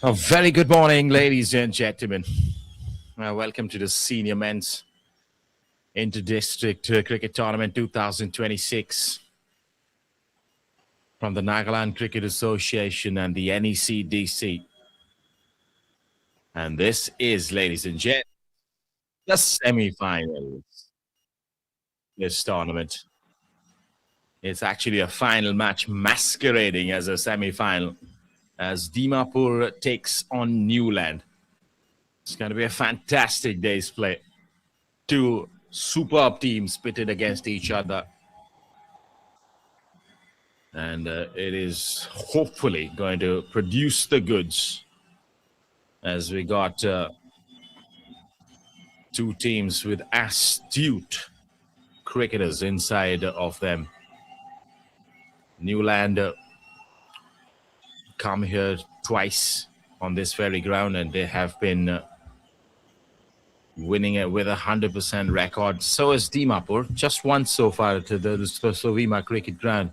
A very good morning, ladies and gentlemen. Welcome to the Senior Men's Inter-District Cricket Tournament 2026 from the Nagaland Cricket Association and the NECDC. And this is, ladies and gentlemen, the semi-finals. This tournament. It's actually a final match masquerading as a semi-final as Dimapur takes on Niuland. It's going to be a fantastic day's play. Two superb teams pitted against each other. And it is hopefully going to produce the goods as we got two teams with astute cricketers inside of them. Niuland come here twice on this very ground, and they have been winning it with 100% record. So is Dimapur, just once so far to the SOVIMA cricket ground.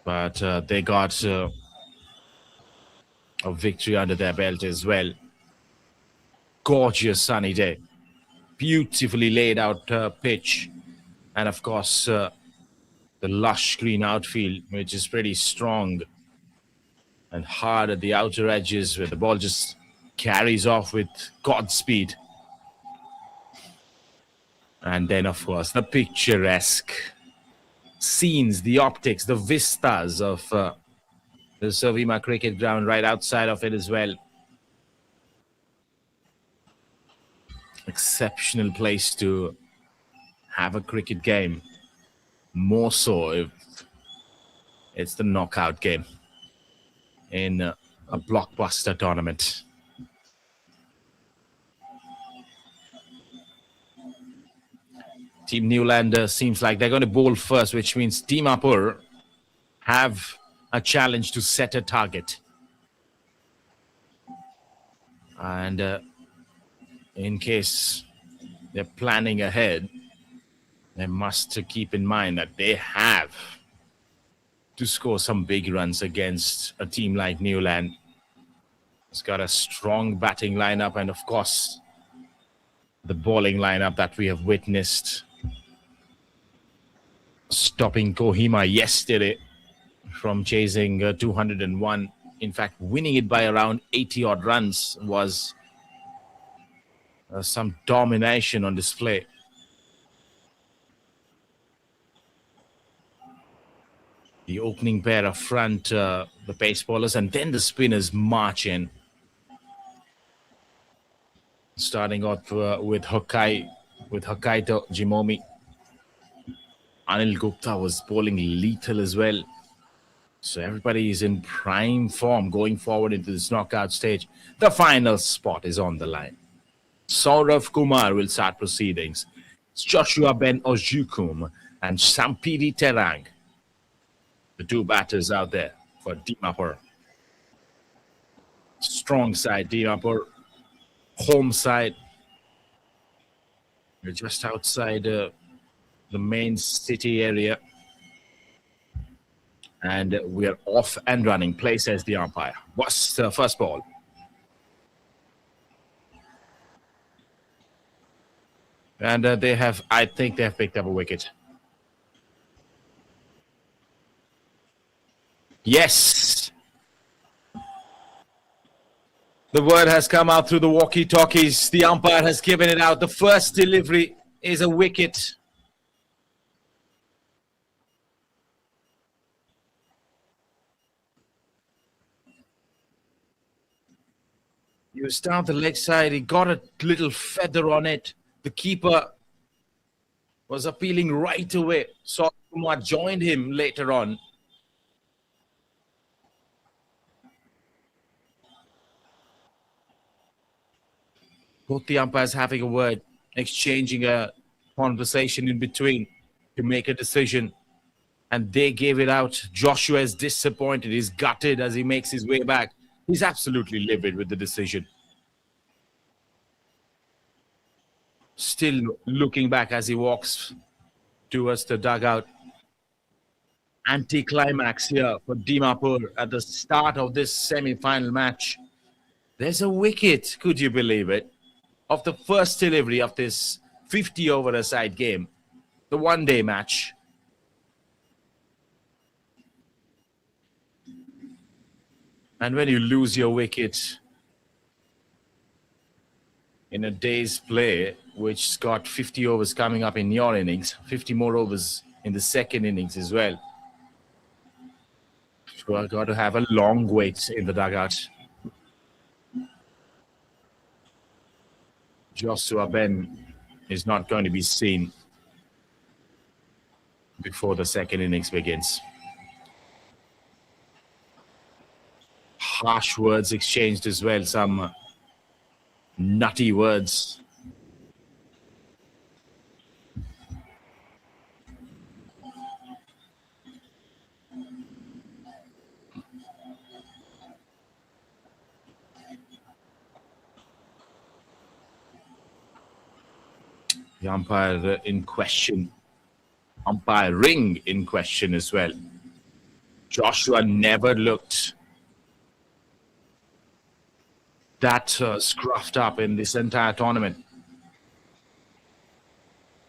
But they got a victory under their belt as well. Gorgeous sunny day, beautifully laid out pitch, and of course the lush green outfield, which is pretty strong and hard at the outer edges, where the ball just carries off with Godspeed. And then, of course, the picturesque scenes, the optics, the vistas of the SOVIMA cricket ground right outside of it as well. Exceptional place to have a cricket game. More so if it's the knockout game in a blockbuster tournament. Team Niuland seems like they're going to bowl first, which means Dimapur have a challenge to set a target. And in case they're planning ahead, they must keep in mind that they have to score some big runs against a team like Niuland. It's got a strong batting lineup, and of course, the bowling lineup that we have witnessed stopping Kohima yesterday from chasing 201. In fact, winning it by around 80-odd runs was some domination on display. The opening pair up front, the pace bowlers, and then the spinners march in. Starting off with Hokkaido Jimomi. Anil Gupta was bowling lethal as well. So everybody is in prime form going forward into this knockout stage. The final spot is on the line. Saurav Kumar will start proceedings. It's Joshua Ben Ojukum and Sampiri Terang, the two batters out there for Dimapur. Strong side, Dimapur. Home side. We're just outside the main city area. And we're off and running. Play, says the umpire. What's the first ball? And I think they have picked up a wicket. Yes. The word has come out through the walkie-talkies. The umpire has given it out. The first delivery is a wicket. He was down the leg side. He got a little feather on it. The keeper was appealing right away. Saurav Kumar joined him later on. Both the umpires having a word, exchanging a conversation in between to make a decision. And they gave it out. Joshua is disappointed. He's gutted as he makes his way back. He's absolutely livid with the decision. Still looking back as he walks towards the dugout. Anticlimax here for Dimapur at the start of this semi-final match. There's a wicket, could you believe it, of the first delivery of this 50 over a side game, the one-day match. And when you lose your wicket in a day's play, which's got 50 overs coming up in your innings, 50 more overs in the second innings as well, you've got to have a long wait in the dugout. Joshua Ben is not going to be seen before the second innings begins. Harsh words exchanged as well, some nutty words. The umpire in question, umpiring in question as well. Joshua never looked that scruffed up in this entire tournament.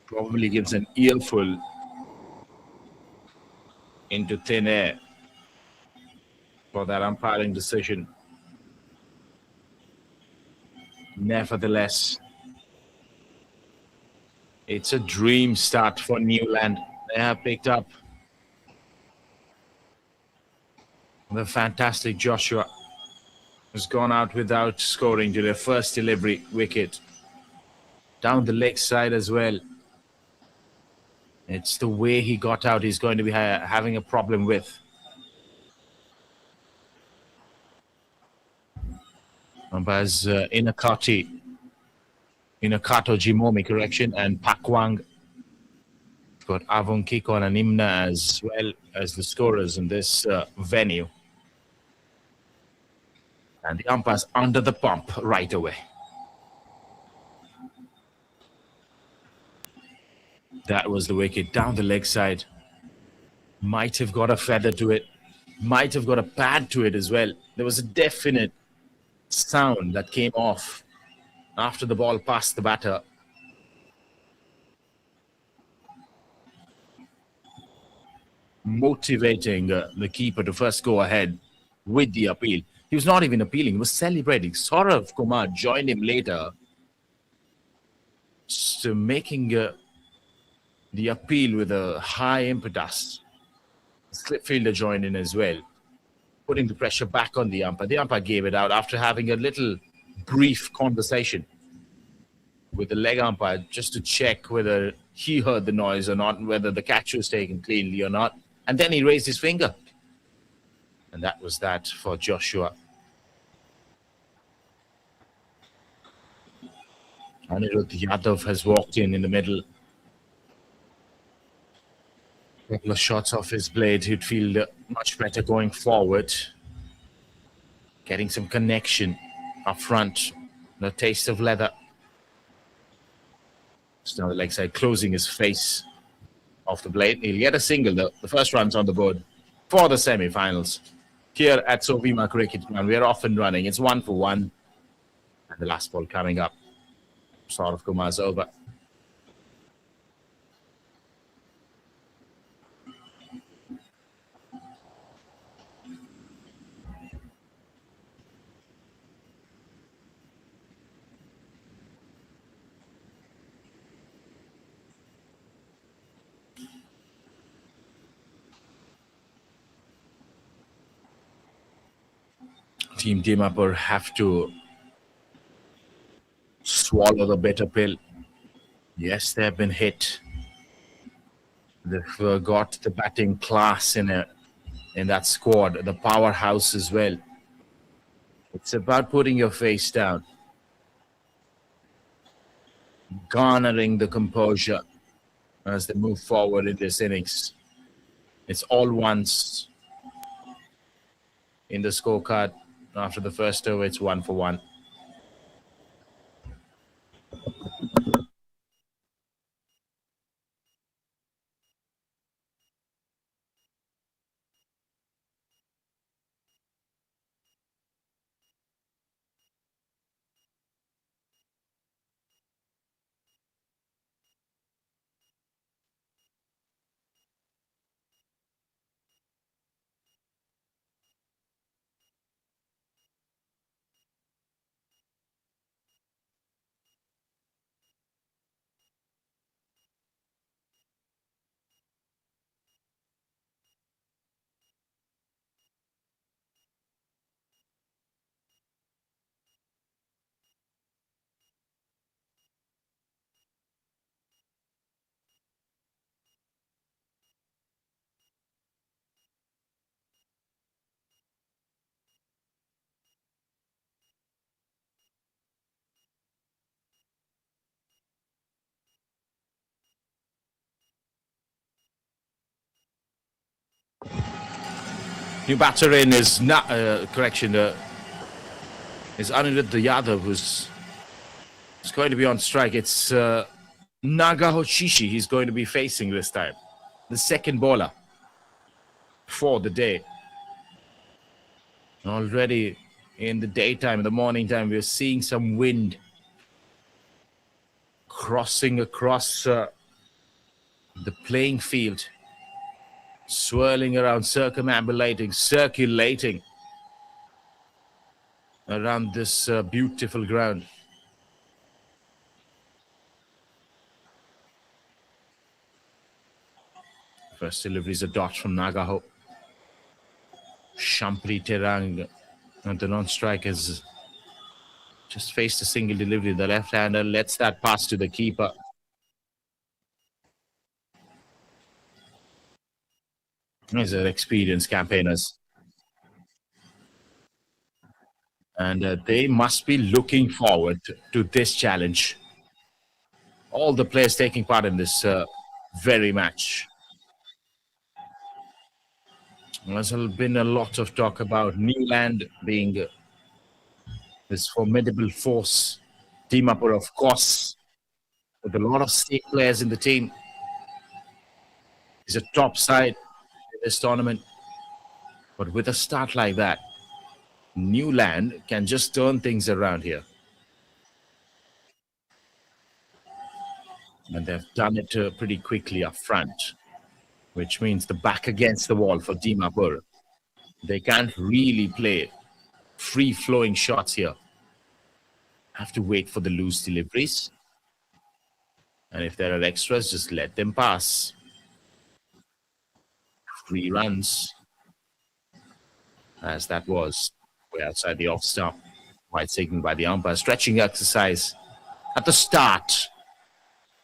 Probably gives an earful into thin air for that umpiring decision. Nevertheless, it's a dream start for Niuland. They have picked up the fantastic Joshua, who's gone out without scoring to their first delivery wicket. Down the leg side as well. It's the way he got out he's going to be having a problem with. Umpires Inakato Jimomi, correction, and Pakwang. Got Avon Kikon and Imna as well as the scorers in this venue. And the umpires under the pump right away. That was the wicket down the leg side. Might have got a feather to it. Might have got a pad to it as well. There was a definite sound that came off after the ball passed the batter. Motivating the keeper to first go ahead with the appeal. He was not even appealing, he was celebrating. Saurav Kumar joined him later, so making the appeal with a high impetus. Slip fielder joined in as well, putting the pressure back on the umpire. The umpire gave it out after having a little brief conversation with the leg umpire just to check whether he heard the noise or not, and whether the catch was taken cleanly or not. And then he raised his finger. And that was that for Joshua. Anirudh Yadav has walked in the middle. A couple of shots off his blade. He'd feel much better going forward. Getting some connection up front. No taste of leather. Just now the leg side closing his face off the blade. He'll get a single though. The first run's on the board for the semi-finals. Here at SOVIMA Cricket Ground, we're off and running. It's 1 for 1. And the last ball coming up. Saurav Kumar's over. Team Dimapur have to swallow the bitter pill. Yes, they have been hit. They've got the batting class in that squad, the powerhouse as well. It's about putting your face down, garnering the composure as they move forward in this innings. It's all ones in the scorecard. After the first over, it's 1 for 1. New batter in is not correction. Is Aniruddha Yadav who's going to be on strike. It's Nagahoshishi he's going to be facing this time. The second bowler for the day. Already in the daytime, in the morning time, we're seeing some wind crossing across the playing field, swirling around, circulating around this beautiful ground. First delivery is a dot from Nagaho. Shampri Terang and the non-strike has just faced a single delivery. The left-hander lets that pass to the keeper. These are experienced campaigners. And they must be looking forward to this challenge. All the players taking part in this very match. There's been a lot of talk about Niuland being this formidable force. Dimapur, of course, with a lot of state players in the team. He's a top side in this tournament. But with a start like that, Niuland can just turn things around here. And they've done it pretty quickly up front, which means the back against the wall for Dimapur. They can't really play free-flowing shots here. Have to wait for the loose deliveries. And if there are extras, just let them pass. 3 runs. As that was way outside the off stump. White signal by the umpire. Stretching exercise at the start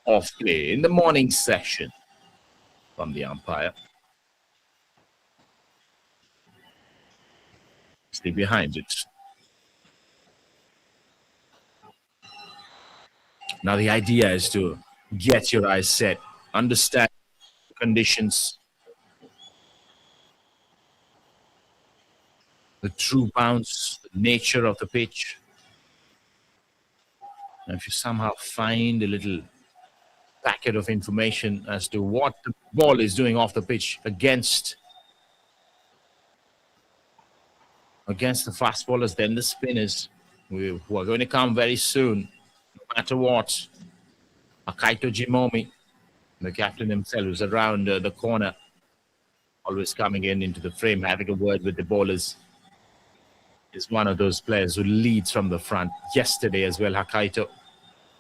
of play in the morning session from the umpire. Stay behind it. Now the idea is to get your eyes set, understand the conditions, the true bounce, the nature of the pitch. And if you somehow find a little packet of information as to what the ball is doing off the pitch against the fast bowlers, then the spinners who are going to come very soon, no matter what. Akaito Jimomi, the captain himself, who's around the corner, always coming into the frame, having a word with the bowlers, is one of those players who leads from the front. Yesterday as well, Akaito,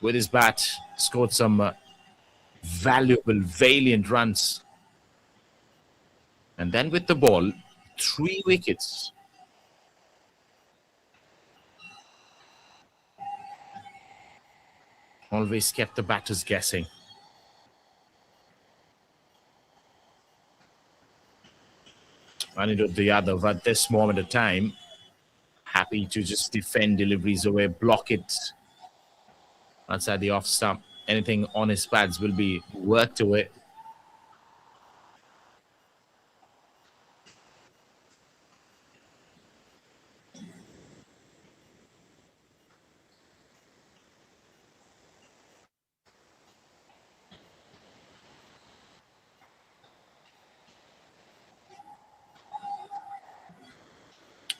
with his bat, scored some valuable, valiant runs. And then with the ball, 3 wickets. Always kept the batters guessing. Aniruddha Yadav at this moment of time, happy to just defend deliveries away, block it outside the off stump. Anything on his pads will be worked away.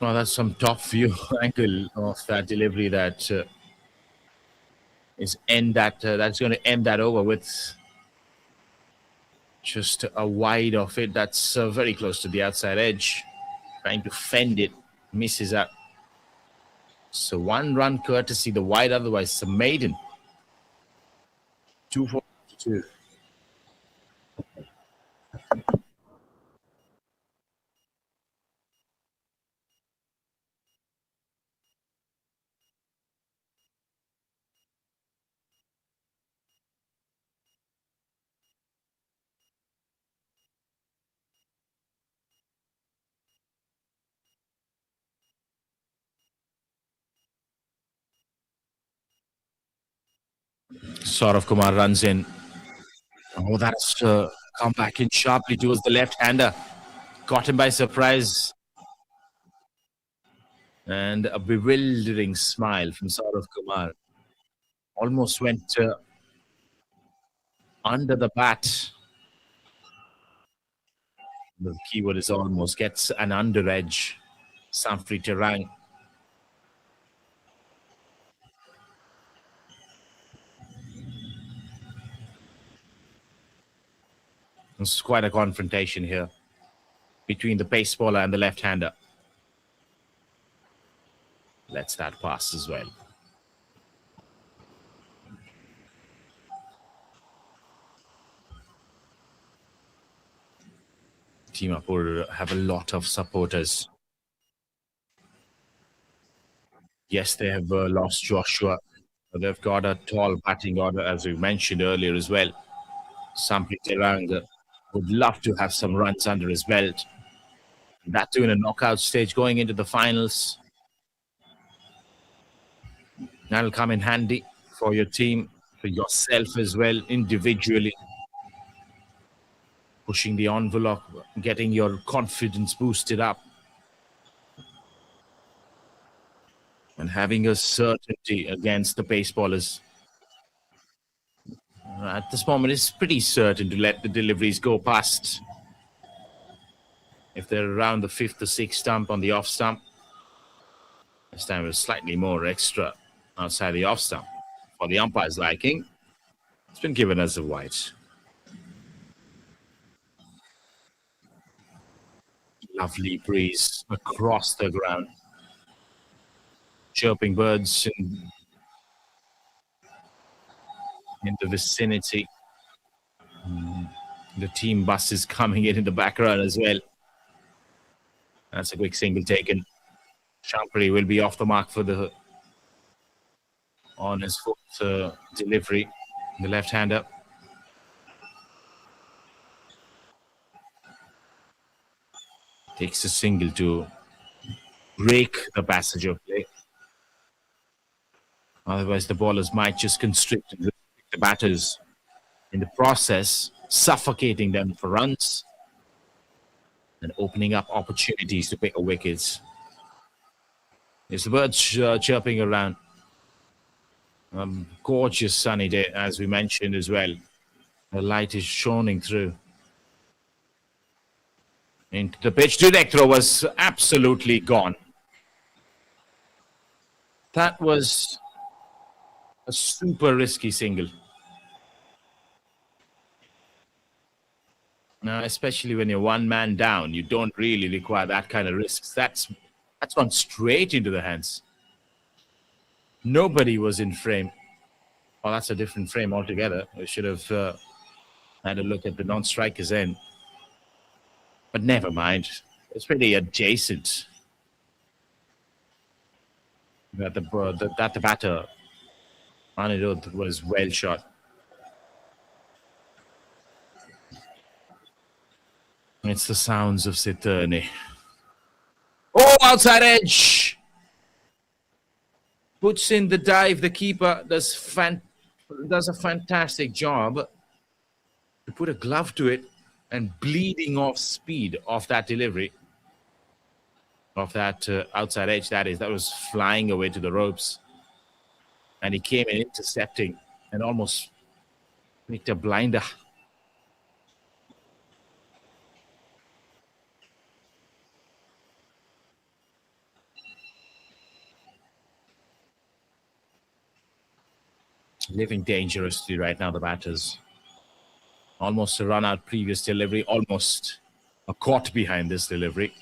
Well, that's some top view angle of that delivery that that's going to end that over with just a wide of it. That's very close to the outside edge. Trying to fend it, misses out. So 1 run courtesy the wide, otherwise it's a maiden. 2-4-2. Saurav Kumar runs in. Oh, that's come back in sharply towards the left-hander. Caught him by surprise. And a bewildering smile from Saurav Kumar. Almost went under the bat. The keyword is almost. Gets an under edge. Sanfri Terang. It's quite a confrontation here between the pace bowler and the left-hander. Lets that pass as well. Dimapur have a lot of supporters. Yes, they have lost Joshua, but they've got a tall batting order, as we mentioned earlier as well. Sampri Terang would love to have some runs under his belt. That too in a knockout stage going into the finals. That'll come in handy for your team, for yourself as well, individually. Pushing the envelope, getting your confidence boosted up. And having a certainty against the pace bowlers. At this moment, it's pretty certain to let the deliveries go past. If they're around the fifth or sixth stump on the off stump, this time it's slightly more extra outside the off stump. For the umpire's liking, it's been given as a white. Lovely breeze across the ground. Chirping birds in the vicinity. The team bus is coming in the background as well. That's a quick single taken. Champri will be off the mark for the on his fourth delivery. The left-hander. Takes a single to break the passage of play. Otherwise, the bowlers might just constrict and restrict the batters in the process, suffocating them for runs and opening up opportunities to pick wickets. There's the birds chirping around. Gorgeous sunny day, as we mentioned as well. The light is shining through. Into the pitch. Direct throw was absolutely gone. That was a super risky single. Now, especially when you're one man down, you don't really require that kind of risks. That's gone straight into the hands. Nobody was in frame. Oh, that's a different frame altogether. We should have had a look at the non-striker's end. But never mind. It's pretty adjacent. That the batter, Anirudh, was well shot. It's the sounds of Siturni. Oh, outside edge! Puts in the dive. The keeper does a fantastic job to put a glove to it and bleeding off speed off that delivery. Of that outside edge, that was flying away to the ropes. And he came in intercepting and almost picked a blinder. Living dangerously right now, the batters. Almost a run out previous delivery, almost a caught behind this delivery.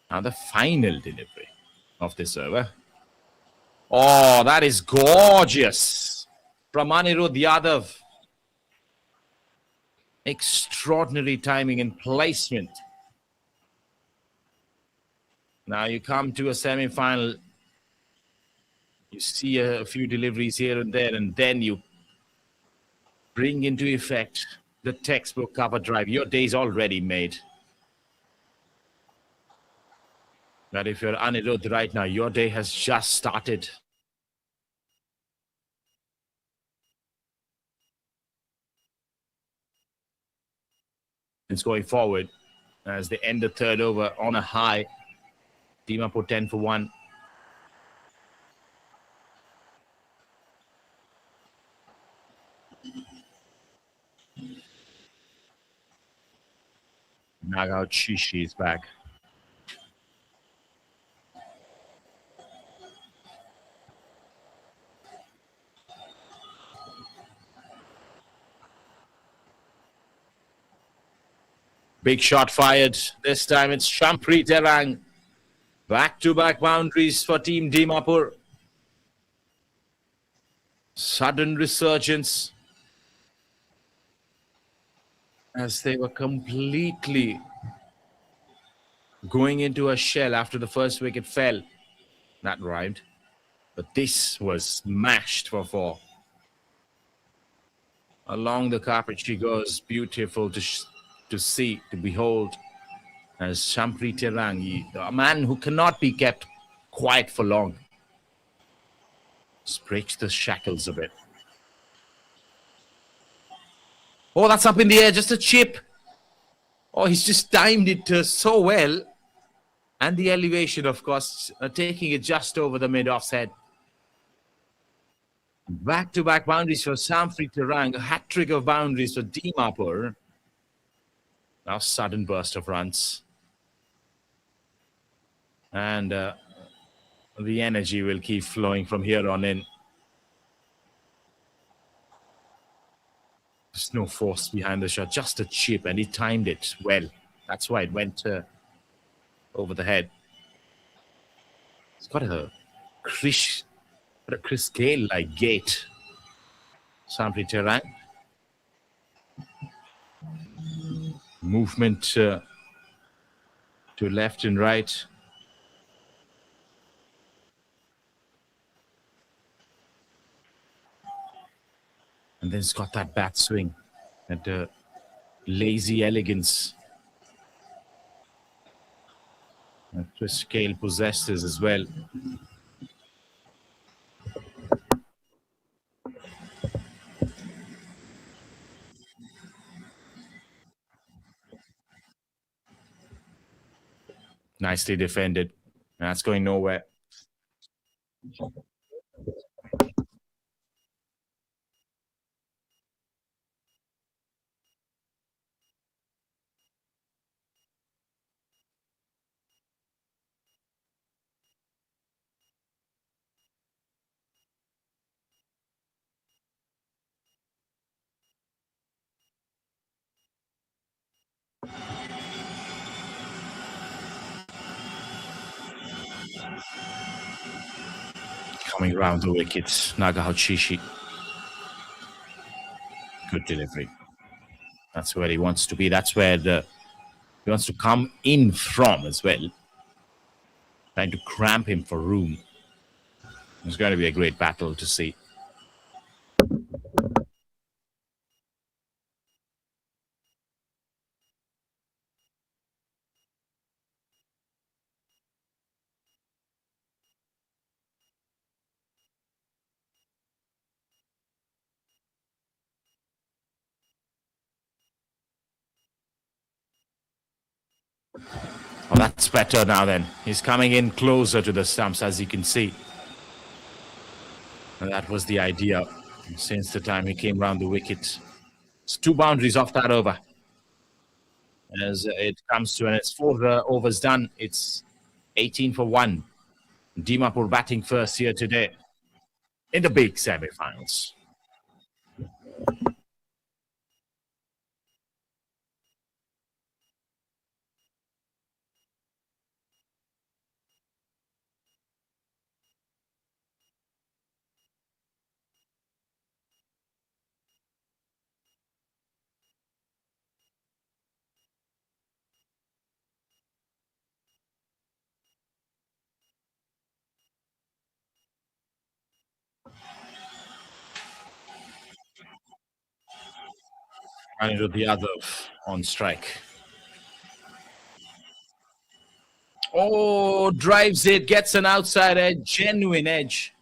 Now the final delivery of this over. Oh, that is gorgeous from Anirudh Yadav. Extraordinary timing and placement. Now you come to a semi-final. You see a few deliveries here and there, and then you bring into effect the textbook cover drive. Your day's already made. But if you're Anirudh right now, your day has just started. It's going forward as they end the third over on a high. Dimapur 10 for 1. Nagao Chishi is back. Big shot fired. This time it's Shampri Terang. Back-to-back boundaries for Team Dimapur. Sudden resurgence as they were completely going into a shell after the first wicket fell. That rhymed. But this was smashed for 4. Along the carpet she goes, beautiful to see, to behold, as Shampri Terang, a man who cannot be kept quiet for long. Just breaks the shackles a bit. Oh, that's up in the air, just a chip. Oh, he's just timed it so well. And the elevation, of course, taking it just over the mid-offset. Back-to-back boundaries for Shampri Terang, a hat-trick of boundaries for Dimapur. Now sudden burst of runs. And the energy will keep flowing from here on in. There's no force behind the shot, just a chip, and he timed it well. That's why it went over the head. It's got a Chris Gale-like gait. Shampri Terang. Movement to left and right. And then it's got that bat swing, that lazy elegance that Chris Gale possesses as well. Nicely defended. That's going nowhere. Coming round the wicket, Nagahachishi. Good delivery. That's where he wants to be. That's where he wants to come in from as well. Trying to cramp him for room. It's going to be a great battle to see. Oh, that's better now then. He's coming in closer to the stumps, as you can see. And that was the idea since the time he came round the wicket. It's 2 boundaries off that over. As it comes to, and it's 4 overs done. It's 18 for 1. Dimapur batting first here today in the big semi-finals. And into the other on strike. Oh, drives it, gets an outside edge, genuine edge.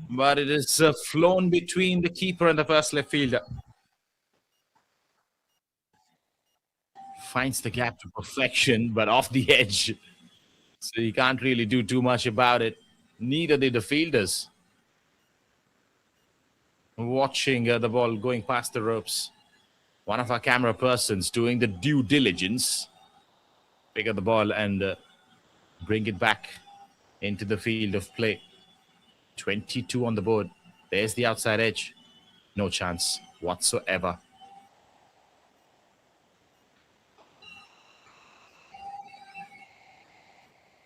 But it is flown between the keeper and the first left fielder. Finds the gap to perfection, but off the edge. So you can't really do too much about it. Neither did the fielders. Watching the ball going past the ropes. One of our camera persons doing the due diligence. Pick up the ball and bring it back into the field of play. 22 on the board. There's the outside edge. No chance whatsoever.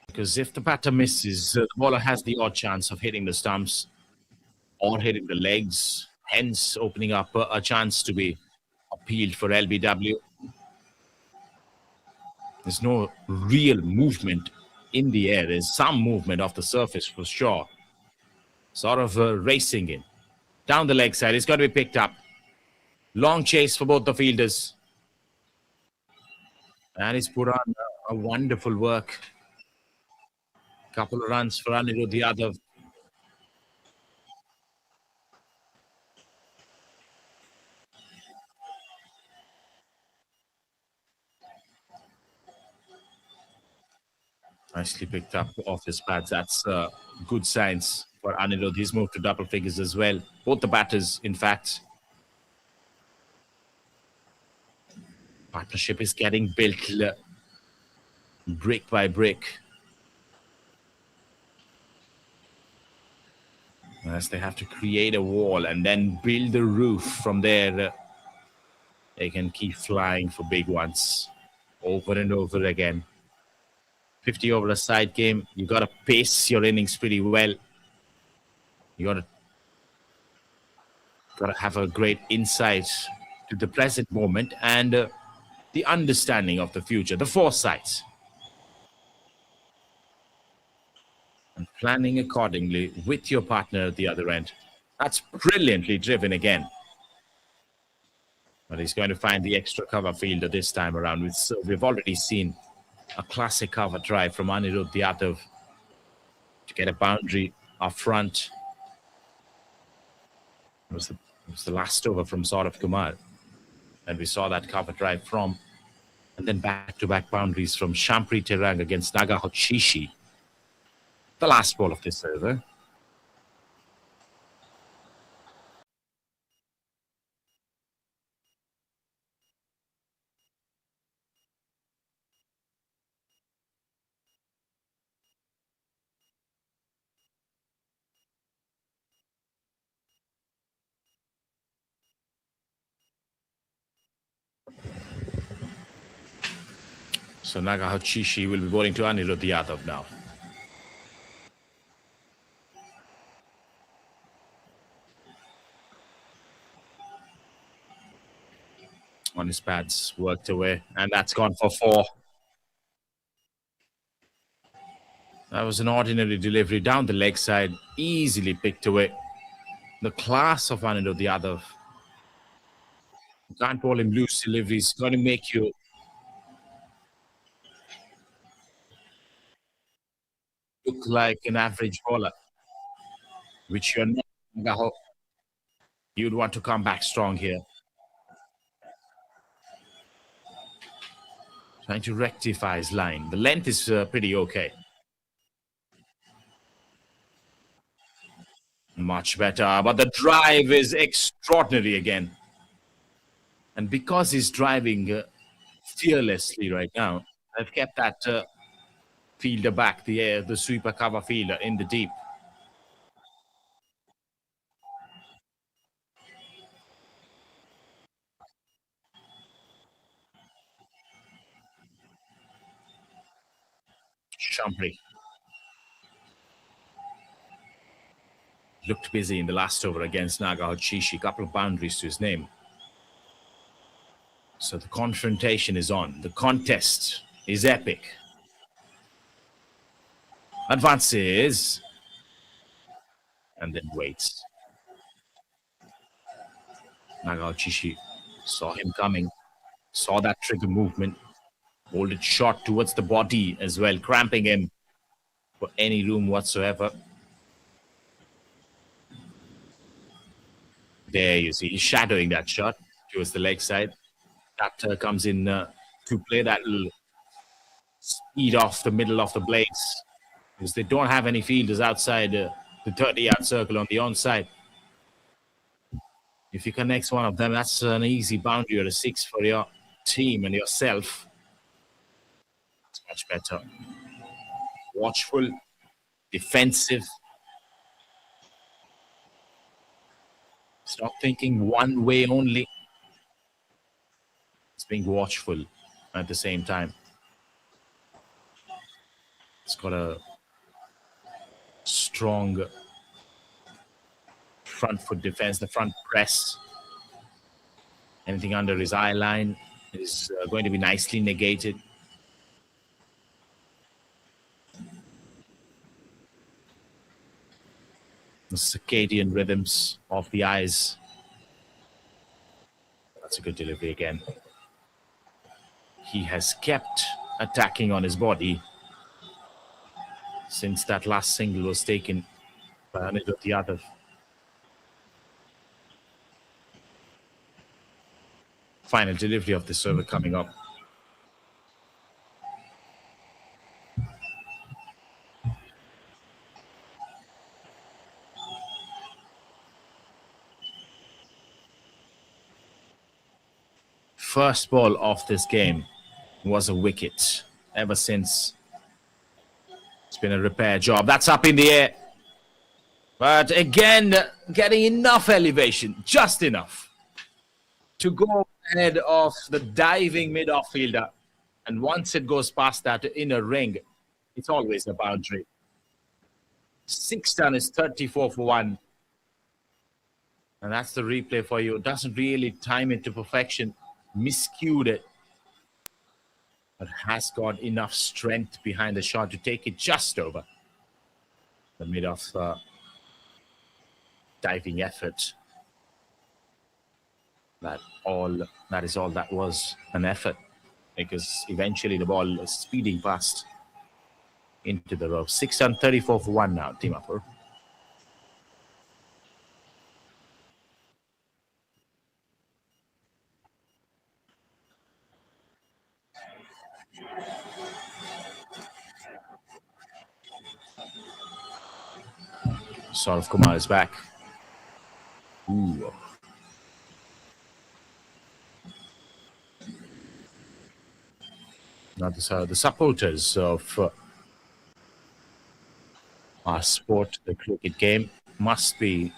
Because if the batter misses, the bowler has the odd chance of hitting the stumps or hitting the legs, hence opening up a chance to be appealed for LBW. There's no real movement in the air. There's some movement off the surface for sure. Sort of racing in. Down the leg side. It's got to be picked up. Long chase for both the fielders. And he's put on a wonderful work. Couple of runs for Anirudh Yadav. Nicely picked up off his pads. That's good signs for Anirudh. He's moved to double figures as well. Both the batters, in fact. Partnership is getting built brick by brick. As they have to create a wall and then build the roof from there, they can keep flying for big ones over and over again. 50 over a side game, you got to pace your innings pretty well. You got to have a great insight to the present moment and the understanding of the future, the foresight. And planning accordingly with your partner at the other end. That's brilliantly driven again. But he's going to find the extra cover fielder this time around. We've already seen a classic cover drive from Anirudh Yadav to get a boundary up front. It was the last over from Saurav Kumar. And we saw that cover drive from. And then back-to-back boundaries from Shampri Terang against Naga Hochishi. The last ball of this over. So Naga Hochishi will be bowling to Anirudh Yadav now. On his pads, worked away, and that's gone for 4. That was an ordinary delivery down the leg side, easily picked away. The class of Anirudh Yadav. You can't bowl him loose deliveries. Got to make you look like an average bowler, which you're not. You'd want to come back strong here. Trying to rectify his line. The length is pretty okay. Much better, but the drive is extraordinary again. And because he's driving fearlessly right now, I've kept that fielder back, the sweeper cover fielder in the deep. Shampri looked busy in the last over against Naga Hochishi. Couple of boundaries to his name. So the confrontation is on. The contest is epic. Advances. And then waits. Naga Hochishi saw him coming. Saw that trigger movement. Hold it short towards the body as well, cramping him for any room whatsoever. There you see, he's shadowing that shot towards the leg side. That comes in to play. That will speed off the middle of the blades because they don't have any fielders outside the 30-yard circle on the onside. If you connect one of them, that's an easy boundary or a 6 for your team and yourself. It's much better. Watchful, defensive. Stop thinking one way only. It's being watchful at the same time. It's got a strong front foot defense, the front press. Anything under his eye line is going to be nicely negated. The circadian rhythms of the eyes. That's a good delivery again. He has kept attacking on his body since that last single was taken by Anirudh Yadav. Final delivery of the server coming up. First ball of this game was a wicket. Ever since, it's been a repair job. That's up in the air. But again, getting enough elevation, just enough to go ahead of the diving mid-off fielder. And once it goes past that inner ring, it's always a boundary. 6 done is 34 for 1. And that's the replay for you. It doesn't really time it to perfection. Miscued it. But has got enough strength behind the shot to take it just over the mid-off diving effort. That is all that was an effort, because eventually the ball is speeding past into the rope. 634 for 1 now, Dimapur. Saurav Kumar is back. Ooh. Now the supporters of our sport, the cricket game, must be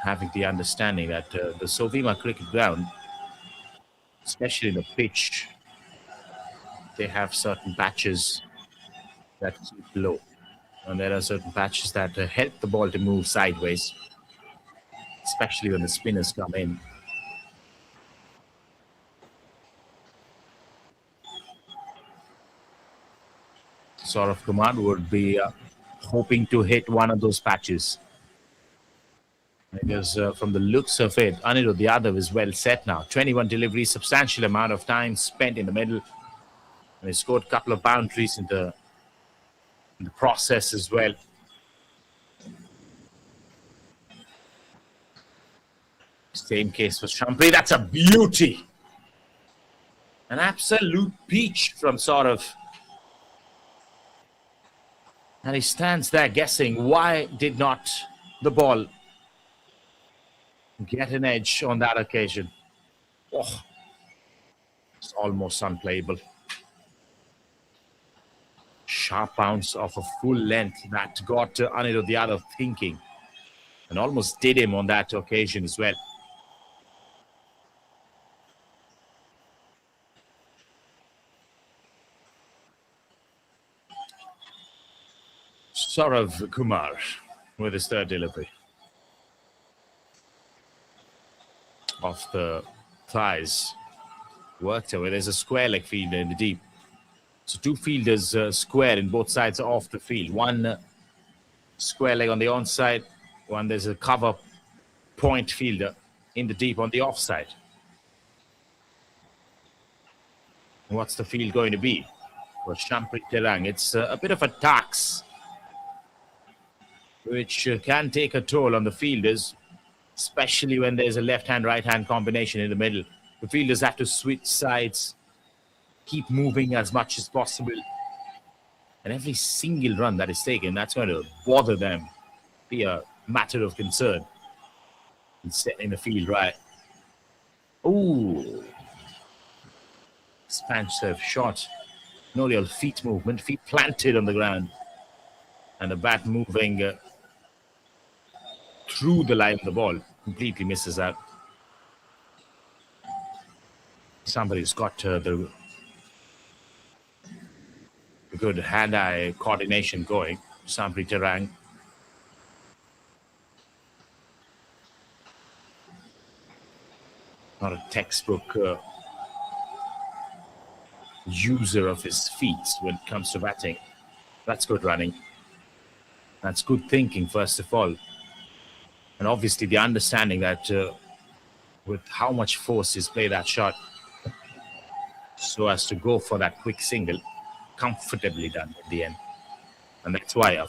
having the understanding that the SOVIMA cricket ground, especially the pitch, they have certain patches that keep low. And there are certain patches that help the ball to move sideways, especially when the spinners come in. Saurav Kumar would be hoping to hit one of those patches. Because from the looks of it, Anirudh Yadav is well set now. 21 deliveries, substantial amount of time spent in the middle. And he scored a couple of boundaries in the process as well. Same case for Shampri. That's a beauty. An absolute peach from Saurav. And he stands there guessing, why did not the ball get an edge on that occasion? Oh, it's almost unplayable. Sharp bounce of a full length that got Anirudh Yadav thinking and almost did him on that occasion as well. Saurav Kumar with his third delivery. Off the thighs. Worked away. There's a square leg fielder in the deep. So two fielders square in both sides off the field. One square leg on the onside. One there's a cover point fielder in the deep on the offside. What's the field going to be for Shampri Terang? It's a bit of a tax, which can take a toll on the fielders, especially when there's a left-hand, right-hand combination in the middle. The fielders have to switch sides keep moving as much as possible. And every single run that is taken, that's going to bother them, be a matter of concern in setting the field right. Ooh, expansive shot. No real feet movement, feet planted on the ground. And the bat moving through the line of the ball. Completely misses out. Somebody's got the good hand-eye coordination going. Sampri Terang. Not a textbook user of his feet when it comes to batting. That's good running. That's good thinking, first of all. And obviously the understanding that with how much force he's played that shot so as to go for that quick single, comfortably done at the end. And that's why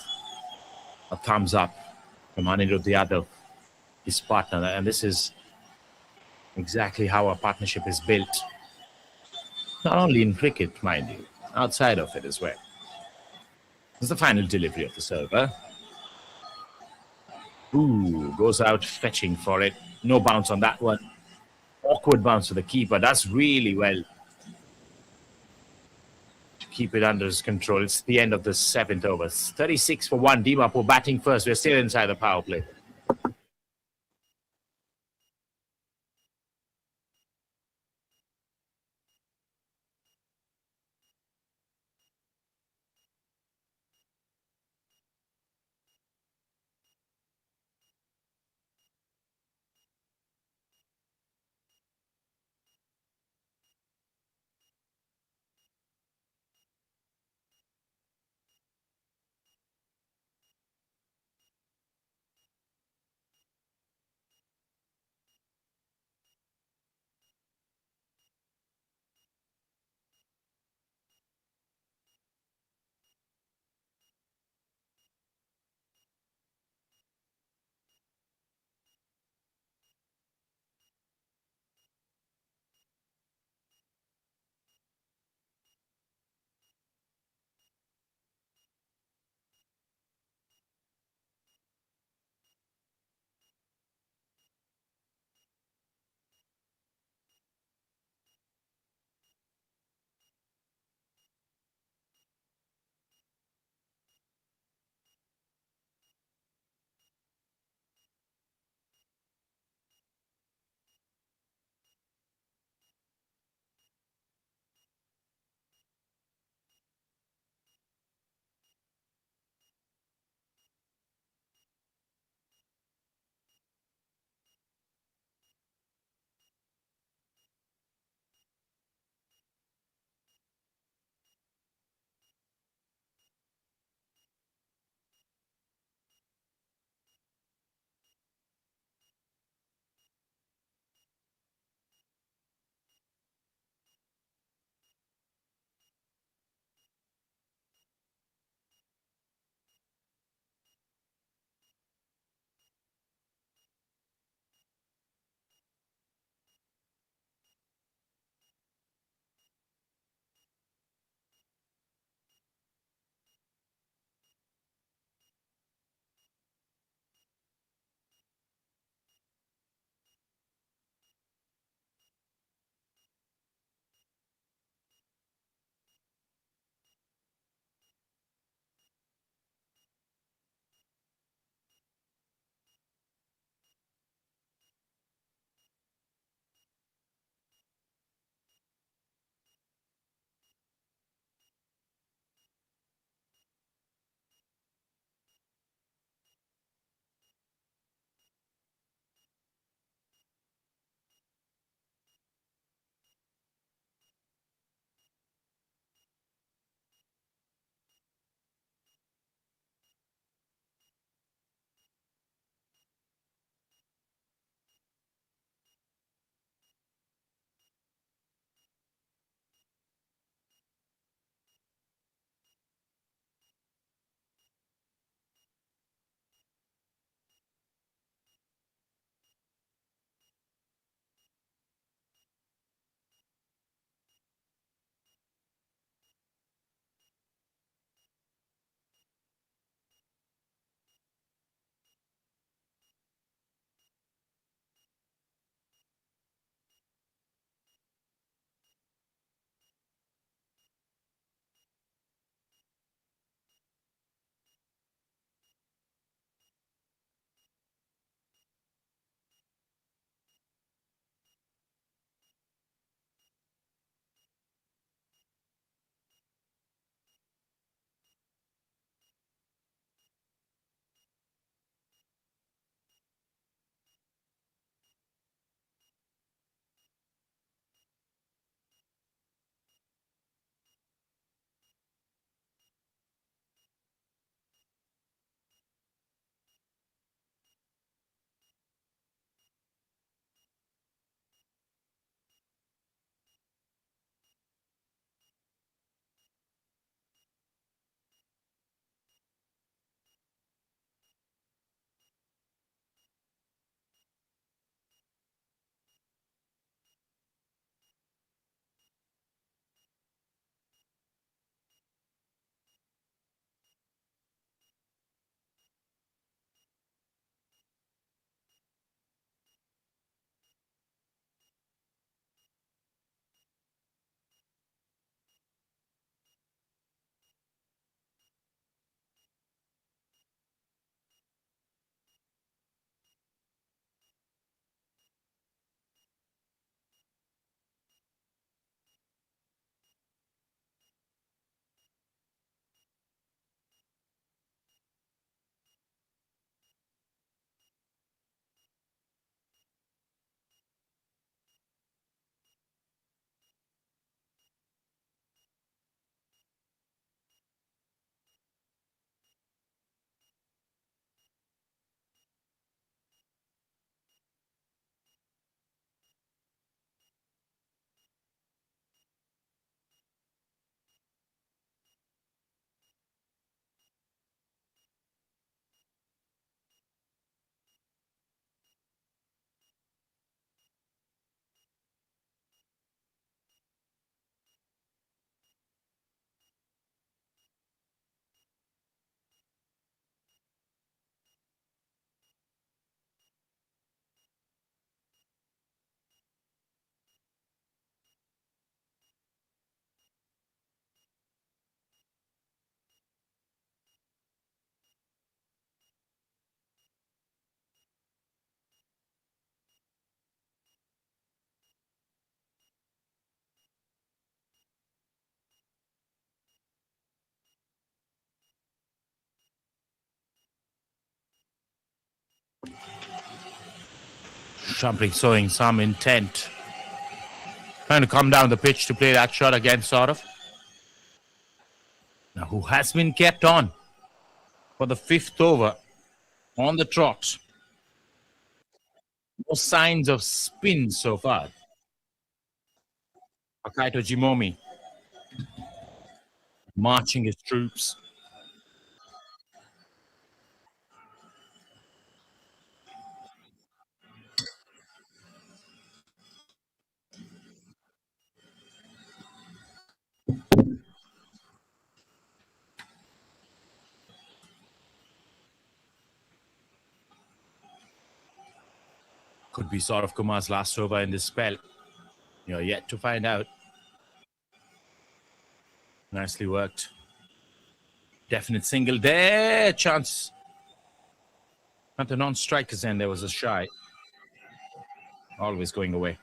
a thumbs up from Anirudh Yadav, his partner. And this is exactly how our partnership is built. Not only in cricket, mind you, outside of it as well. This is the final delivery of the server. Ooh, goes out fetching for it. No bounce on that one. Awkward bounce to the keeper. Does really well to keep it under his control. It's the end of the seventh over. 36 for 1. Dimapur batting first. We're still inside the power play. Shumpling showing some intent. Trying to come down the pitch to play that shot again, sort of. Now, who has been kept on for the 5th over on the trot. No signs of spin so far. Akaito Jimomi marching his troops. Could be sort of Kumar's last over in this spell. You're yet to find out. Nicely worked. Definite single there. Chance. At the non-strikers end, there was a shy. Always going away.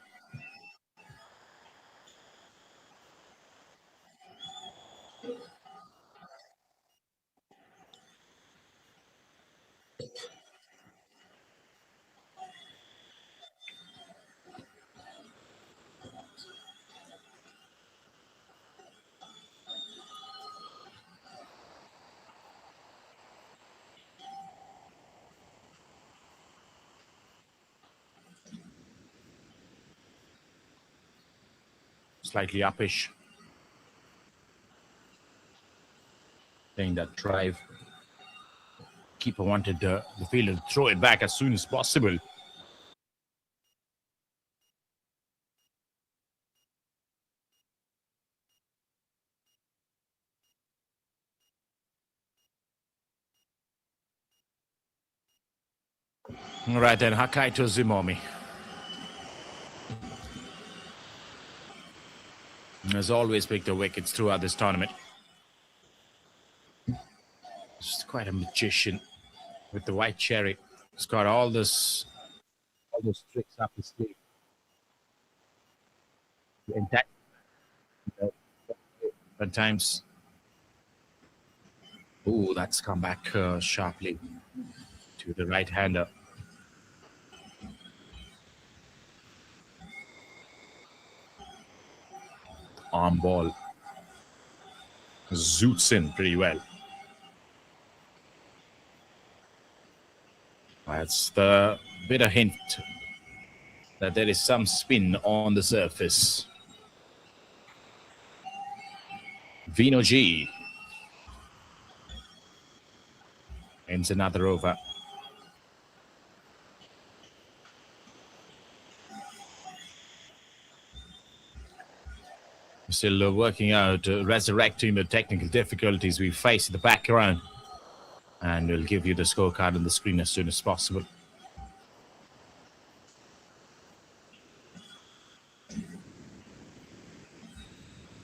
Slightly uppish. Playing that drive. Keeper wanted the fielder to throw it back as soon as possible. All right then, Hakaito Jimomi has always picked the wickets throughout this tournament. He's quite a magician with the white cherry. He's got all those tricks up his sleeve. Intact. At times. Oh, that's come back sharply to the right-hander. Arm ball. Zoots in pretty well. That's the bit of hint that there is some spin on the surface. Vino G ends another over. Still working out, resurrecting the technical difficulties we face in the background. And we'll give you the scorecard on the screen as soon as possible.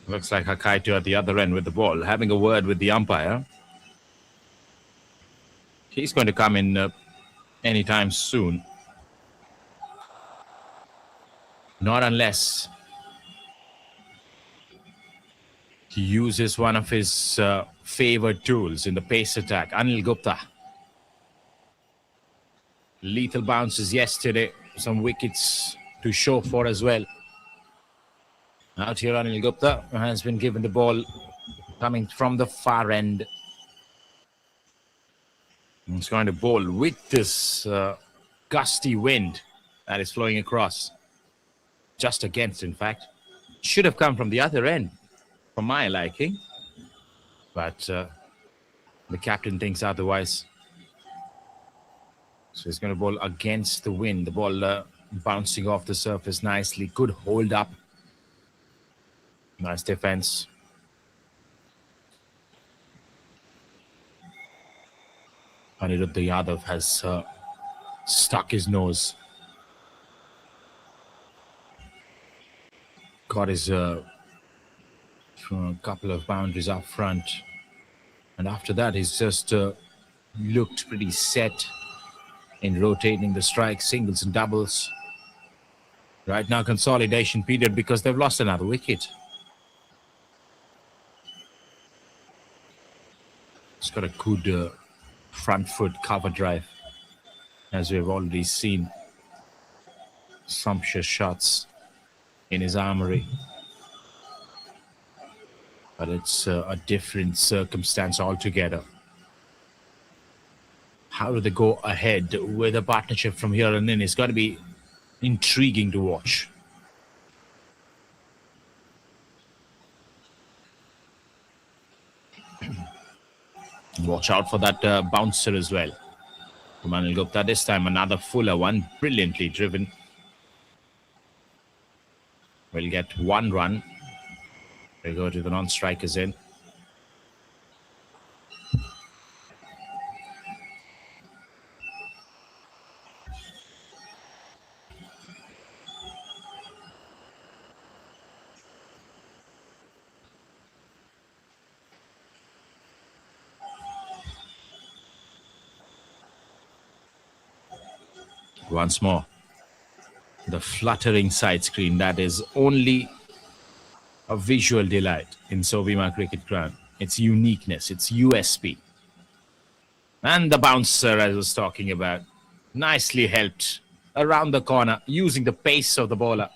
Looks like Hakaito at the other end with the ball, having a word with the umpire. He's going to come in anytime soon. Not unless he uses one of his favored tools in the pace attack. Anil Gupta. Lethal bounces yesterday. Some wickets to show for as well. Out here, Anil Gupta has been given the ball coming from the far end. He's going to bowl with this gusty wind that is flowing across. Just against, in fact. Should have come from the other end, for my liking. But the captain thinks otherwise. So he's going to bowl against the wind. The ball bouncing off the surface nicely. Good hold up. Nice defense. Aniruddha Yadav has stuck his nose. Got his couple of boundaries up front. And after that, he's just looked pretty set in rotating the strikes, singles and doubles. Right now, consolidation period because they've lost another wicket. He's got a good front foot cover drive, as we've already seen. sumptuous shots in his armory. But it's a different circumstance altogether. How do they go ahead with a partnership from here on in? It's going to be intriguing to watch. Watch out for that bouncer as well from Anil Gupta. This time another fuller one, brilliantly driven. We'll get 1 run. We'll go to the non-strikers in. Once more, the fluttering side screen, that is only a visual delight in SOVIMA cricket ground. Its uniqueness, its USP. And the bouncer I was talking about, nicely helped around the corner, using the pace of the bowler.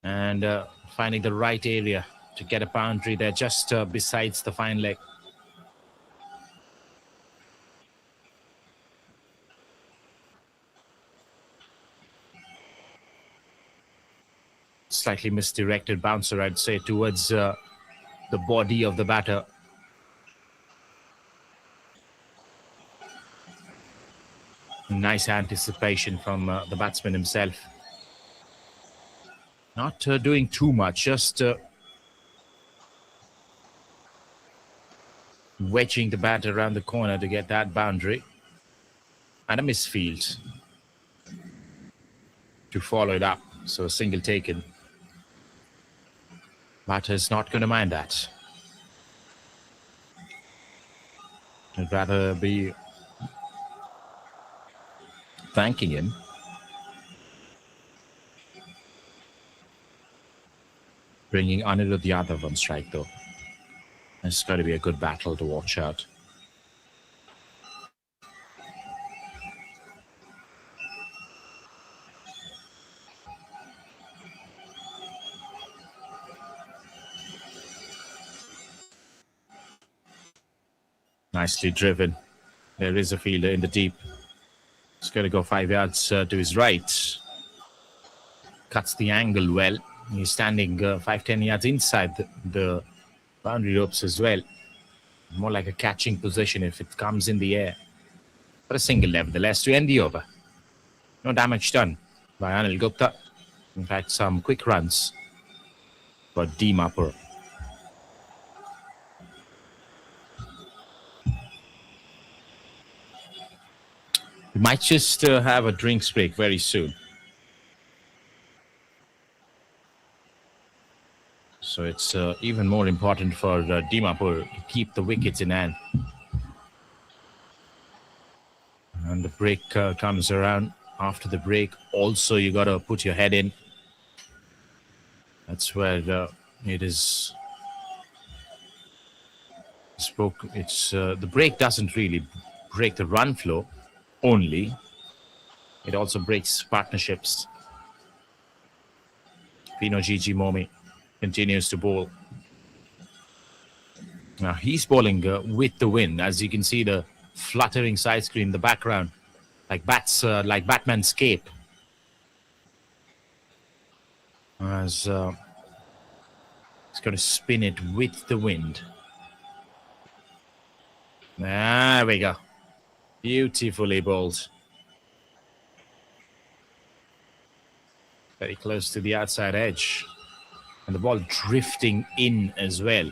And finding the right area to get a boundary there, just besides the fine leg. Slightly misdirected bouncer, I'd say, towards the body of the batter. Nice anticipation from the batsman himself. Not doing too much, just wedging the bat around the corner to get that boundary. And a misfield to follow it up. So a single taken. Batter's not going to mind that. I'd rather be thanking him. Bringing Anirudh Yadav on strike, though. It's got to be a good battle to watch out. Nicely driven. There is a fielder in the deep. He's going to go 5 yards to his right. Cuts the angle well. He's standing 5-10 yards inside the boundary ropes as well. More like a catching position if it comes in the air. But a single nevertheless to end the over. No damage done by Anil Gupta. In fact, some quick runs for Dimapur. We might just have a drinks break very soon. So it's even more important for Dimapur to keep the wickets in hand. And the break comes around. After the break, also you got to put your head in. That's where it is spoke. It's the break doesn't really break the run flow only. It also breaks partnerships. Pino Gigi Momi continues to bowl. Now he's bowling with the wind, as you can see the fluttering side screen in the background, like Batman's cape. As he's going to spin it with the wind. There we go. Beautifully bowled. Very close to the outside edge. And the ball drifting in as well.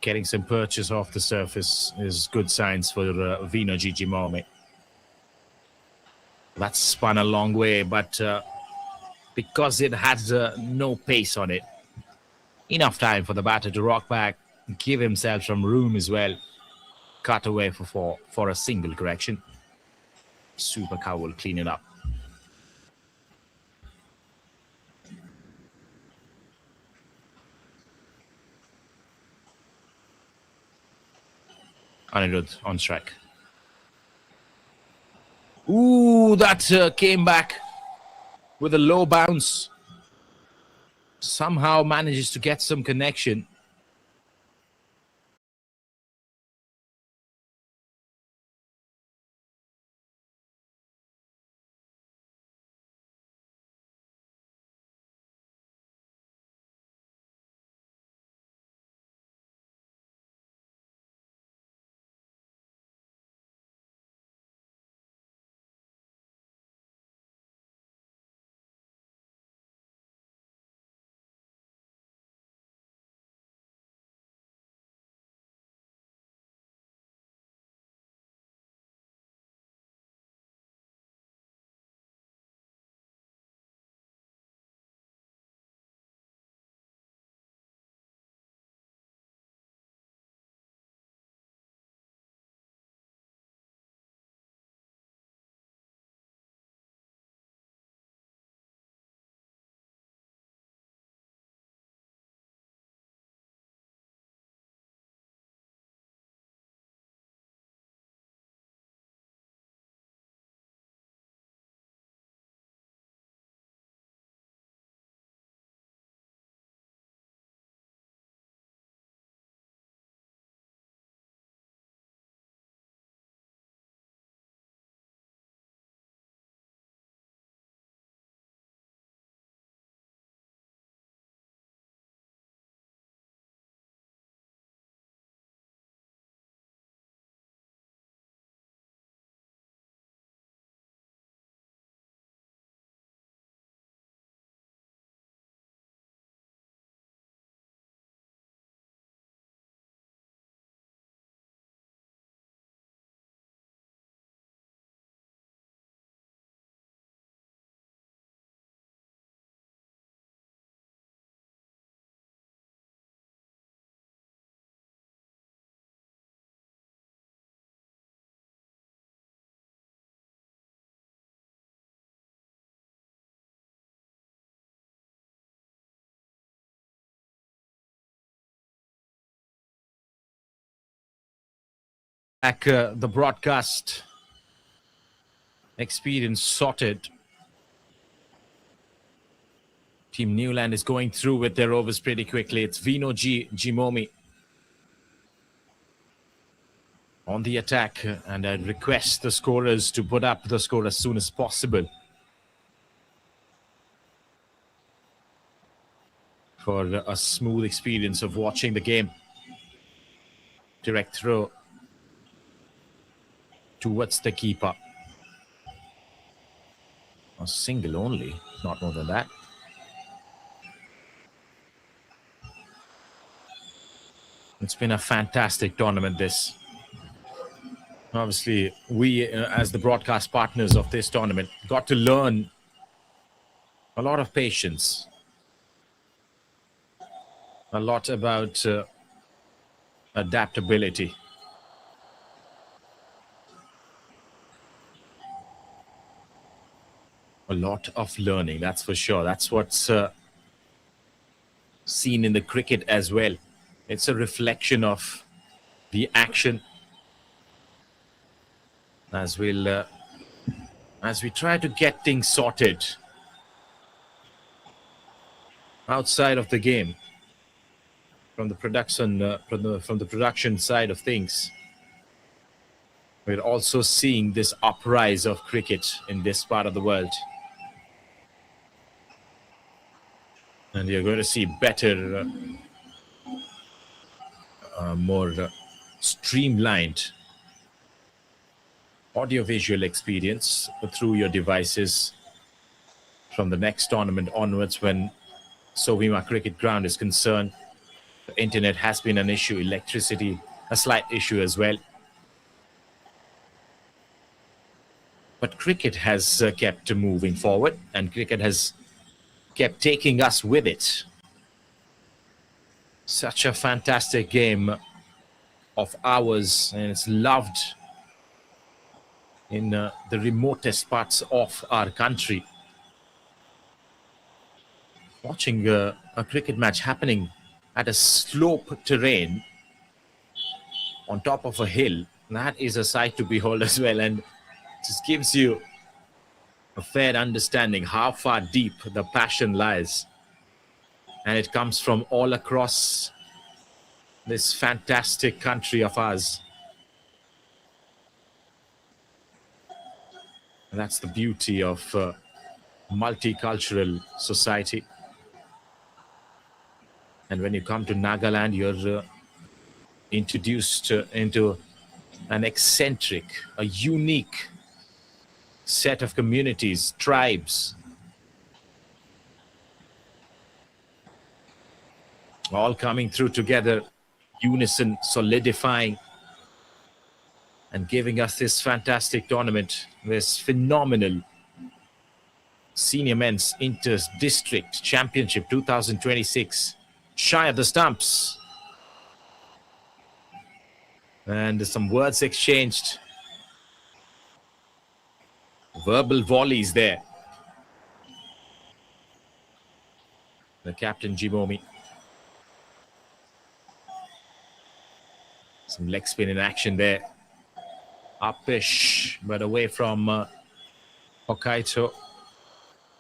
Getting some purchase off the surface is good signs for Vino Gigimomi. That's spun a long way, but because it had no pace on it, enough time for the batter to rock back, give himself some room as well. Cut away for a single correction. Super Cow will clean it up. Anirudh on strike. Ooh, that came back with a low bounce. Somehow manages to get some connection. Back the broadcast experience sorted. Team Niuland is going through with their overs pretty quickly. It's Vino Jimomi on the attack, and I request the scorers to put up the score as soon as possible for a smooth experience of watching the game. Direct throw towards the keeper. A single only, not more than that. It's been a fantastic tournament, this. Obviously, we, as the broadcast partners of this tournament, got to learn a lot of patience, a lot about adaptability. A lot of learning, that's for sure. That's what's seen in the cricket as well. It's a reflection of the action as we try to get things sorted outside of the game from the production from the production side of things. We're also seeing this uprise of cricket in this part of the world. And you're going to see better, more streamlined audio-visual experience through your devices from the next tournament onwards. When SOVIMA cricket ground is concerned, the internet has been an issue, electricity a slight issue as well. But cricket has kept moving forward, and cricket has kept taking us with it. Such a fantastic game of ours, and it's loved in the remotest parts of our country. Watching a cricket match happening at a slope terrain on top of a hill, that is a sight to behold as well. And Just gives you a fair understanding how far deep the passion lies. And it comes from all across this fantastic country of ours. And that's the beauty of multicultural society. And when you come to Nagaland, you're introduced into an eccentric, a unique set of communities, tribes, all coming through together, unison, solidifying, and giving us this fantastic tournament, this phenomenal Senior Men's Inter-District Championship 2026. Shy of the stumps. And some words exchanged. Verbal volleys there. The captain, Jimomi. Some leg spin in action there. Upish, but away from Hokkaido.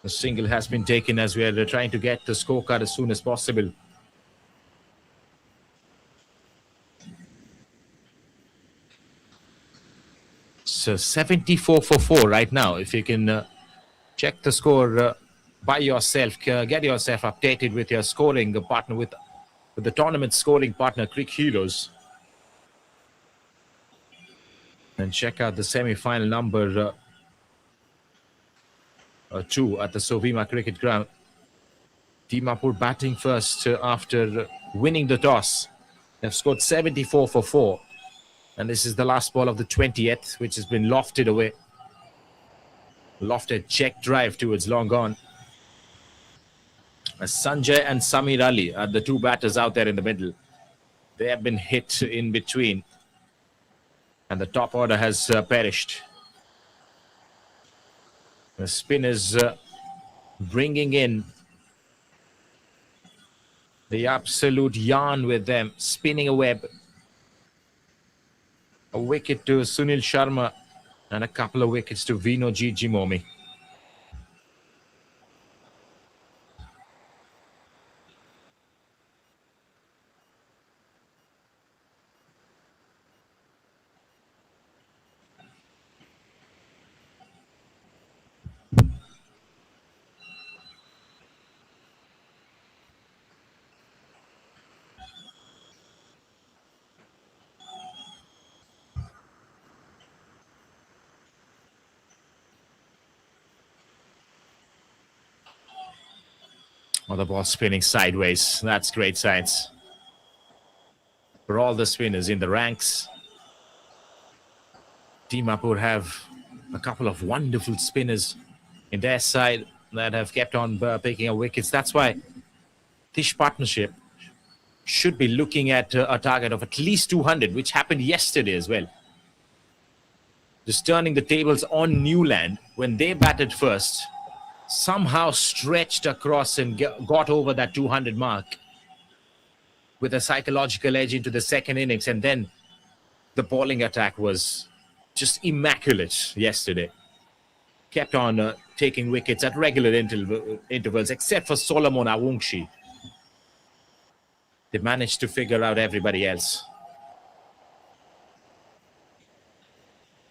The single has been taken as we are trying to get the scorecard as soon as possible. So 74 for 4 right now. If you can check the score by yourself, get yourself updated with your scoring partner, with the tournament scoring partner, Crick Heroes. And check out the semi-final number 2 at the SOVIMA cricket ground. Dimapur batting first after winning the toss. They've scored 74 for 4. And this is the last ball of the 20th, which has been lofted away. Lofted check drive towards long on. Sanjay and Samir Ali are the two batters out there in the middle. They have been hit in between. And the top order has perished. The spinners bringing in the absolute yarn with them, spinning a web. A wicket to Sunil Sharma and a couple of wickets to Vinoji Jimomi. Oh, the ball spinning sideways. That's great science. For all the spinners in the ranks, Dimapur have a couple of wonderful spinners in their side that have kept on picking up wickets. That's why this partnership should be looking at a target of at least 200, which happened yesterday as well. Just turning the tables on Niuland when they batted first. Somehow stretched across and got over that 200 mark with a psychological edge into the second innings. And then the bowling attack was just immaculate yesterday. Kept on taking wickets at regular intervals, except for Solomon Awungshi. They managed to figure out everybody else.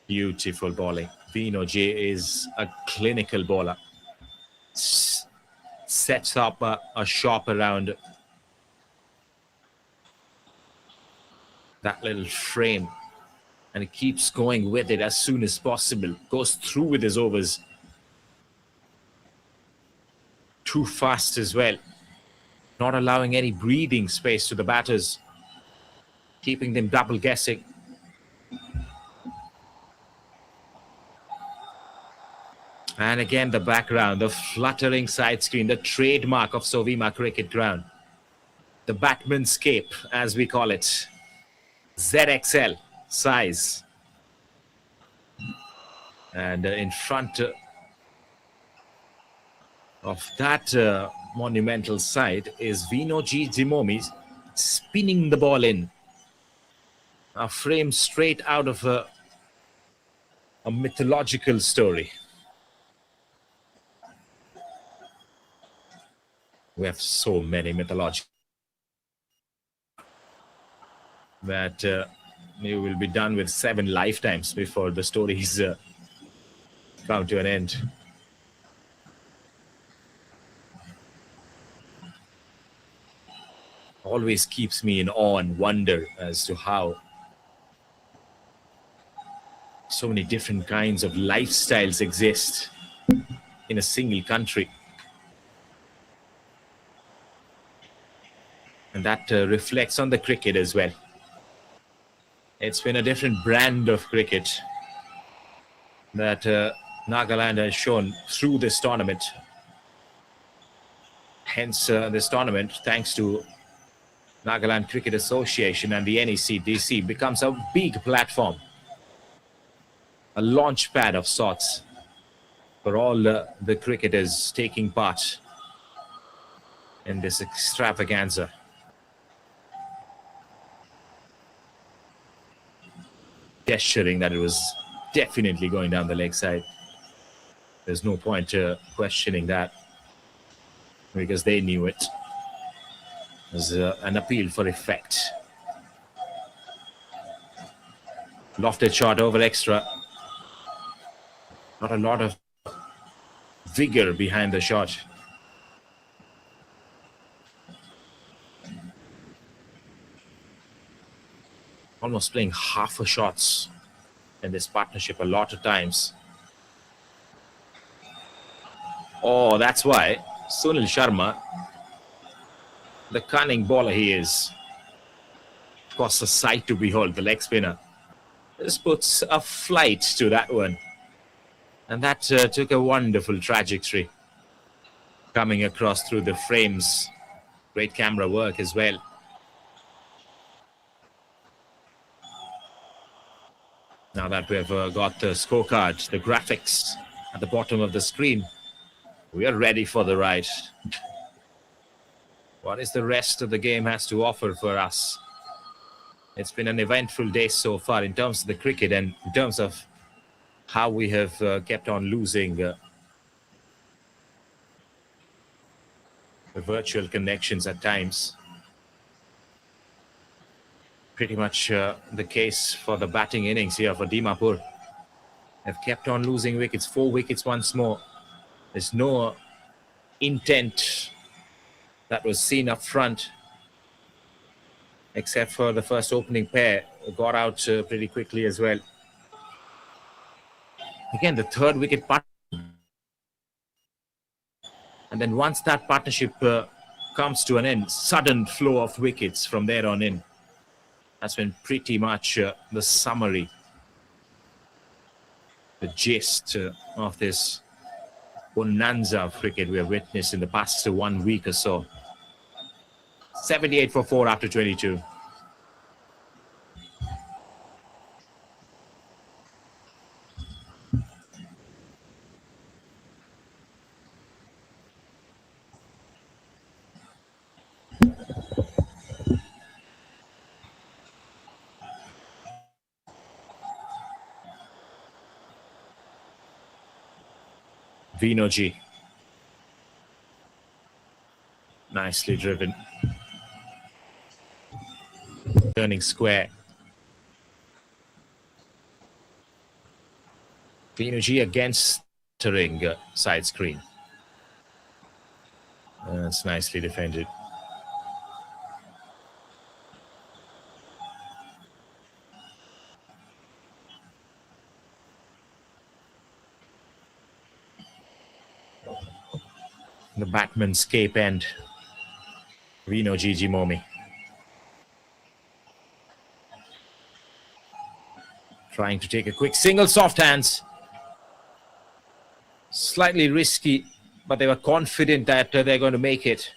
Beautiful bowling. Vino J is a clinical bowler. Sets up a shop around that little frame and he keeps going with it as soon as possible. Goes through with his overs. Too fast as well. Not allowing any breathing space to the batters. Keeping them double guessing. And again, the background, the fluttering side screen, the trademark of SOVIMA cricket ground. The Batman's cape, as we call it. ZXL size. And in front of that monumental sight is Vinoji Jimomi spinning the ball in. A frame straight out of a mythological story. We have so many mythological that you will be done with 7 lifetimes before the stories come to an end. Always keeps me in awe and wonder as to how so many different kinds of lifestyles exist in a single country. And that reflects on the cricket as well. It's been a different brand of cricket that Nagaland has shown through this tournament. Hence, this tournament, thanks to Nagaland Cricket Association and the NECDC, becomes a big platform, a launch pad of sorts for all the cricketers taking part in this extravaganza. Gesturing that it was definitely going down the leg side. There's no point questioning that because they knew it. It was an appeal for effect. Lofted shot over extra. Not a lot of vigor behind the shot. Almost playing half a shots in this partnership a lot of times. Oh, that's why Sunil Sharma, the cunning bowler he is, of course, a sight to behold, the leg spinner. This puts a flight to that one. And that took a wonderful trajectory coming across through the frames. Great camera work as well. Now that we've got the scorecard, the graphics at the bottom of the screen, we are ready for the ride. What is the rest of the game has to offer for us? It's been an eventful day so far in terms of the cricket and in terms of how we have kept on losing the virtual connections at times. Pretty much the case for the batting innings here for Dimapur. Have kept on losing wickets, 4 wickets once more. There's no intent that was seen up front, except for the first opening pair, who got out pretty quickly as well. Again, the 3rd wicket part. And then once that partnership comes to an end, sudden flow of wickets from there on in. That's been pretty much the summary, the gist of this bonanza of cricket we have witnessed in the past 1 week or so. 78 for 4 after 22. Vinoji. Nicely driven. Turning square. Vinoji against entering side screen. That's nicely defended. The batsman's cape end. Vinoji Jimomi. Trying to take a quick single, soft hands. Slightly risky, but they were confident that they're going to make it.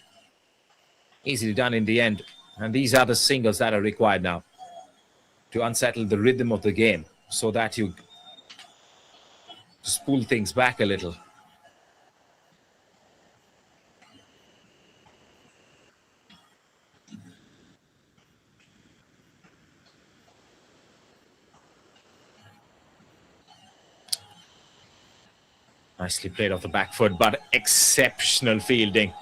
Easily done in the end. And these are the singles that are required now to unsettle the rhythm of the game so that you just pull things back a little. Nicely played off the back foot, but exceptional fielding.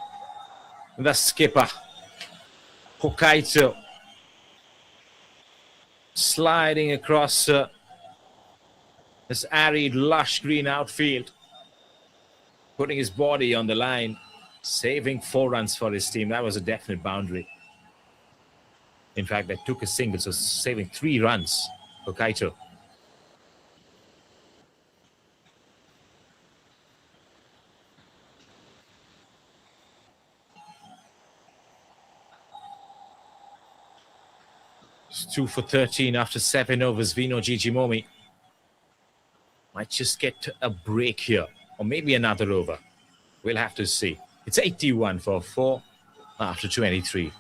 The skipper, Hokkaido, sliding across this arid, lush green outfield, putting his body on the line, saving 4 runs for his team. That was a definite boundary. In fact, they took a single, so saving 3 runs for Kaito. It's 2 for 13 after 7 overs. Vino Jijimomi might just get a break here, or maybe another over. We'll have to see. It's 81 for 4 after 23.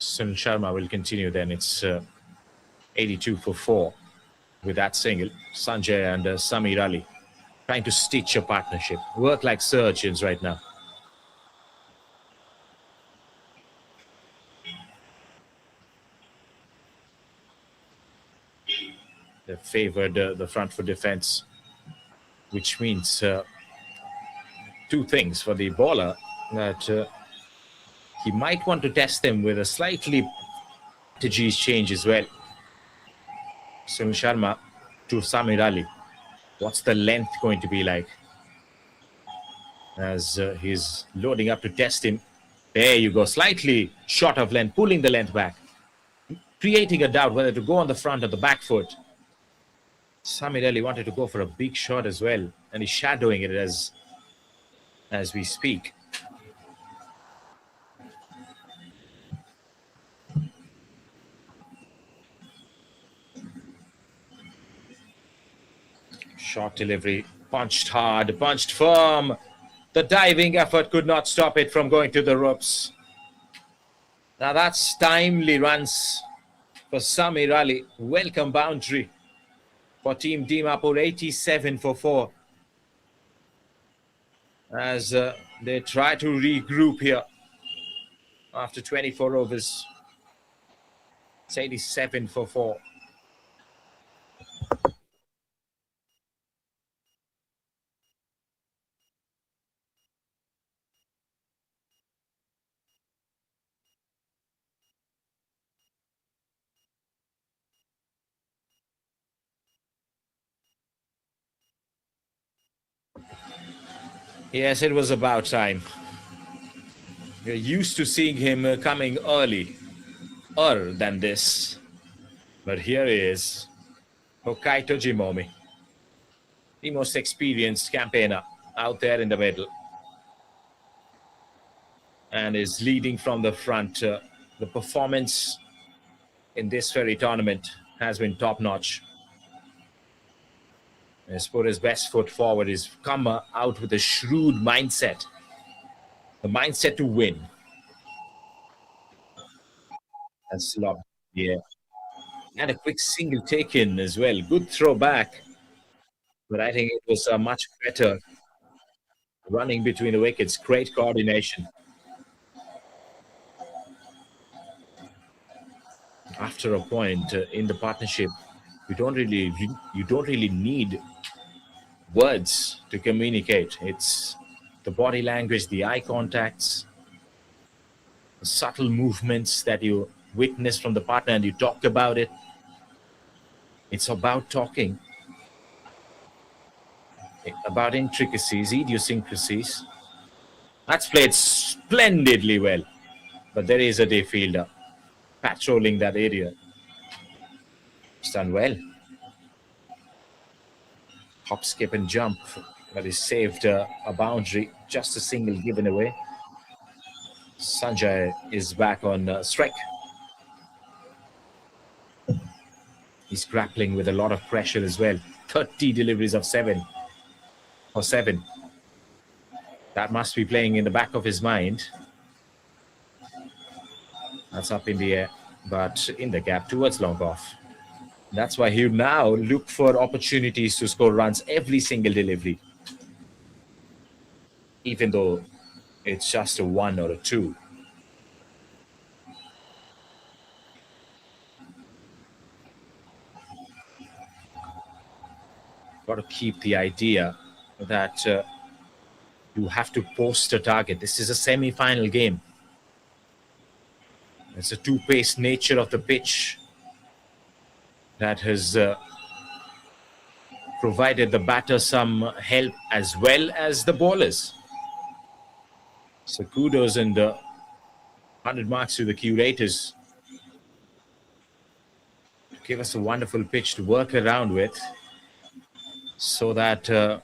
Sunil Sharma will continue then. It's 82 for 4 with that single. Sanjay and Samir Ali trying to stitch a partnership. Work like surgeons right now. They favored the front foot defense, which means 2 things for the bowler, that he might want to test them with a slightly strategies change as well. Sunil Sharma to Samir Ali. What's the length going to be like? As he's loading up to test him. There you go. Slightly short of length, pulling the length back. Creating a doubt whether to go on the front or the back foot. Samir Ali wanted to go for a big shot as well. And he's shadowing it as we speak. Short delivery, punched hard, punched firm. The diving effort could not stop it from going to the ropes. Now that's timely runs for Samir Ali. Welcome boundary for Team Dimapur, 87 for 4. As they try to regroup here after 24 overs. It's 87 for 4. Yes, it was about time. You're used to seeing him coming earlier than this. But here he is, Hokkaido Jimomi, the most experienced campaigner out there in the middle. And is leading from the front. The performance in this very tournament has been top-notch. He's put his best foot forward. He's come out with a shrewd mindset. The mindset to win. And slot, yeah. And a quick single taken as well. Good throw back. But I think it was much better running between the wickets. Great coordination. After a point in the partnership, you don't really need words to communicate. It's the body language, the eye contacts, the subtle movements that you witness from the partner and you talk about it. It's about talking, about intricacies, idiosyncrasies. That's played splendidly well, but there is a day fielder patrolling that area. It's done well. Hop, skip and jump, but he saved a boundary, just a single given away. Sanjay is back on strike. He's grappling with a lot of pressure as well. 30 deliveries of 7 or 7. That must be playing in the back of his mind. That's up in the air, but in the gap towards long off. That's why he'll now look for opportunities to score runs every single delivery, even though it's just a 1 or a 2. Got to keep the idea that you have to post a target. This is a semi-final game. It's a two-paced nature of the pitch that has provided the batter some help as well as the bowlers. So kudos and 100 marks to the curators to give us a wonderful pitch to work around with, so that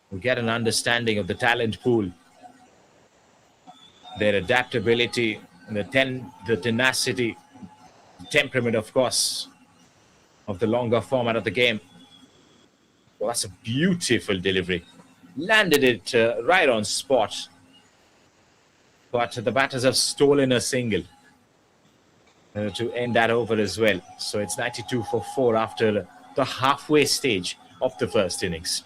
we get an understanding of the talent pool, their adaptability, the tenacity, the temperament, of course, of the longer format of the game. Well, that's a beautiful delivery. Landed it right on spot. But the batters have stolen a single to end that over as well. So it's 92 for 4 after the halfway stage of the first innings.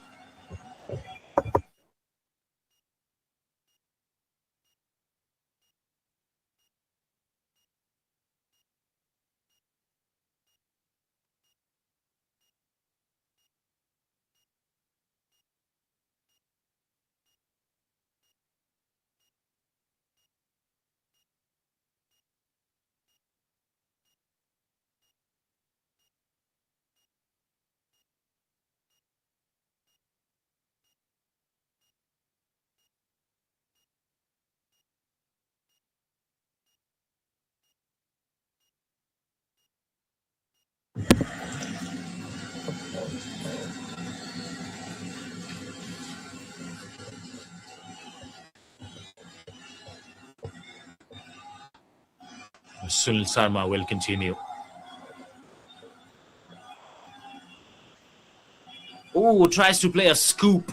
Sunil Sarma will continue. Oh, tries to play a scoop.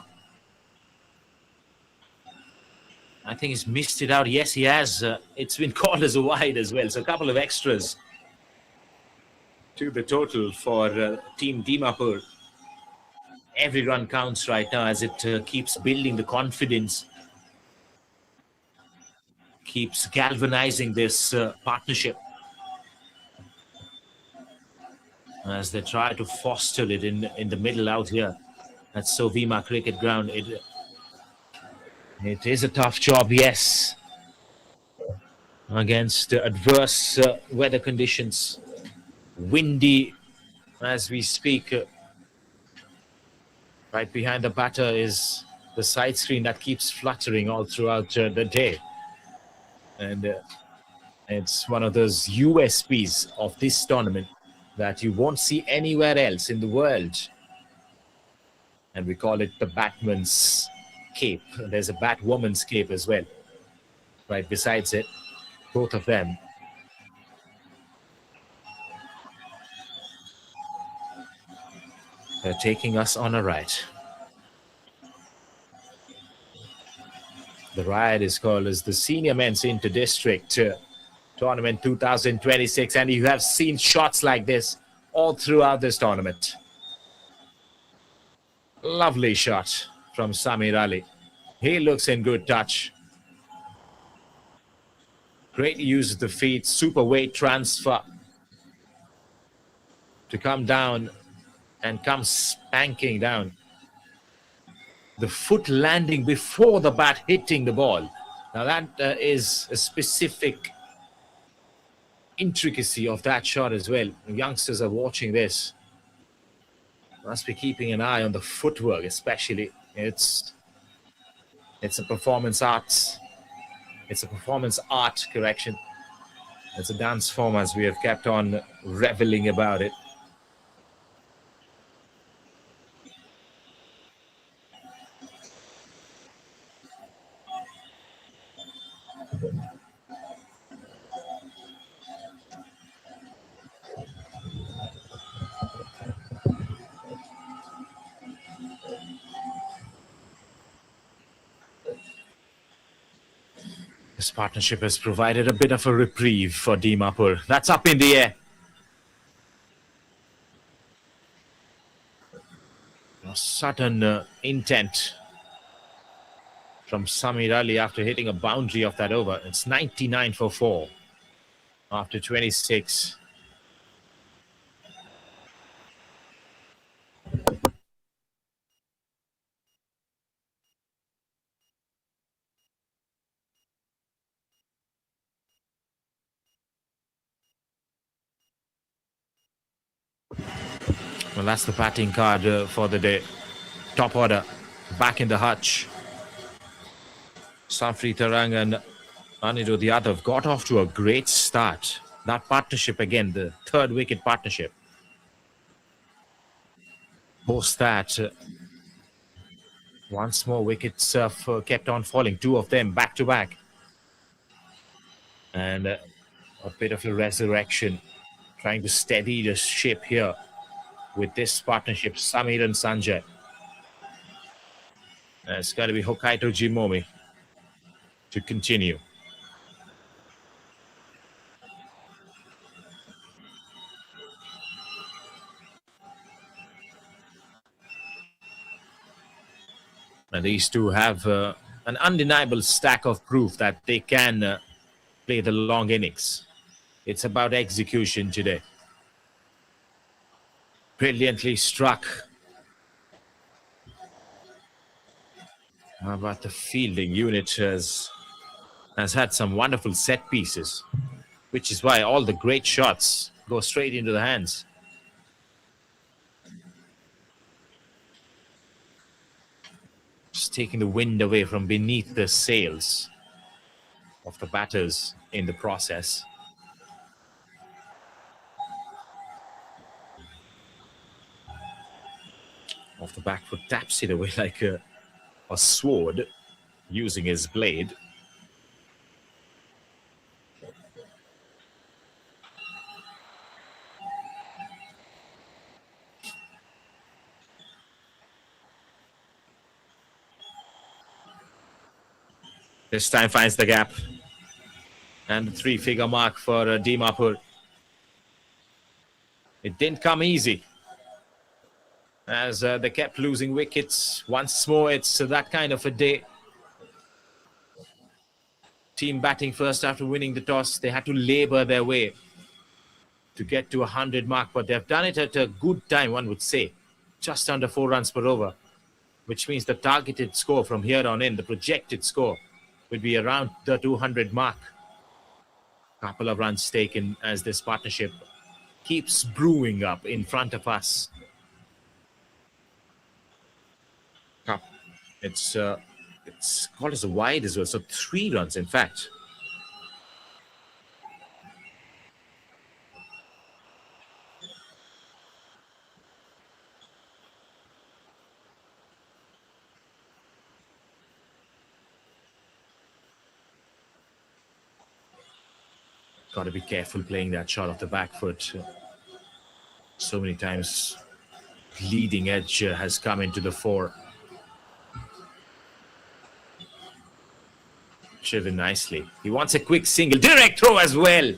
I think he's missed it out. Yes, he has. It's been called as a wide as well. So a couple of extras to the total for Team Dimapur. Every run counts right now as it keeps building the confidence, keeps galvanizing this partnership as they try to foster it in the middle out here at SOVIMA cricket ground. It is a tough job, yes, against adverse weather conditions. Windy as we speak. Right behind the batter is the side screen that keeps fluttering all throughout the day. And it's one of those USPs of this tournament that you won't see anywhere else in the world. And we call it the Batman's cape. There's a Batwoman's cape as well, right besides it. Both of them. They're taking us on a ride. The ride is called as the Senior Men's Inter-District Tournament 2026, and you have seen shots like this all throughout this tournament. Lovely shot from Samir Ali. He looks in good touch. Great use of the feet, super weight transfer to come down and come spanking down. The foot landing before the bat hitting the ball. Now that is a specific intricacy of that shot as well. The youngsters are watching this. Must be keeping an eye on the footwork, especially. It's a performance art. It's a performance art correction. It's a dance form, as we have kept on reveling about it. This partnership has provided a bit of a reprieve for Dimapur. That's up in the air. A sudden intent from Samir Ali after hitting a boundary of that over. It's 99 for 4 after 26. Well, that's the batting card for the day. Top order, back in the hutch. Safri Tarang and Anirudh Yadav got off to a great start. That partnership again, the third wicket partnership. Post that, once more wickets kept on falling, 2 of them back to back. And a bit of a resurrection, trying to steady the ship here with this partnership, Samir and Sanjay. It's got to be Hokkaido Jimomi to continue. And these two have an undeniable stack of proof that they can play the long innings. It's about execution today. Brilliantly struck. How about the fielding unit has had some wonderful set pieces, which is why all the great shots go straight into the hands. Just taking the wind away from beneath the sails of the batters in the process. Off the back foot, taps it away like a sword using his blade. This time finds the gap. And the 3-figure mark for Dimapur. It didn't come easy, as they kept losing wickets. Once more, it's that kind of a day. Team batting first after winning the toss. They had to labor their way to get to 100 mark, but they've done it at a good time, one would say. Just under 4 runs per over, which means the targeted score from here on in, the projected score, would be around the 200 mark. Couple of runs taken as this partnership keeps brewing up in front of us. It's called as a wide as well, so 3 runs in fact. Got to be careful playing that shot off the back foot. So many times leading edge has come into the fore. Driven nicely. He wants a quick single. Direct throw as well.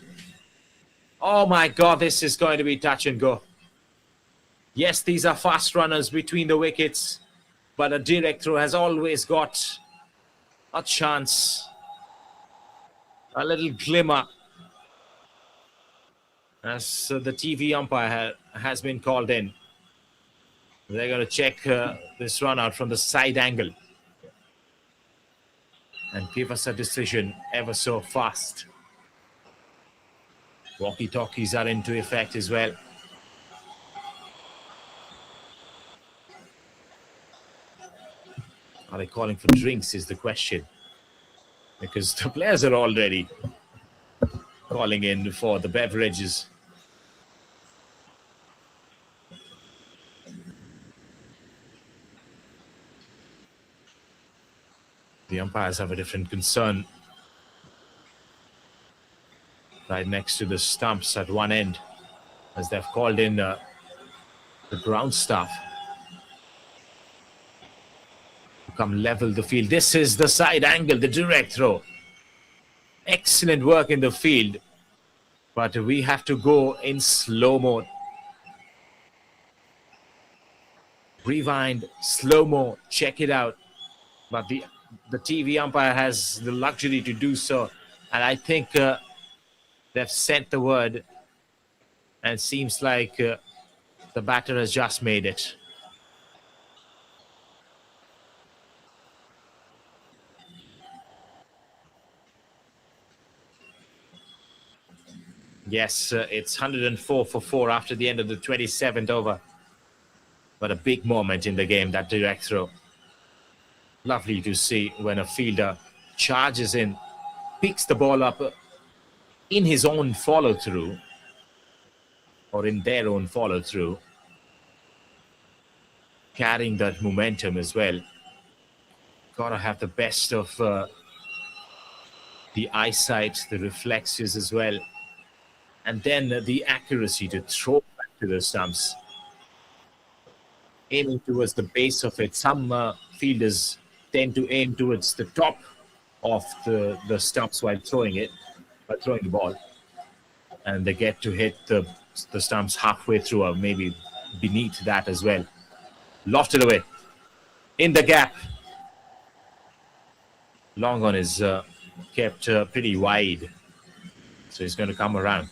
Oh my God, this is going to be touch and go. Yes, these are fast runners between the wickets, but a direct throw has always got a chance. A little glimmer, as the TV umpire has been called in. They're going to check this run out from the side angle and give us a decision ever so fast. Walkie-talkies are into effect as well. Are they calling for drinks is the question, because the players are already calling in for the beverages. The umpires have a different concern. Right next to the stumps at one end, as they've called in the ground staff to come level the field. This is the side angle, the direct throw. Excellent work in the field, but we have to go in slow mode. Rewind, slow mo, check it out. But the TV umpire has the luxury to do so, and I think they've sent the word, and it seems like the batter has just made it. Yes, it's 104 for 4 after the end of the 27th over. But a big moment in the game, that direct throw. Lovely to see when a fielder charges in, picks the ball up in his own follow through, or in their own follow through, carrying that momentum as well. Gotta have the best of the eyesight, the reflexes as well, and then the accuracy to throw back to the stumps, aiming towards the base of it. Some fielders tend to aim towards the top of the stumps while throwing it, while throwing the ball, and they get to hit the stumps halfway through or maybe beneath that as well. Lofted away in the gap. Long on is kept pretty wide, so he's going to come around.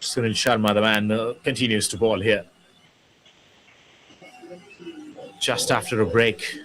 Sunil Sharma, the man, continues to ball here. Just after a break.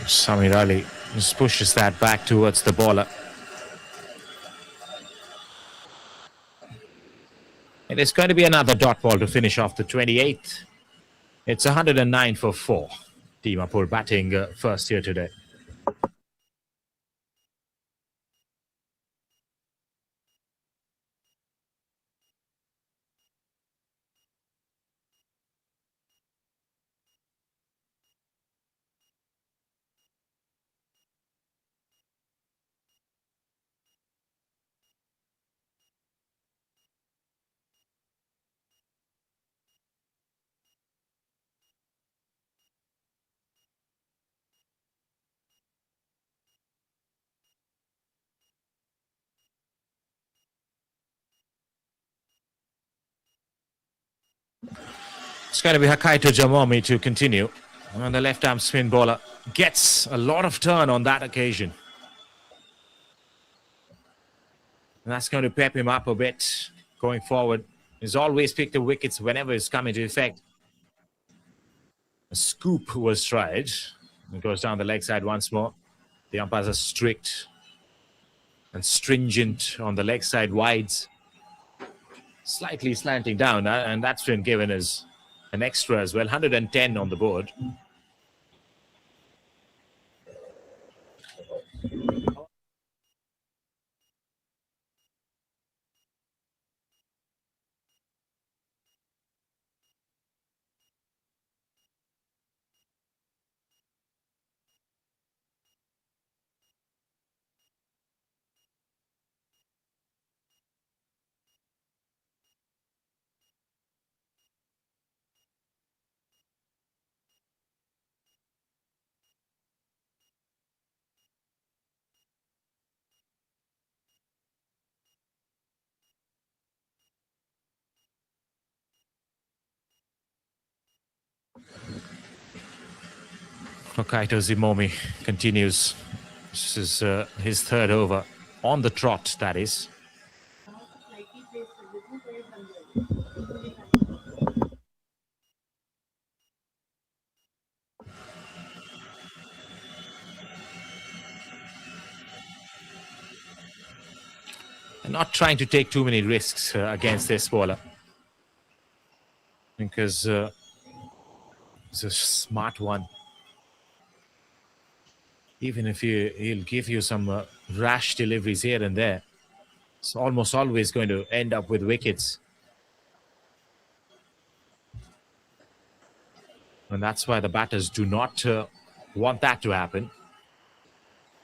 Samir Ali just pushes that back towards the bowler. It is going to be another dot ball to finish off the 28th. It's 109 for 4. Dimapur batting first here today. It's going to be Hakaito Jamomi to continue. And the left arm spin bowler gets a lot of turn on that occasion. And that's going to pep him up a bit going forward. He's always picked the wickets whenever it's come into effect. A scoop was tried. It goes down the leg side once more. The umpires are strict and stringent on the leg side wides. Slightly slanting down, and that's been given as an extra as well. 110 on the board. Hokaito Zimomi continues. This is his third over. On the trot, that is. Not trying to take too many risks against this bowler. Because it's a smart one. Even if he'll give you some rash deliveries here and there, it's almost always going to end up with wickets. And that's why the batters do not want that to happen.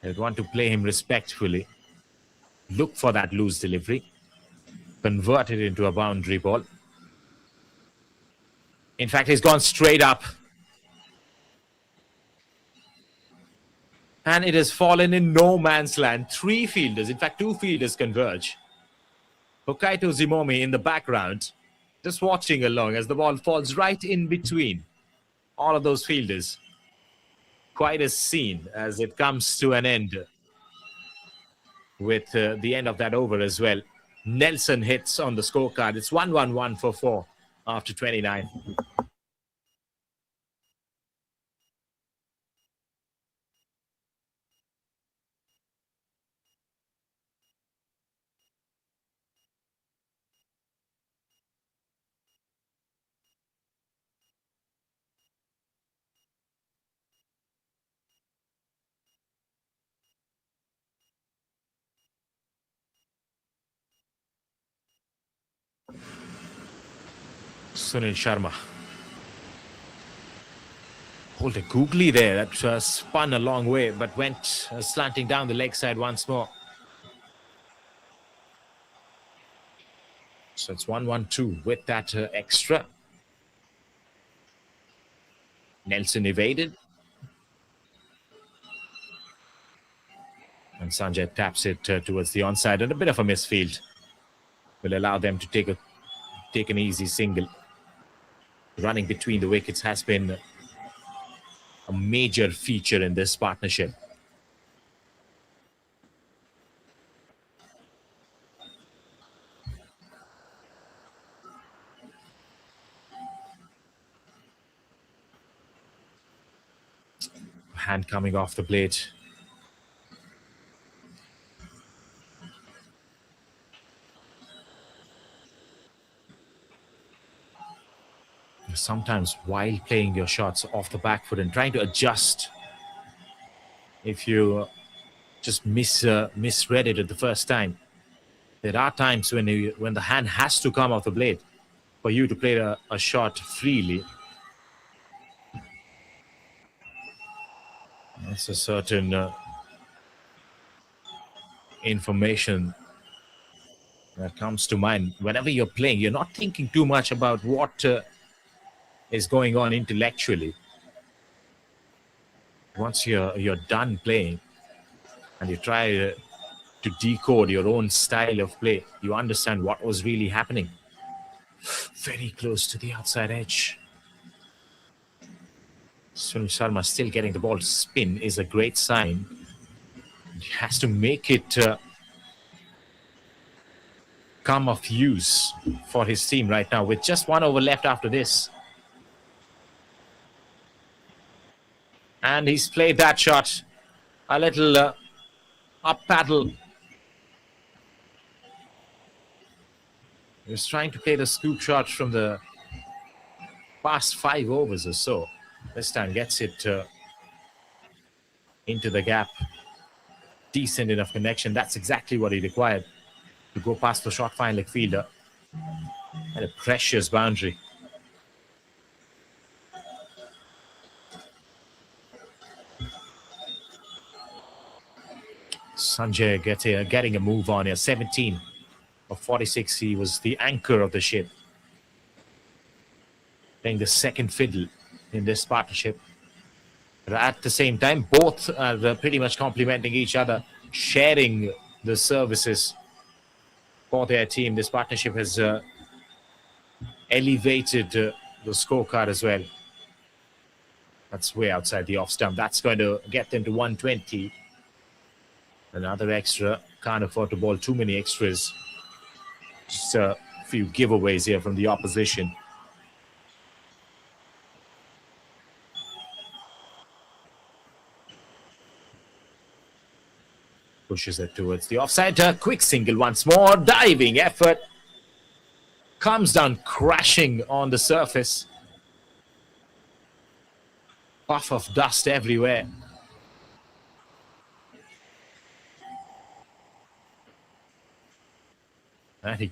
They want to play him respectfully. Look for that loose delivery. Convert it into a boundary ball. In fact, he's gone straight up. And it has fallen in no man's land. 3 fielders, in fact 2 fielders converge. Hokaito Zimomi in the background, just watching along as the ball falls right in between all of those fielders. Quite a scene as it comes to an end with the end of that over as well. Nelson hits on the scorecard. It's 1-1-1 for 4 after 29. Sunil Sharma. Hold it googly there. That spun a long way, but went slanting down the leg side once more. So it's 1-1-2 with that extra. Nelson evaded. And Sanjay taps it towards the onside, and a bit of a misfield will allow them to take an easy single. Running between the wickets has been a major feature in this partnership. Hand coming off the blade. Sometimes while playing your shots off the back foot and trying to adjust, if you just misread it at the first time, there are times when the hand has to come off the blade for you to play a shot freely. That's a certain information that comes to mind. Whenever you're playing, you're not thinking too much about what is going on intellectually. Once you're done playing and you try to decode your own style of play, you understand what was really happening. Very close to the outside edge. Sunil Sharma still getting the ball to spin is a great sign. He has to make it come of use for his team right now with just 1 over left after this. And he's played that shot a little up paddle. He was trying to play the scoop shot from the past 5 overs or so. This time gets it into the gap. Decent enough connection. That's exactly what he required to go past the short fine leg fielder. And a precious boundary. Sanjay getting a move on here. 17 of 46. He was the anchor of the ship. Playing the second fiddle in this partnership. But at the same time, both are pretty much complementing each other, sharing the services for their team. This partnership has elevated the scorecard as well. That's way outside the off stump. That's going to get them to 120. Another extra. Can't afford to bowl too many extras. Just a few giveaways here from the opposition. Pushes it towards the offside. A quick single once more. Diving effort. Comes down crashing on the surface. Puff of dust everywhere. And he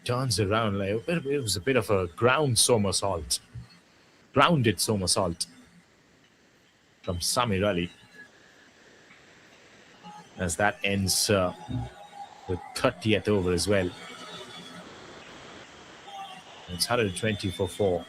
turns around like it was a bit of a grounded somersault from Samir Ali. As that ends with 30th over as well. It's 120 for 4.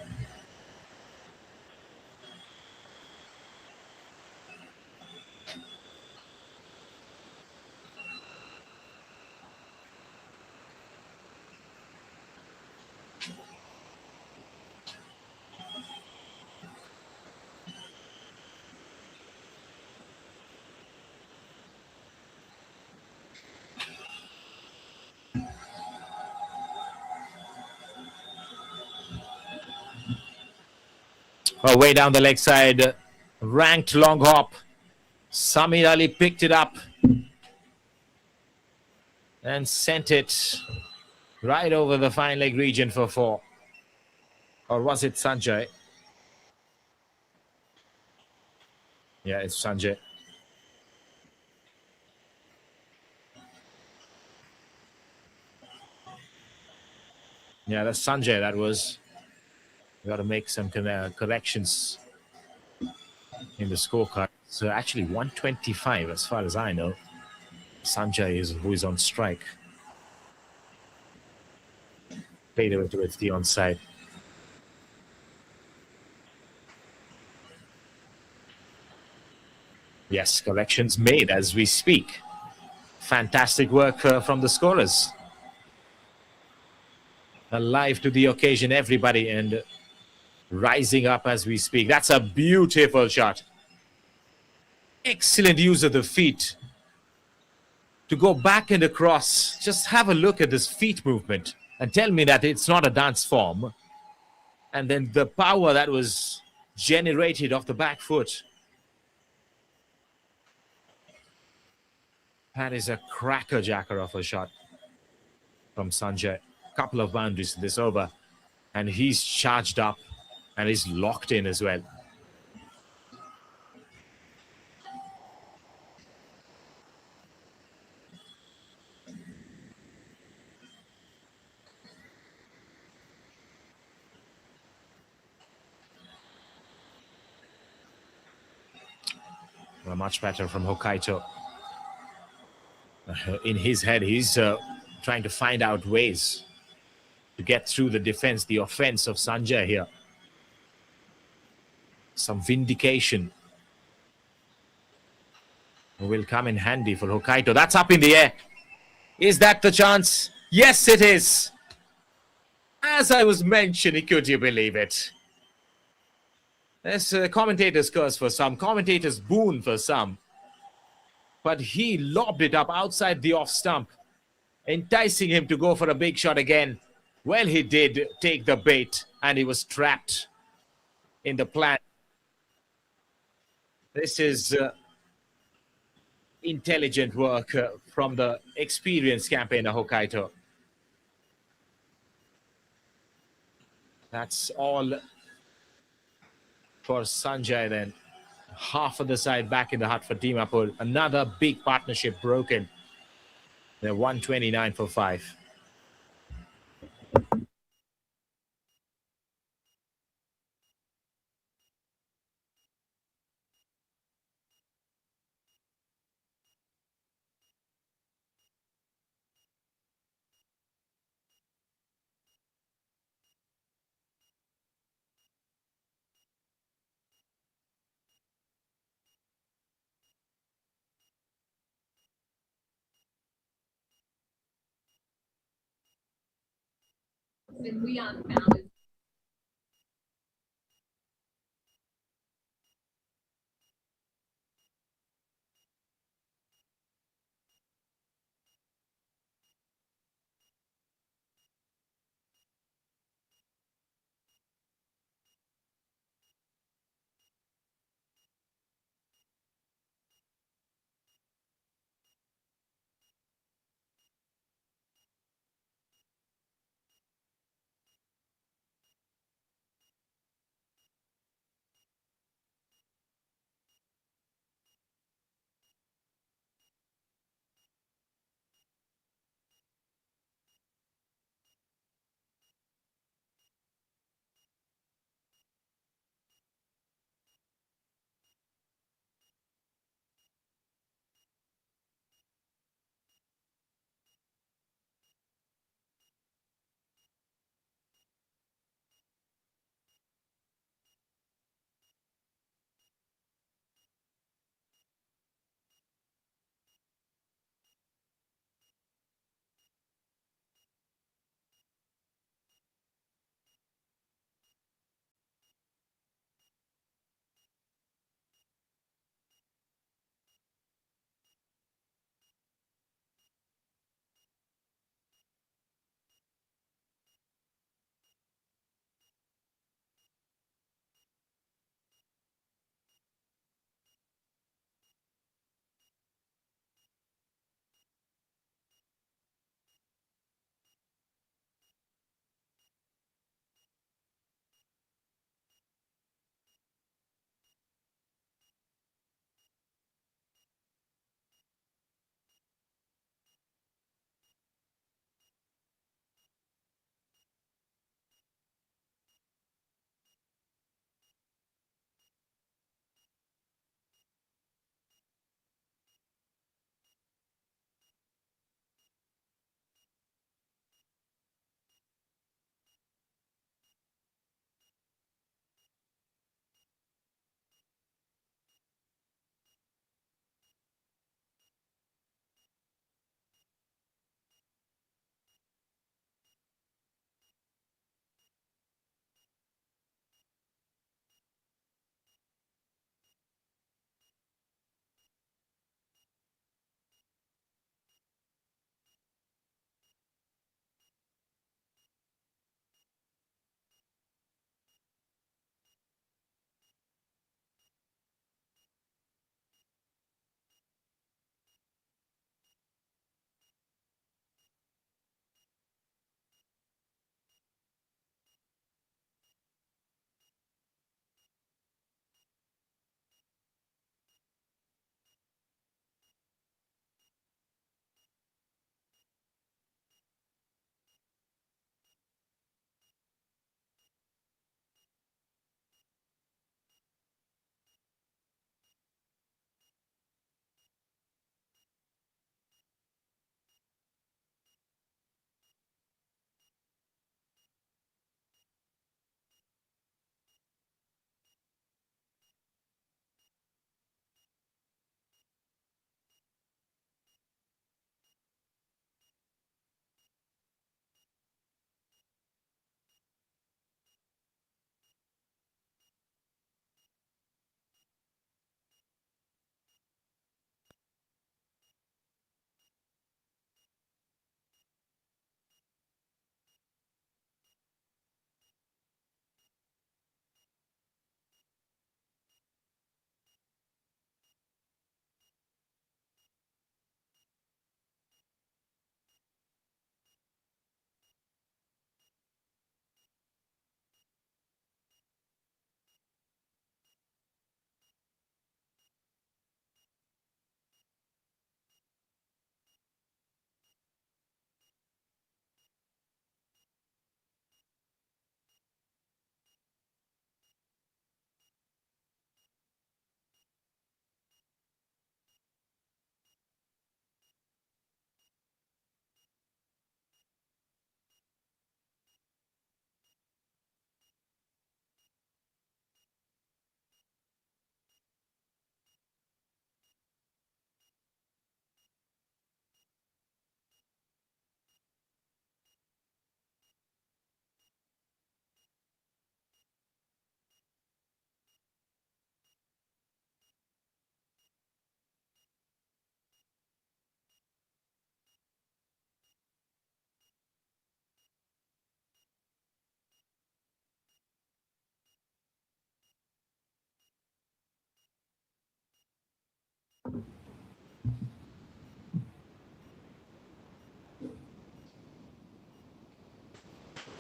Way down the leg side, ranked long hop. Samir Ali picked it up and sent it right over the fine leg region for 4. Or was it Sanjay? Yeah, it's Sanjay. Yeah, that's Sanjay. That was. We got to make some corrections in the scorecard. So actually 125 as far as I know. Sanjay is who is on strike. Played it towards the onside. Yes, corrections made as we speak. Fantastic work from the scorers. Alive to the occasion, everybody, and rising up as we speak. That's a beautiful shot. Excellent use of the feet to go back and across. Just have a look at this feet movement and tell me that it's not a dance form. And then the power that was generated off the back foot. That is a cracker-jacker of a shot from Sanjay. Couple of boundaries to this over. And he's charged up and he's locked in as well. Well, much better from Hokkaido. In his head, he's trying to find out ways to get through the defense, the offense of Sanjay here. Some vindication will come in handy for Hokkaido. That's up in the air. Is that the chance? Yes, it is. As I was mentioning, could you believe it? There's commentators' curse for some, commentators' boon for some. But he lobbed it up outside the off stump, enticing him to go for a big shot again. Well, he did take the bait, and he was trapped in the plan. This is intelligent work from the experienced campaigner Hokkaido. That's all for Sanjay then. Half of the side back in the hut for Dimapur. Another big partnership broken. They're 129 for 5.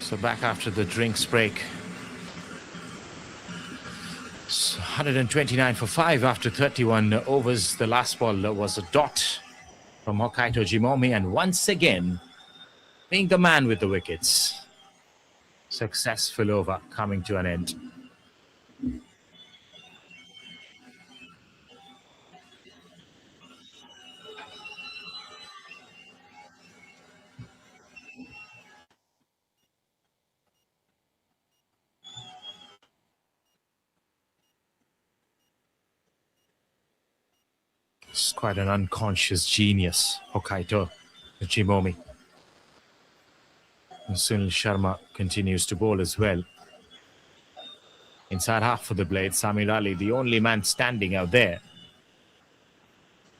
So back after the drinks break. 129 for 5 after 31 overs. The last ball was a dot from Hokkaido Jimomi, and once again, being the man with the wickets. Successful over coming to an end. It's quite an unconscious genius, Hokkaido Jimomi. And Sunil Sharma continues to bowl as well. Inside half for the blade, Samir Ali, the only man standing out there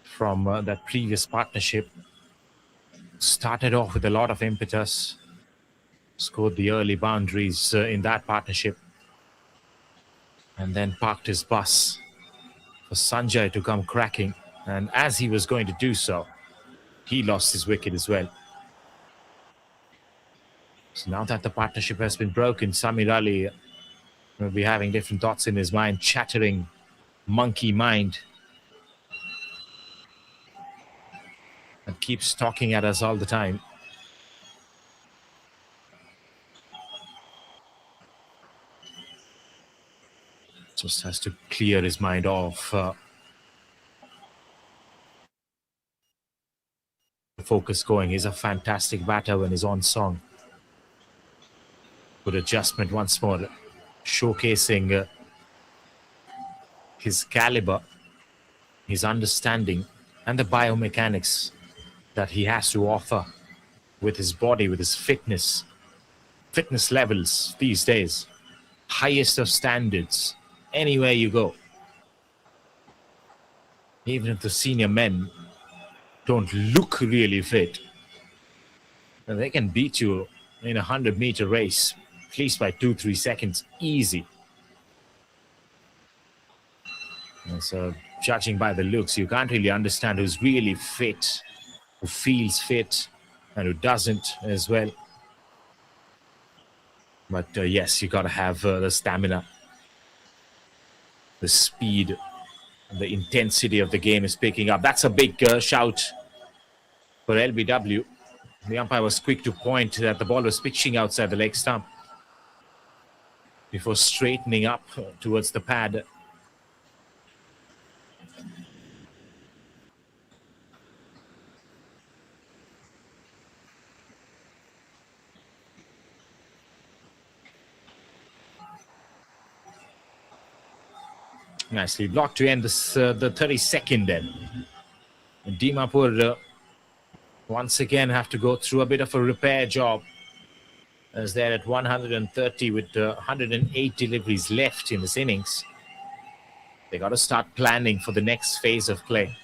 from that previous partnership. Started off with a lot of impetus, scored the early boundaries in that partnership, and then parked his bus for Sanjay to come cracking. And as he was going to do so, he lost his wicket as well. So now that the partnership has been broken, Samir Ali will be having different thoughts in his mind, chattering monkey mind, and keeps talking at us all the time. Just has to clear his mind off. Focus going. He's a fantastic batter when he's on song. Good adjustment once more, showcasing his caliber, his understanding, and the biomechanics that he has to offer with his body, with his fitness levels these days. Highest of standards, anywhere you go. Even if the senior men don't look really fit, they can beat you in a 100-meter race, at least by 2-3 seconds, easy. And so, judging by the looks, you can't really understand who's really fit, who feels fit, and who doesn't as well. But yes, you got to have the stamina, the speed, the intensity of the game is picking up. That's a big shout for LBW. The umpire was quick to point that the ball was pitching outside the leg stump before straightening up towards the pad. Nicely blocked to end this, the 32nd then. And Dimapur once again have to go through a bit of a repair job, as they're at 130 with 108 deliveries left in this innings. They got to start planning for the next phase of play.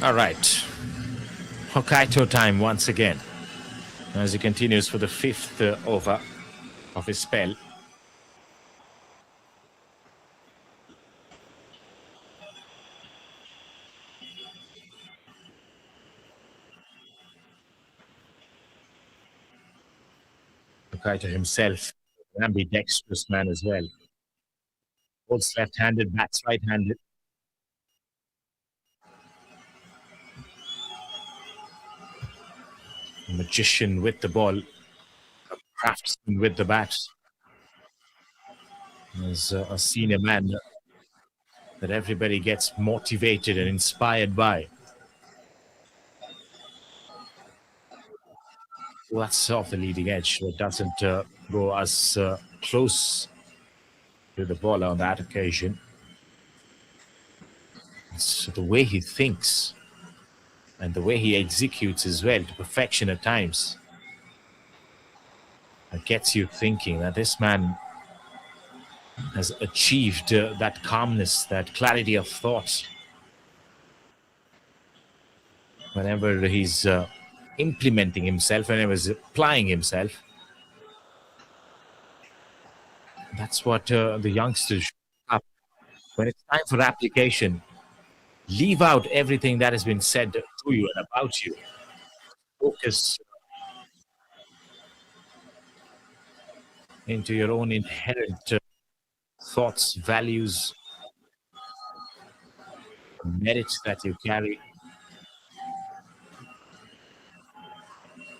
All right. Hokkaido time once again, as he continues for the 5th over of his spell. Hokkaido himself, an ambidextrous man as well. Bowls left-handed, bats right-handed. A magician with the ball, a craftsman with the bat. As a senior man that everybody gets motivated and inspired by. Well, that's off the leading edge. It doesn't go as close to the ball on that occasion. It's the way he thinks and the way he executes as well to perfection at times. It gets you thinking that this man has achieved that calmness, that clarity of thought whenever he's implementing himself, whenever he's applying himself. That's what the youngsters should up. When it's time for application, leave out everything that has been said to you and about you. Focus into your own inherent thoughts, values, merits that you carry,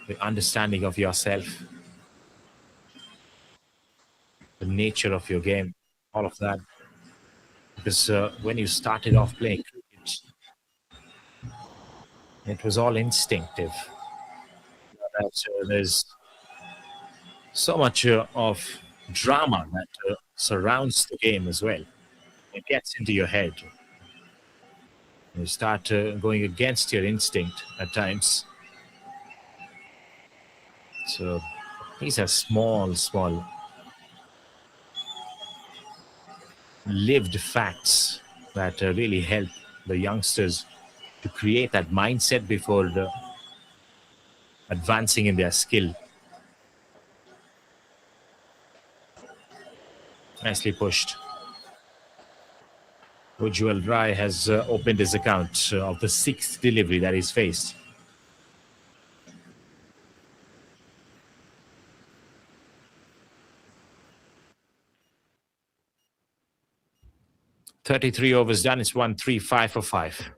the understanding of yourself, the nature of your game, all of that. Because when you started off playing cricket, it was all instinctive. That, there's so much of drama that surrounds the game as well. It gets into your head. You start going against your instinct at times. So these are small lived facts that really help the youngsters to create that mindset before advancing in their skill. Nicely pushed. Ujjwal Rai has opened his account of the sixth delivery that he's faced. "33 overs done. It's 1-3, 5 for 5.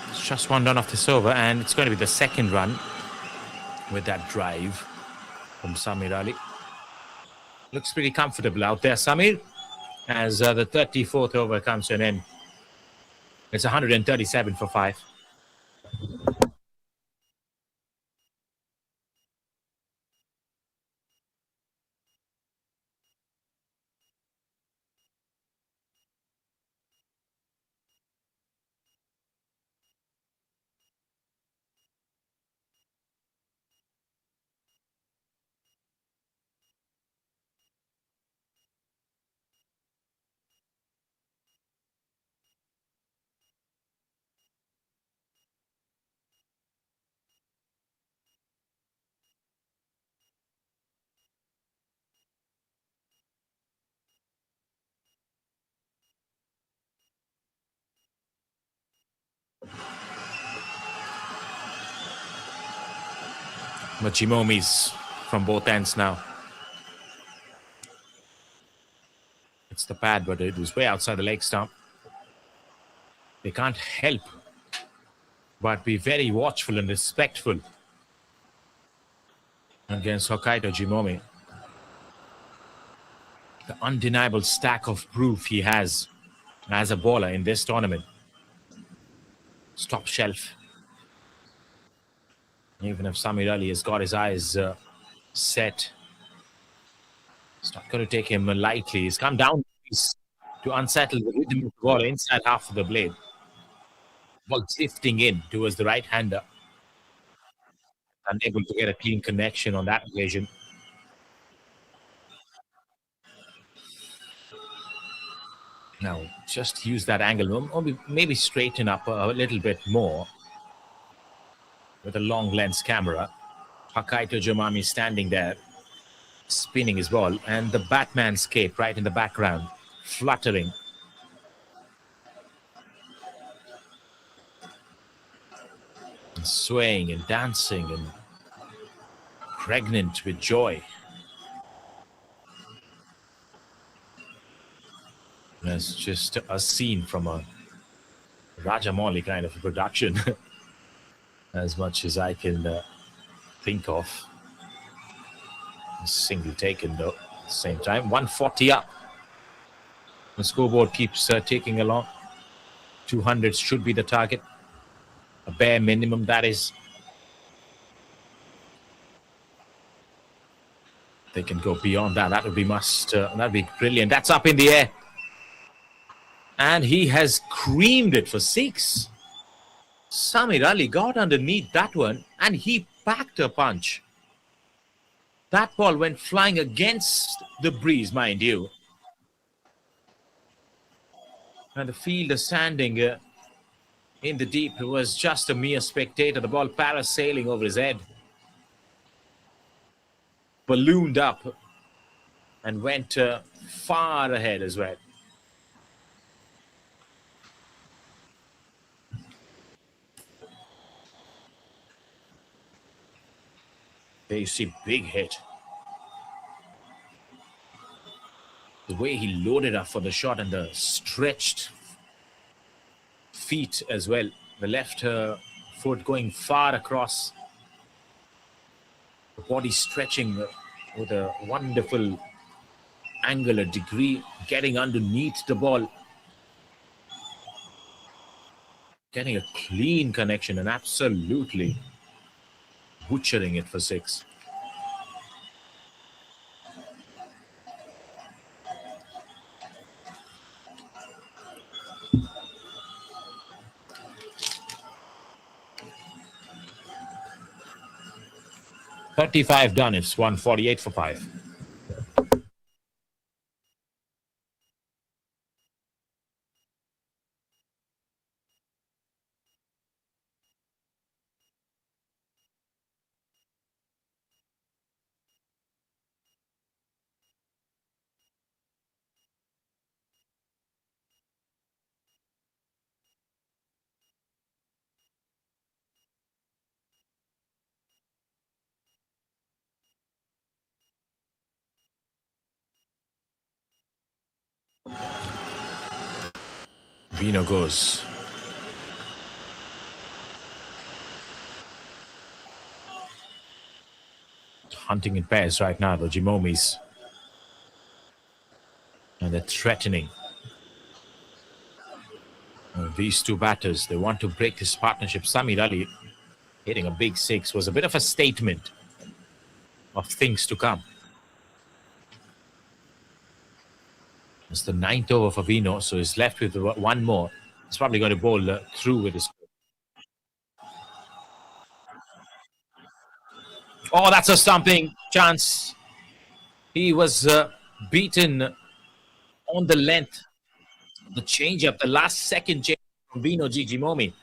It's just one run off this over, and it's going to be the second run with that drive from Samir Ali. Looks pretty comfortable out there, Samir. as the 34th over comes to an end. It's 137 for 5. Machimomis from both ends now. It's the pad, but it was way outside the leg stump. They can't help but be very watchful and respectful against Hokkaido Jimomi. The undeniable stack of proof he has as a bowler in this tournament. It's top shelf. Even if Samir Ali has got his eyes set, it's not going to take him lightly. He's come down to unsettle the rhythm of the ball inside half of the blade. Ball drifting in towards the right-hander. Unable to get a clean connection on that occasion. Now, just use that angle, or maybe straighten up a little bit more with a long lens camera. Hokkaido Jomami standing there, spinning his ball, and the Batman's cape right in the background, fluttering. And swaying and dancing and pregnant with joy. That's just a scene from a Rajamouli kind of a production, as much as I can think of. A single taken though, at the same time. 140 up. The scoreboard keeps ticking along. 200 should be the target. A bare minimum, that is. They can go beyond that. That would be that'd be brilliant. That's up in the air. And he has creamed it for 6. Samir Ali got underneath that one and he packed a punch. That ball went flying against the breeze, mind you. And the fielder standing in the deep was just a mere spectator. The ball parasailing over his head. Ballooned up and went far ahead as well. There you see, big hit. The way he loaded up for the shot and the stretched feet as well. The left foot going far across. The body stretching with a wonderful angular degree, getting underneath the ball. Getting a clean connection and absolutely butchering it for 6. $35 done. It's 148 for 5. Vino goes. Hunting in pairs right now, the Jimomis. And And they're threatening. These two batters, they want to break this partnership. Samir Ali hitting a big six was a bit of a statement of things to come. It's the ninth over for Vino, so he's left with one more. He's probably going to bowl through with his. Oh, that's a stumping chance. He was beaten on the length. The change-up, the last second change from Vino Jimomi.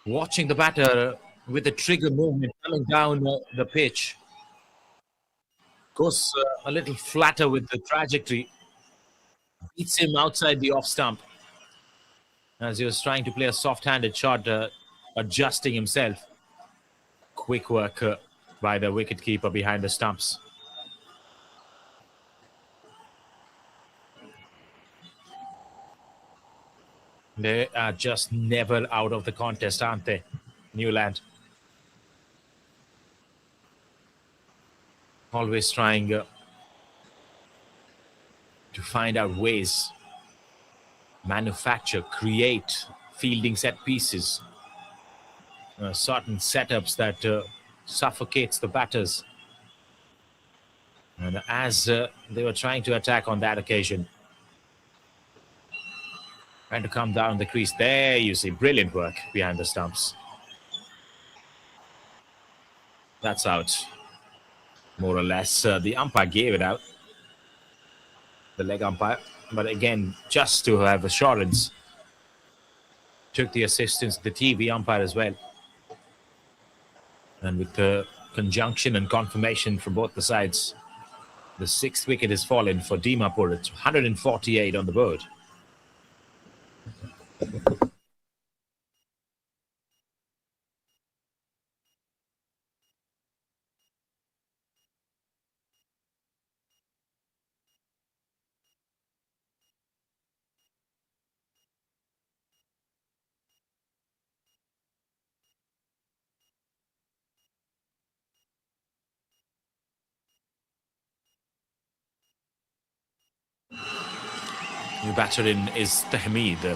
Watching the batter with the trigger movement coming down the pitch. Goes a little flatter with the trajectory. Beats him outside the off stump. As he was trying to play a soft-handed shot, adjusting himself. Quick work by the wicketkeeper behind the stumps. They are just never out of the contest, aren't they? Niuland. Always trying to find out ways, manufacture, create fielding set pieces, certain setups that suffocates the batters. And as they were trying to attack on that occasion, trying to come down the crease. There you see brilliant work behind the stumps. That's out. More or less, the umpire gave it out. The leg umpire. But again, just to have assurance, took the assistance of the TV umpire as well. And with the conjunction and confirmation from both the sides, the sixth wicket is fallen for Dimapur. It's 148 on the board. New batter in is Tahmeed,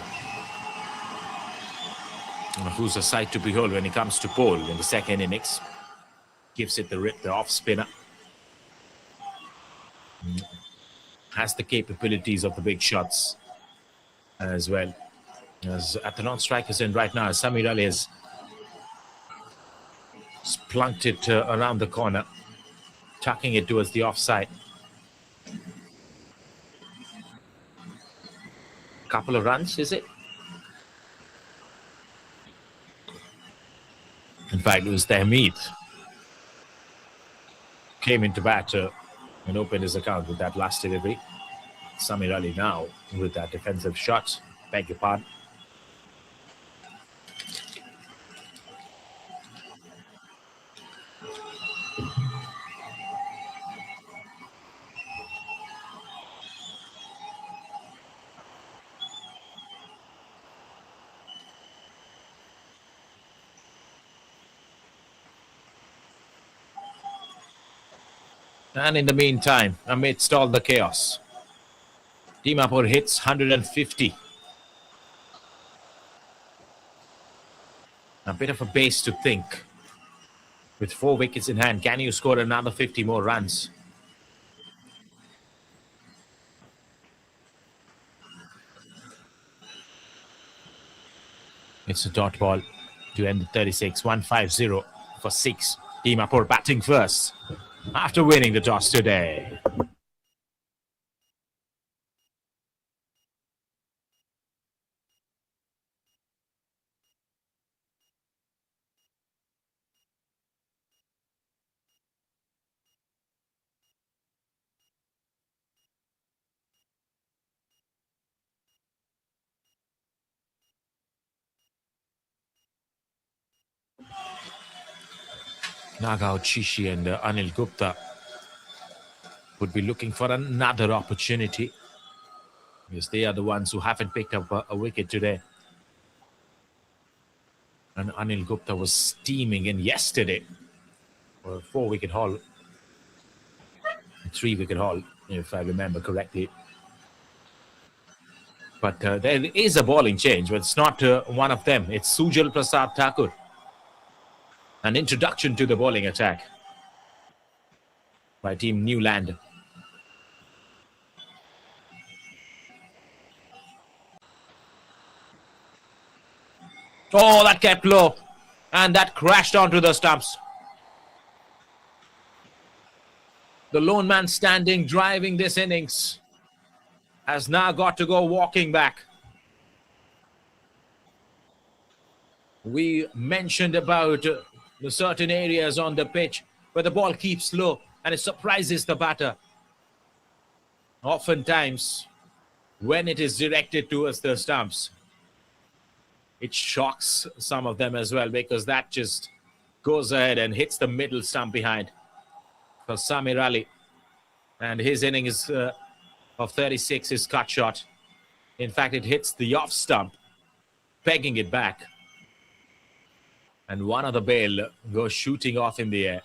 who's a sight to behold when he comes to bowl in the second innings. Gives it the rip, the off spinner. Has the capabilities of the big shots as well. As at the non-strikers end right now, Samir Ali has plunked it around the corner, tucking it towards the offside. Couple of runs, is it? In fact, it was Tahmeed. Came into bat and opened his account with that last delivery. Samir Ali now with that defensive shot. Beg your pardon. And in the meantime, amidst all the chaos, Dimapur hits 150. A bit of a base to think. With 4 wickets in hand, can you score another 50 more runs? It's a dot ball to end the 36. 150 for 6. Dimapur batting first after winning the toss today. Nagao Chishi and Anil Gupta would be looking for another opportunity, because they are the ones who haven't picked up a wicket today. And Anil Gupta was steaming in yesterday for a 4-wicket haul, 3-wicket haul. if I remember correctly. But there is a bowling change, but it's not one of them. It's Sujal Prasad Thakur. An introduction to the bowling attack by Team Niuland. Oh, that kept low. And that crashed onto the stumps. The lone man standing, driving this innings, has now got to go walking back. We mentioned about the certain areas on the pitch where the ball keeps low and it surprises the batter. Oftentimes, when it is directed towards the stumps, it shocks some of them as well, because that just goes ahead and hits the middle stump behind for Samir Ali. And his innings of 36 is cut short. In fact, it hits the off stump, pegging it back. And one of the bail goes shooting off in the air.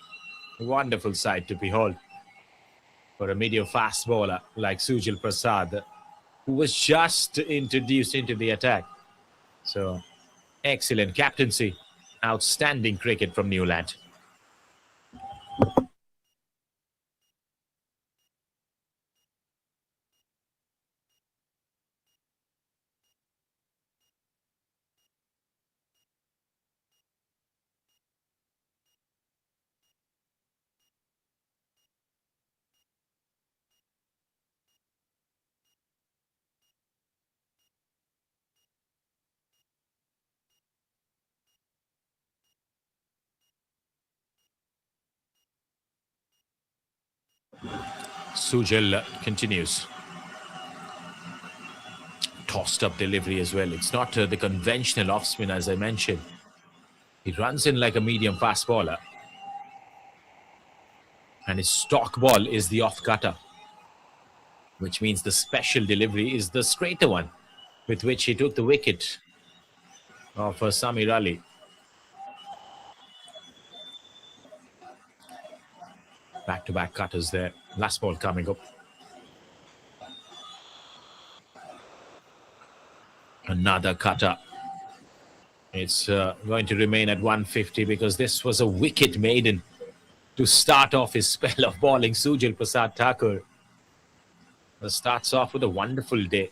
Wonderful sight to behold for a medium fast bowler like Sujal Prasad, who was just introduced into the attack. So, excellent captaincy. Outstanding cricket from Niuland. Sujal continues. Tossed up delivery as well. It's not the conventional off spin, as I mentioned. He runs in like a medium fast bowler. And his stock ball is the off cutter, which means the special delivery is the straighter one, with which he took the wicket of Samir Ali. Back-to-back cutters there. Last ball coming up. Another cutter. It's going to remain at 150 because this was a wicket maiden to start off his spell of bowling. Sujal Prasad Thakur starts off with a wonderful day.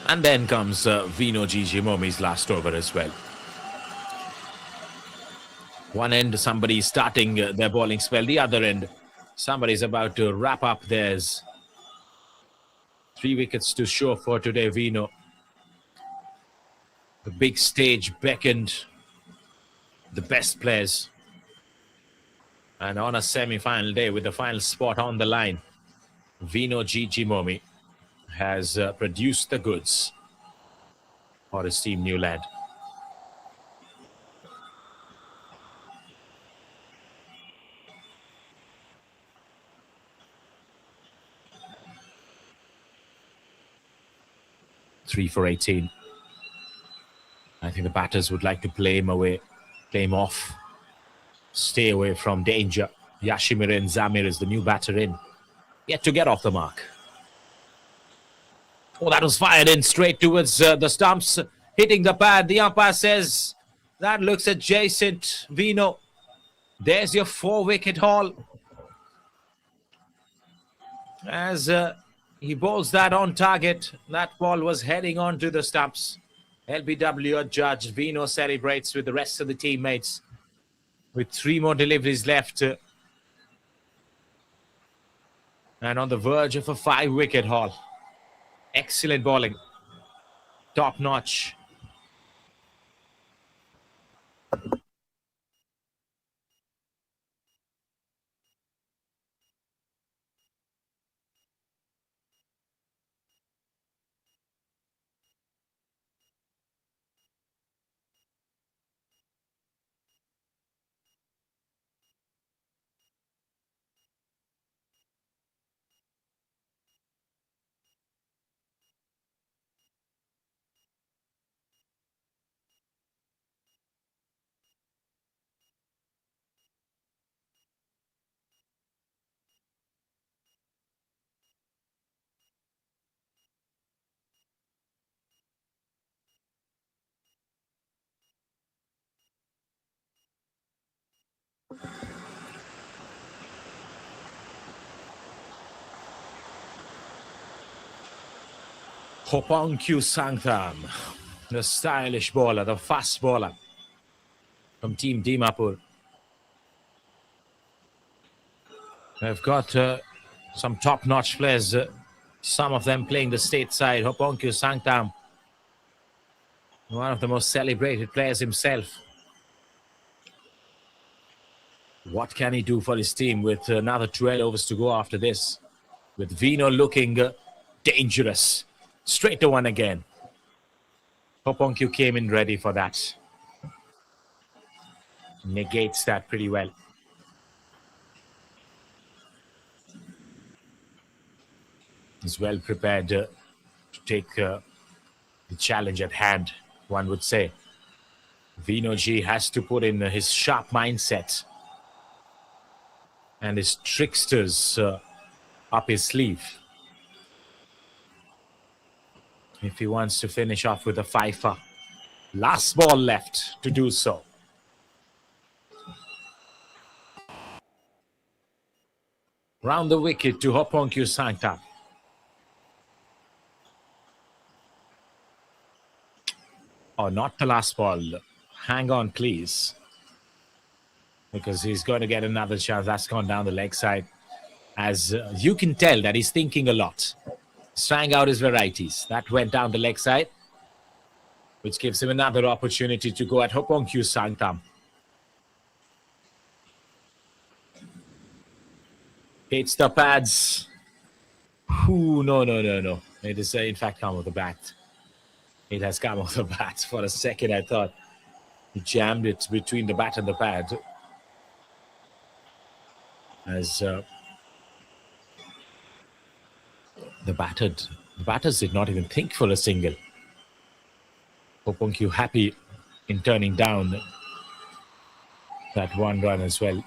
And then comes Vino Jimomi's last over as well. One end, somebody's starting their bowling spell. The other end, somebody's about to wrap up theirs. 3 wickets to show for today, Vino. The big stage beckoned the best players. And on a semi-final day with the final spot on the line, Vino Jimomi has produced the goods for his team Niuland. Three for 18. I think the batters would like to play him away, play him off, stay away from danger. Yashimirin Zamir is the new batter in, yet to get off the mark. Oh, that was fired in straight towards the stumps, hitting the pad. The umpire says that looks adjacent. Vino, there's your 4-wicket haul. As he bowls that on target, that ball was heading on to the stumps. LBW adjudged. Vino celebrates with the rest of the teammates with 3 more deliveries left. And on the verge of a 5-wicket haul. Excellent bowling. Top notch. Hopongkyu Sangtham, the stylish bowler, the fast bowler from Team Dimapur. They've got some top-notch players, some of them playing the stateside. Hopongkyu Sangtham, one of the most celebrated players himself. What can he do for his team with another 12 overs to go after this? With Vino looking dangerous. Straight to one again. Hopongkyu came in ready for that. Negates that pretty well. He's well prepared to take the challenge at hand, one would say. Vino G has to put in his sharp mindset and his tricksters up his sleeve if he wants to finish off with a fifer. Last ball left to do so. Round the wicket to Hopongkyu Sangtham. Oh, not the last ball. Hang on, please. Because he's going to get another chance. That's gone down the leg side. As you can tell that he's thinking a lot. He's trying out his varieties. That went down the leg side, which gives him another opportunity to go at Hopongkyu Sangtham. Hits the pads. Ooh, no. It is, in fact, come off the bat. It has come off the bat. For a second, I thought he jammed it between the bat and the pad. As the batters did not even think for a single. Hopongkyu happy in turning down that one run as well,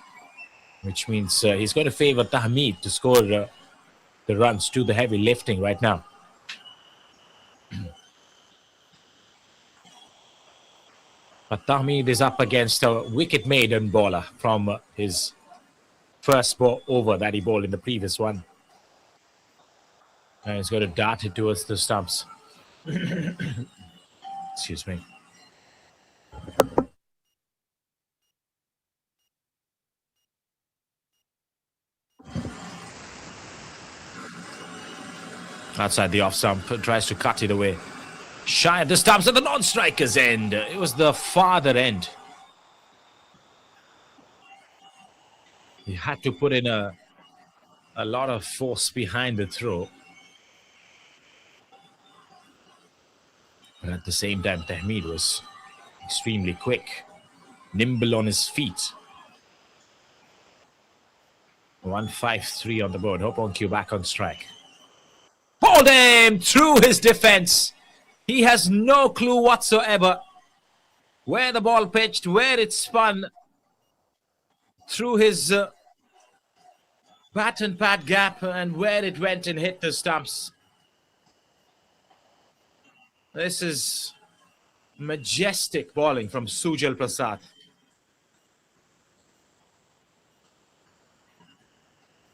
which means he's going to favor Tahmid to score the runs, do the heavy lifting right now. But Tahmid is up against a wicket maiden bowler from his first over that he bowled in the previous one. And he's going to dart it towards the stumps. Excuse me. Outside the off stump, tries to cut it away. Shy of the stumps at the non-striker's end. It was the farther end. He had to put in a lot of force behind the throw. But at the same time, Tahmid was extremely quick, nimble on his feet. 153 on the board. Hopongkyu back on strike. Bowled him through his defense. He has no clue whatsoever where the ball pitched, where it spun through his bat and pad gap, and where it went and hit the stumps. This is majestic bowling from Sujal Prasad.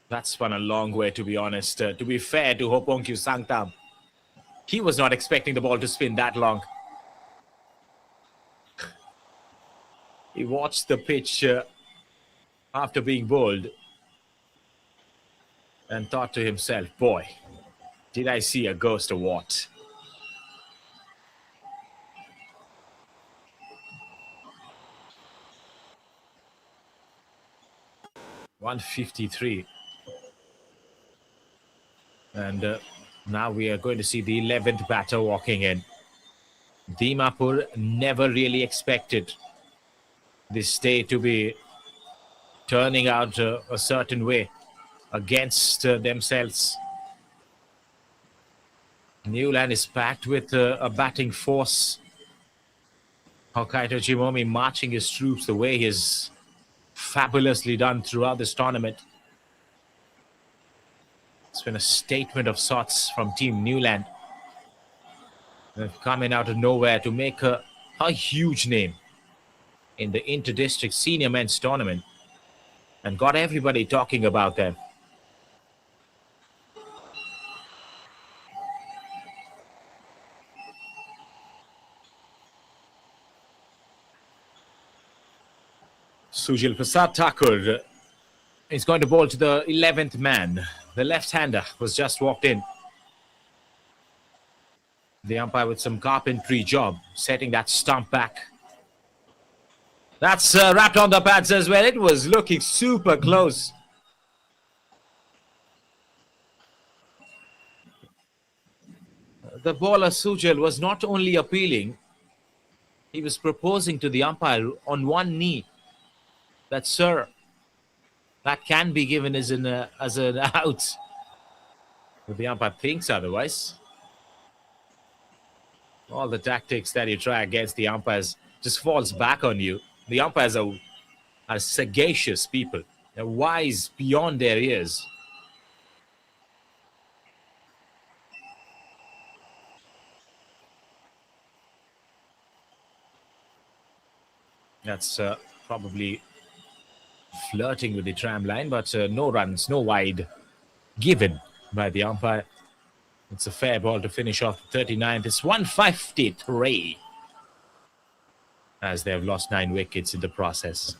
That spun a long way, to be honest. To be fair to Hopongkyu Sangtham, he was not expecting the ball to spin that long. He watched the pitch after being bowled and thought to himself, boy, did I see a ghost or what? .153. And now we are going to see the 11th batter walking in. Dimapur never really expected this day to be turning out a certain way against themselves. Niuland is packed with a batting force. Hokkaido Jimomi marching his troops the way he has fabulously done throughout this tournament. It's been a statement of sorts from Team Niuland. They've come in out of nowhere to make a huge name in the inter-district senior men's tournament and got everybody talking about them. Sujil Prasad Thakur is going to bowl to the 11th man. The left-hander was just walked in. The umpire with some carpentry job, setting that stump back. That's wrapped on the pads as well. It was looking super close. The bowler Sujil was not only appealing, he was proposing to the umpire on one knee that, sir, that can be given as an out. But the umpire thinks otherwise. All the tactics that you try against the umpires just falls back on you. The umpires are sagacious people. They're wise beyond their years. That's probably flirting with the tram line, but no runs, no wide given by the umpire. It's a fair ball to finish off the 39th. It's 153 as they have lost 9 wickets in the process.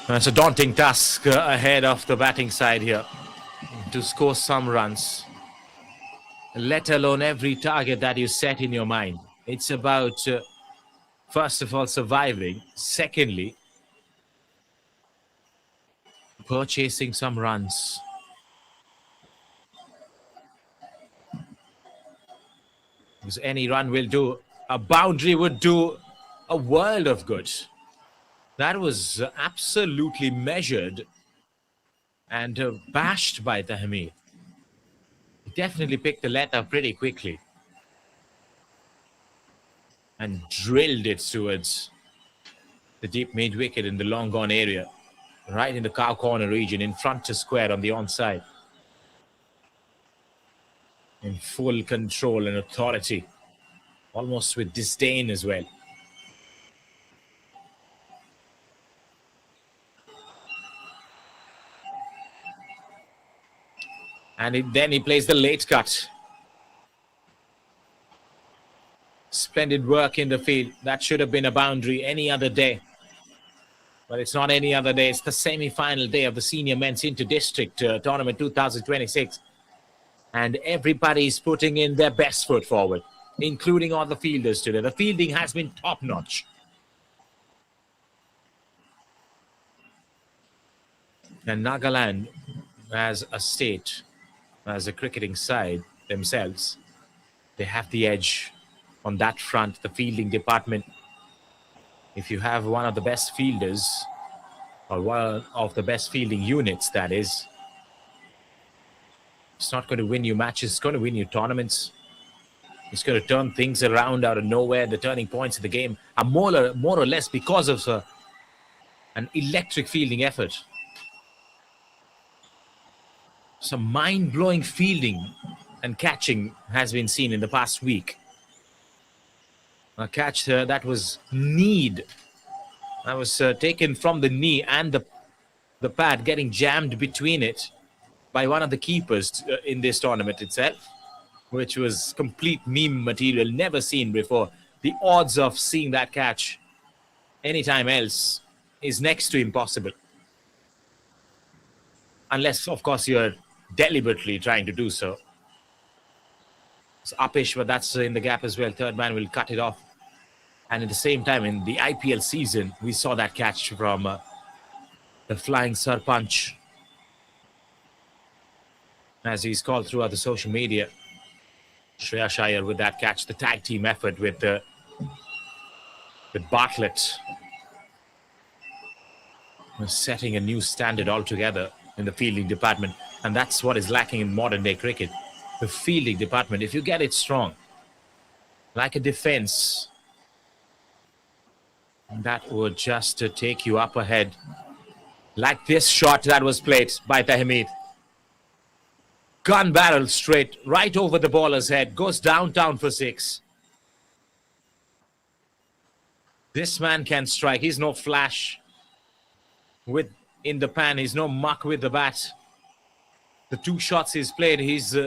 It's a daunting task ahead of the batting side here to score some runs, let alone every target that you set in your mind. It's about, first of all, surviving. Secondly, purchasing some runs. Because any run will do. A boundary would do a world of good. That was absolutely measured and bashed by Tahmid. He definitely picked the letter pretty quickly and drilled it towards the deep mid-wicket in the long gone area, right in the cow corner region, in front to square on the onside. In full control and authority, almost with disdain as well. And then he plays the late cut. Splendid work in the field. That should have been a boundary any other day. But it's not any other day. It's the semi-final day of the Senior Men's Inter-District Tournament 2026. And everybody's putting in their best foot forward, including all the fielders today. The fielding has been top-notch. And Nagaland, as a state, as a cricketing side themselves, they have the edge on that front, the fielding department. If you have one of the best fielders, or one of the best fielding units, that is, it's not going to win you matches, it's going to win you tournaments. It's going to turn things around out of nowhere. The turning points of the game are more or less because of an electric fielding effort. Some mind-blowing fielding and catching has been seen in the past week. A catch that was kneed. That was taken from the knee and the pad, getting jammed between it by one of the keepers in this tournament itself, which was complete meme material, never seen before. The odds of seeing that catch anytime else is next to impossible. Unless, of course, you're deliberately trying to do so. It's uppish, but that's in the gap as well. Third man will cut it off. And at the same time, in the IPL season, we saw that catch from the flying Sarpanch, as he's called throughout the social media. Shreya Shire with that catch, the tag team effort with Bartlett, was setting a new standard altogether in the fielding department. And that's what is lacking in modern day cricket. The fielding department, if you get it strong, like a defense, that would just take you up ahead. Like this shot that was played by Tahmid. gun barrel straight, right over the bowler's head, goes downtown for 6. This man can strike. He's no flash with in the pan. He's no muck with the bat. The 2 shots he's played, he's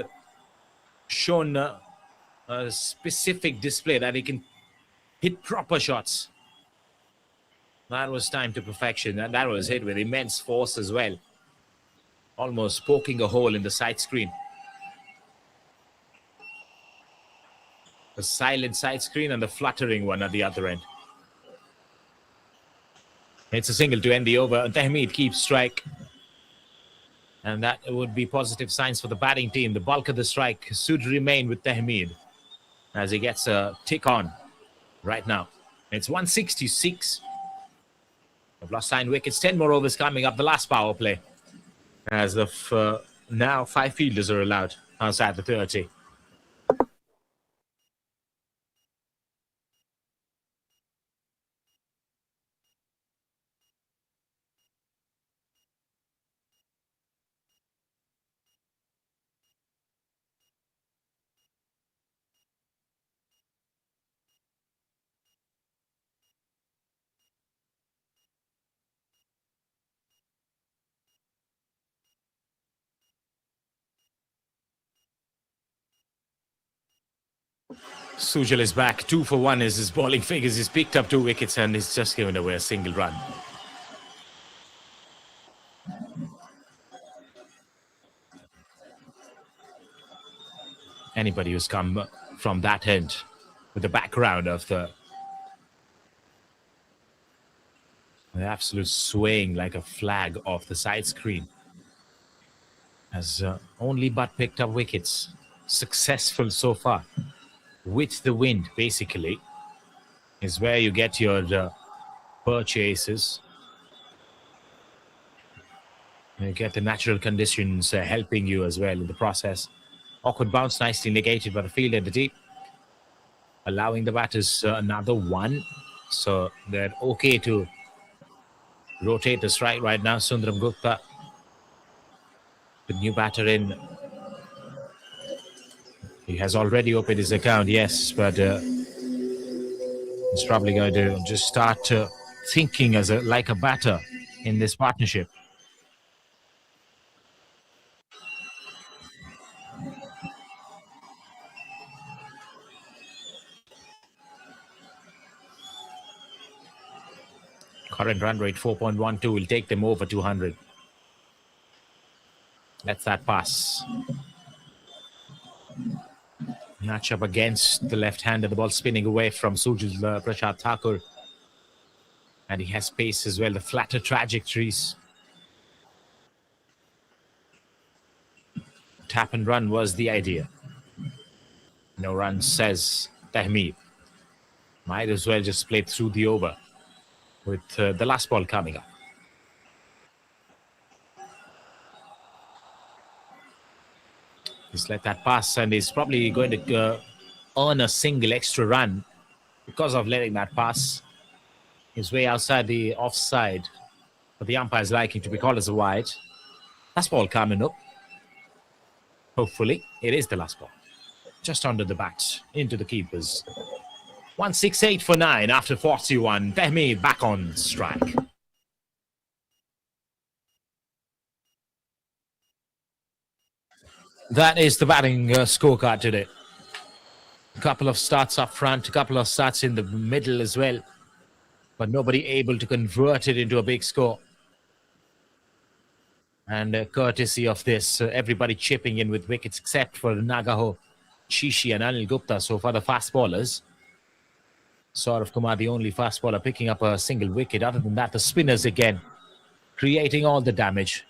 shown a specific display that he can hit proper shots. That was timed to perfection, and that was hit with immense force as well. Almost poking a hole in the side screen. The silent side screen and the fluttering one at the other end. It's a single to end the over. Tahmid keeps strike. And that would be positive signs for the batting team. The bulk of the strike should remain with Tahmid as he gets a tick on right now. It's 166. They've lost 9 wickets. 10 more overs coming up. The last power play. As of now, 5 fielders are allowed outside the 30. Sujal is back. 2 for 1 is his bowling figures. He's picked up 2 wickets and he's just given away a single run. Anybody who's come from that end with the background of the absolute swaying like a flag off the side screen has only but picked up wickets. Successful so far. With the wind, basically, is where you get your purchases. You get the natural conditions helping you as well in the process. Awkward bounce, nicely negated by the field in the deep. Allowing the batters another 1. So they're okay to rotate the strike right now. Sundaram Gupta, the new batter in. He has already opened his account, yes, but he's probably going to just start thinking as like a batter in this partnership. Current run rate 4.12 will take them over 200. Let's that pass. Match up against the left-hander. The ball spinning away from Sujal Prashad Thakur. And he has pace as well. The flatter trajectories. Tap and run was the idea. No run, says Tahmid. Might as well just play through the over with the last ball coming up. Just let that pass, and he's probably going to earn a single extra run because of letting that pass. He's way outside the offside, but the umpire's liking to be called as a wide. Last ball coming up. Hopefully, it is the last ball. Just under the bat, into the keepers. 168 for 9 after 41. Tahmid back on strike. That is the batting scorecard today. A couple of starts up front, a couple of starts in the middle as well, but nobody able to convert it into a big score. And courtesy of this, everybody chipping in with wickets except for Nagaho, Shishi and Anil Gupta. So for the fast bowlers, Saurav Kumar, the only fast bowler, picking up a single wicket. Other than that, the spinners again, creating all the damage.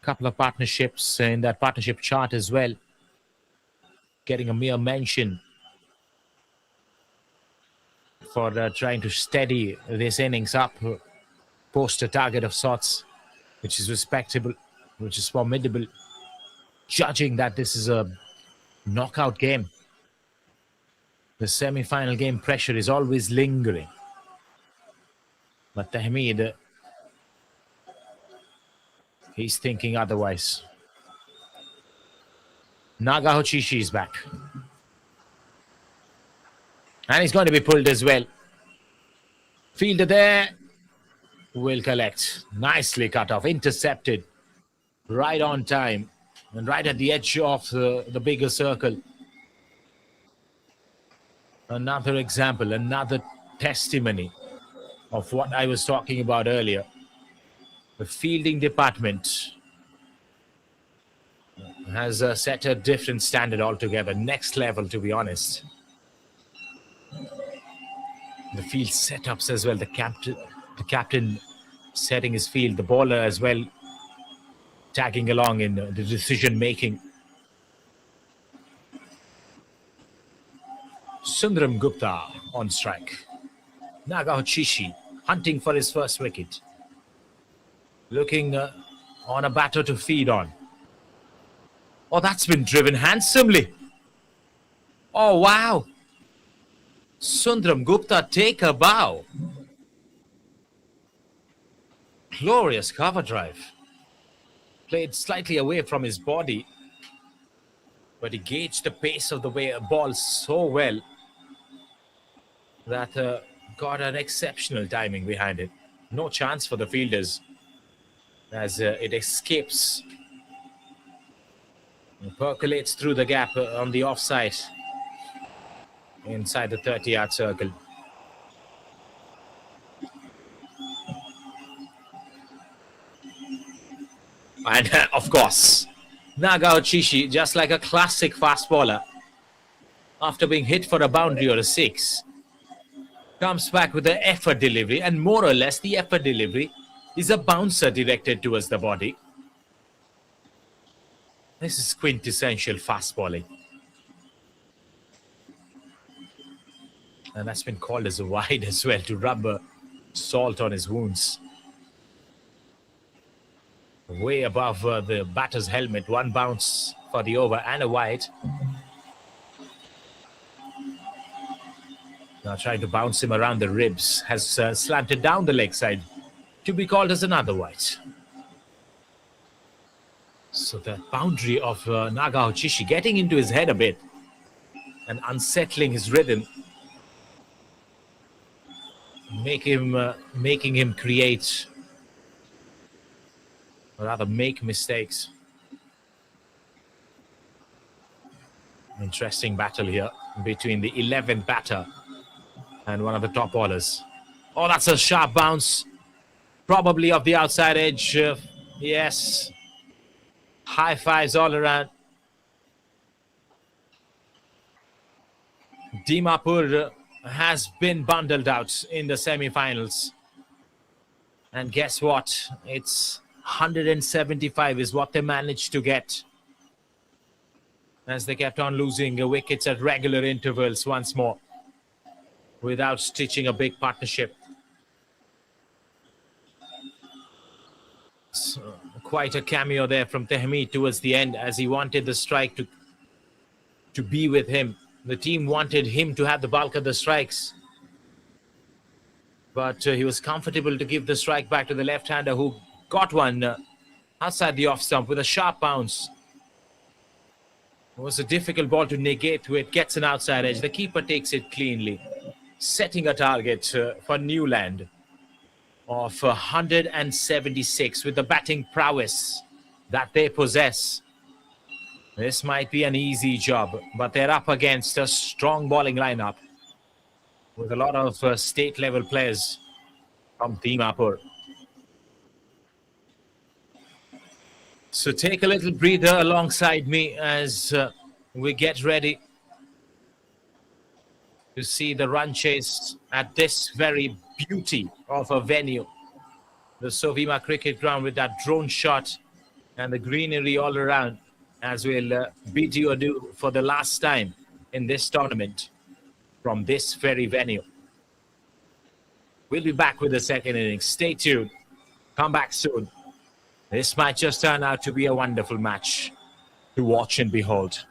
Couple of partnerships in that partnership chart as well, getting a mere mention for trying to steady this innings up, post a target of sorts, which is respectable, which is formidable, judging that this is a knockout game. The semi-final game pressure is always lingering. But Tahmid, he's thinking otherwise. Nagahochishi is back. And he's going to be pulled as well. Fielder there will collect. Nicely cut off. Intercepted. Right on time. And right at the edge of the bigger circle. Another example, another testimony of what I was talking about earlier. The fielding department has set a different standard altogether. Next level, to be honest. The field setups as well. The captain setting his field. The bowler as well tagging along in the decision making. Sundaram Gupta on strike. Nagahochishi hunting for his first wicket. Looking on a batter to feed on. Oh, that's been driven handsomely. Oh, wow. Sundaram Gupta take a bow. Glorious cover drive. Played slightly away from his body, but he gauged the pace of the ball so well that got an exceptional timing behind it. No chance for the fielders as it escapes. It percolates through the gap on the offside inside the 30-yard circle. And of course, Nagahochishi, just like a classic fast bowler, after being hit for a boundary or a six, comes back with the effort delivery, and more or less the effort delivery is a bouncer directed towards the body. This is quintessential fast bowling. And that's been called as a wide as well to rub salt on his wounds. Way above the batter's helmet, one bounce for the over and a wide. Now trying to bounce him around the ribs, has slanted down the leg side to be called as another wide. So the boundary of Nagahochishi getting into his head a bit and unsettling his rhythm, making him create, or rather make mistakes. Interesting battle here between the 11th batter and one of the top bowlers. Oh, that's a sharp bounce. Probably off the outside edge. Yes. High fives all around. Dimapur has been bundled out in the semi-finals. And guess what? It's 175 is what they managed to get, as they kept on losing wickets at regular intervals once more without stitching a big partnership. So, quite a cameo there from Tehmeed towards the end, as he wanted the strike to be with him. The team wanted him to have the bulk of the strikes, but he was comfortable to give the strike back to the left-hander, who got one outside the off stump with a sharp bounce. It was a difficult ball to negate with. Gets an outside edge. The keeper takes it cleanly, setting a target for Niuland of 176 with the batting prowess that they possess. This might be an easy job, but they're up against a strong bowling lineup with a lot of state-level players from Dimapur. So take a little breather alongside me as we get ready to see the run chase at this very beauty of a venue, the SOVIMA cricket ground, with that drone shot and the greenery all around, as we'll bid you adieu for the last time in this tournament from this very venue. We'll be back with the second innings. Stay tuned. Come back soon. This might just turn out to be a wonderful match to watch and behold.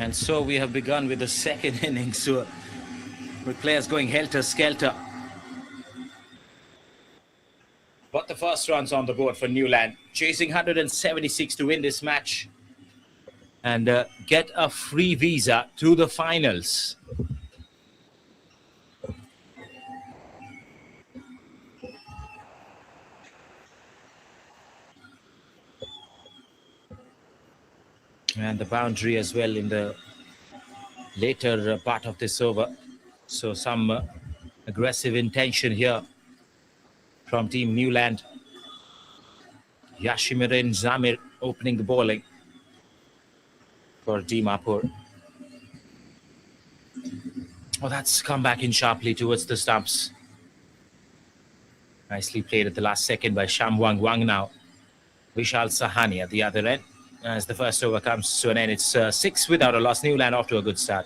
And so we have begun with the second innings with players going helter-skelter. But the first runs on the board for Niuland, chasing 176 to win this match and get a free visa to the finals. And the boundary as well in the later part of this over. So some aggressive intention here from Team Niuland. Yashimirin Zamir opening the bowling for Dimapur. Oh, that's come back in sharply towards the stumps. Nicely played at the last second by Shamwang Wang now. Vishal Sahani at the other end. As the first over comes to an end, it's 6 without a loss. Niuland off to a good start.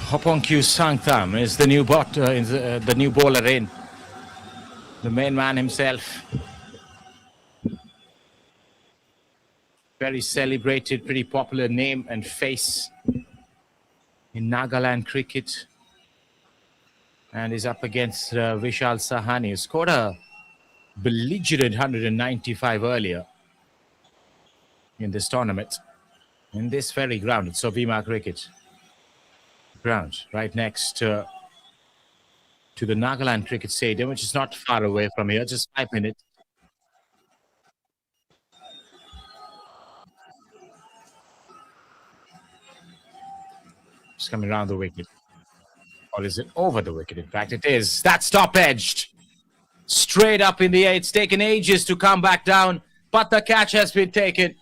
Hoponkyu Sangtham is the new the new bowler in. The main man himself. Very celebrated, pretty popular name and face in Nagaland cricket. And is up against Vishal Sahani, who scored a belligerent 195 earlier in this tournament. In this very ground, it's SOVIMA cricket ground, right next to the Nagaland Cricket Stadium, which is not far away from here, just 5 minutes. It's coming around the wicket. Or is it over the wicket? In fact, it is. That's top-edged. Straight up in the air. It's taken ages to come back down, but the catch has been taken.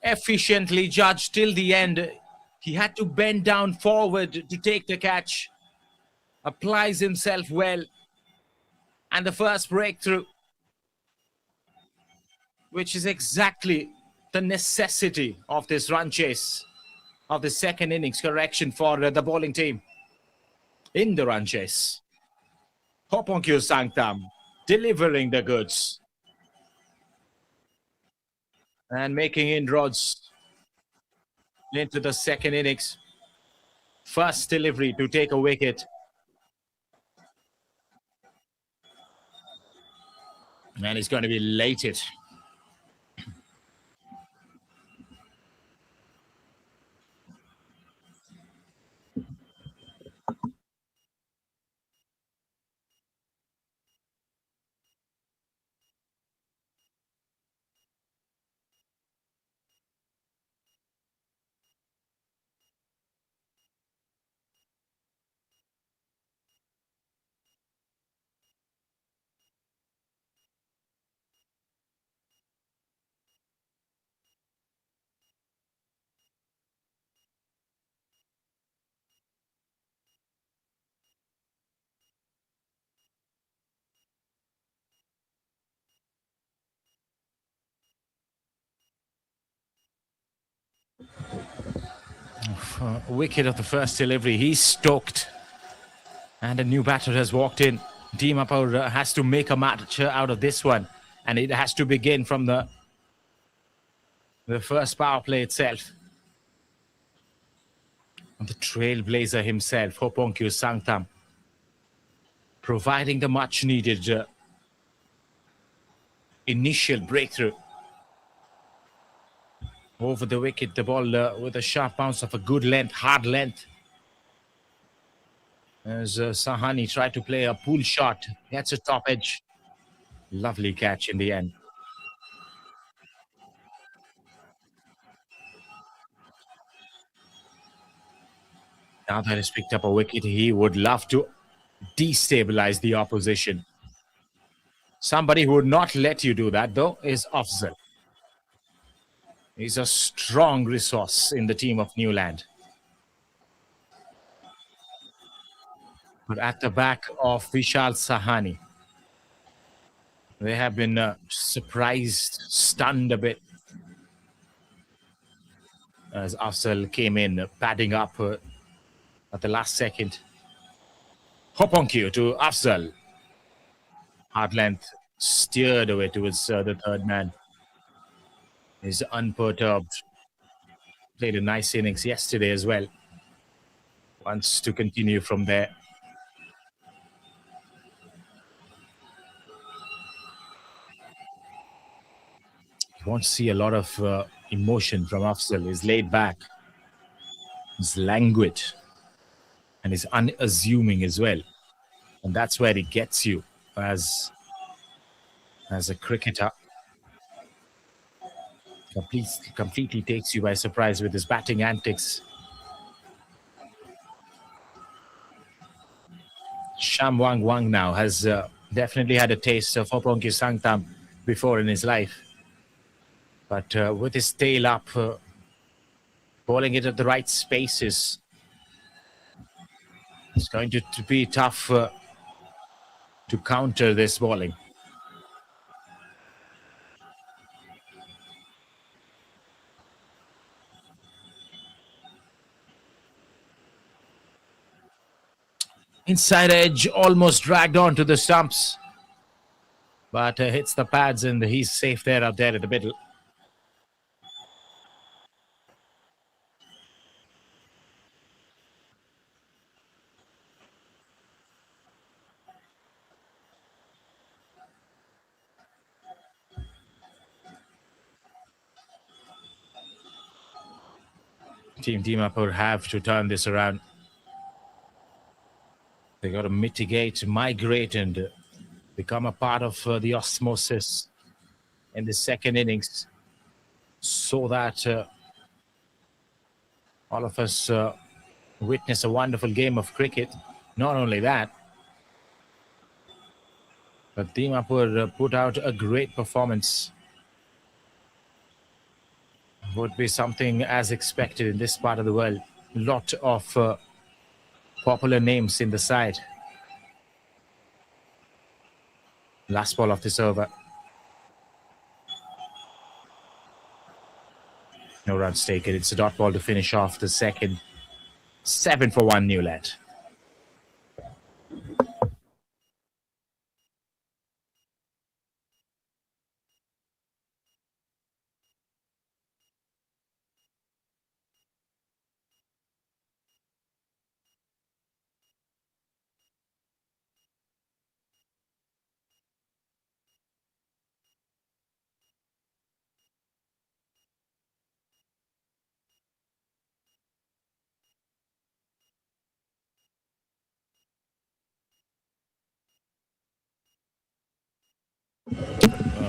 Efficiently judged till the end. He had to bend down forward to take the catch. Applies himself well. And the first breakthrough, which is exactly the necessity of this run chase, of the second innings correction for the bowling team in the run chase. Hoponkyu Sangtham delivering the goods and making inroads into the second innings. First delivery to take a wicket. And he's going to be elated. Wicket of the first delivery. He's stoked. And a new batter has walked in. Dimapur has to make a match out of this one. And it has to begin from the first power play itself. And the trailblazer himself, Hoponkyu Sangtham, providing the much needed initial breakthrough. Over the wicket, the ball with a sharp bounce of a good length, hard length. As Sahani tried to play a pull shot, gets a top edge. Lovely catch in the end. Now that he's picked up a wicket, he would love to destabilize the opposition. Somebody who would not let you do that, though, is Afzal. He's a strong resource in the team of Niuland. But at the back of Vishal Sahani, they have been surprised, stunned a bit as Afzal came in, padding up at the last second. Hoponkyu to Afzal. Hard length steered away towards the third man. He's unperturbed. Played a nice innings yesterday as well. Wants to continue from there. You won't see a lot of emotion from Afzal. He's laid back. He's languid. And he's unassuming as well. And that's where he gets you as a cricketer. Completely takes you by surprise with his batting antics. Sham Wang Wang now has definitely had a taste of Hopongki Sangtam before in his life. But with his tail up, bowling it at the right spaces, it's going to be tough to counter this bowling. Inside edge, almost dragged on to the stumps. But hits the pads and he's safe there out there at the middle. Team Dimapur have to turn this around. They got to mitigate, migrate, and become a part of the osmosis in the second innings so that all of us witness a wonderful game of cricket. Not only that, but Dimapur put out a great performance. Would be something as expected in this part of the world. Lot of popular names in the side. Last ball of this over. No runs taken. It's a dot ball to finish off the second. 7 for 1 Niuland.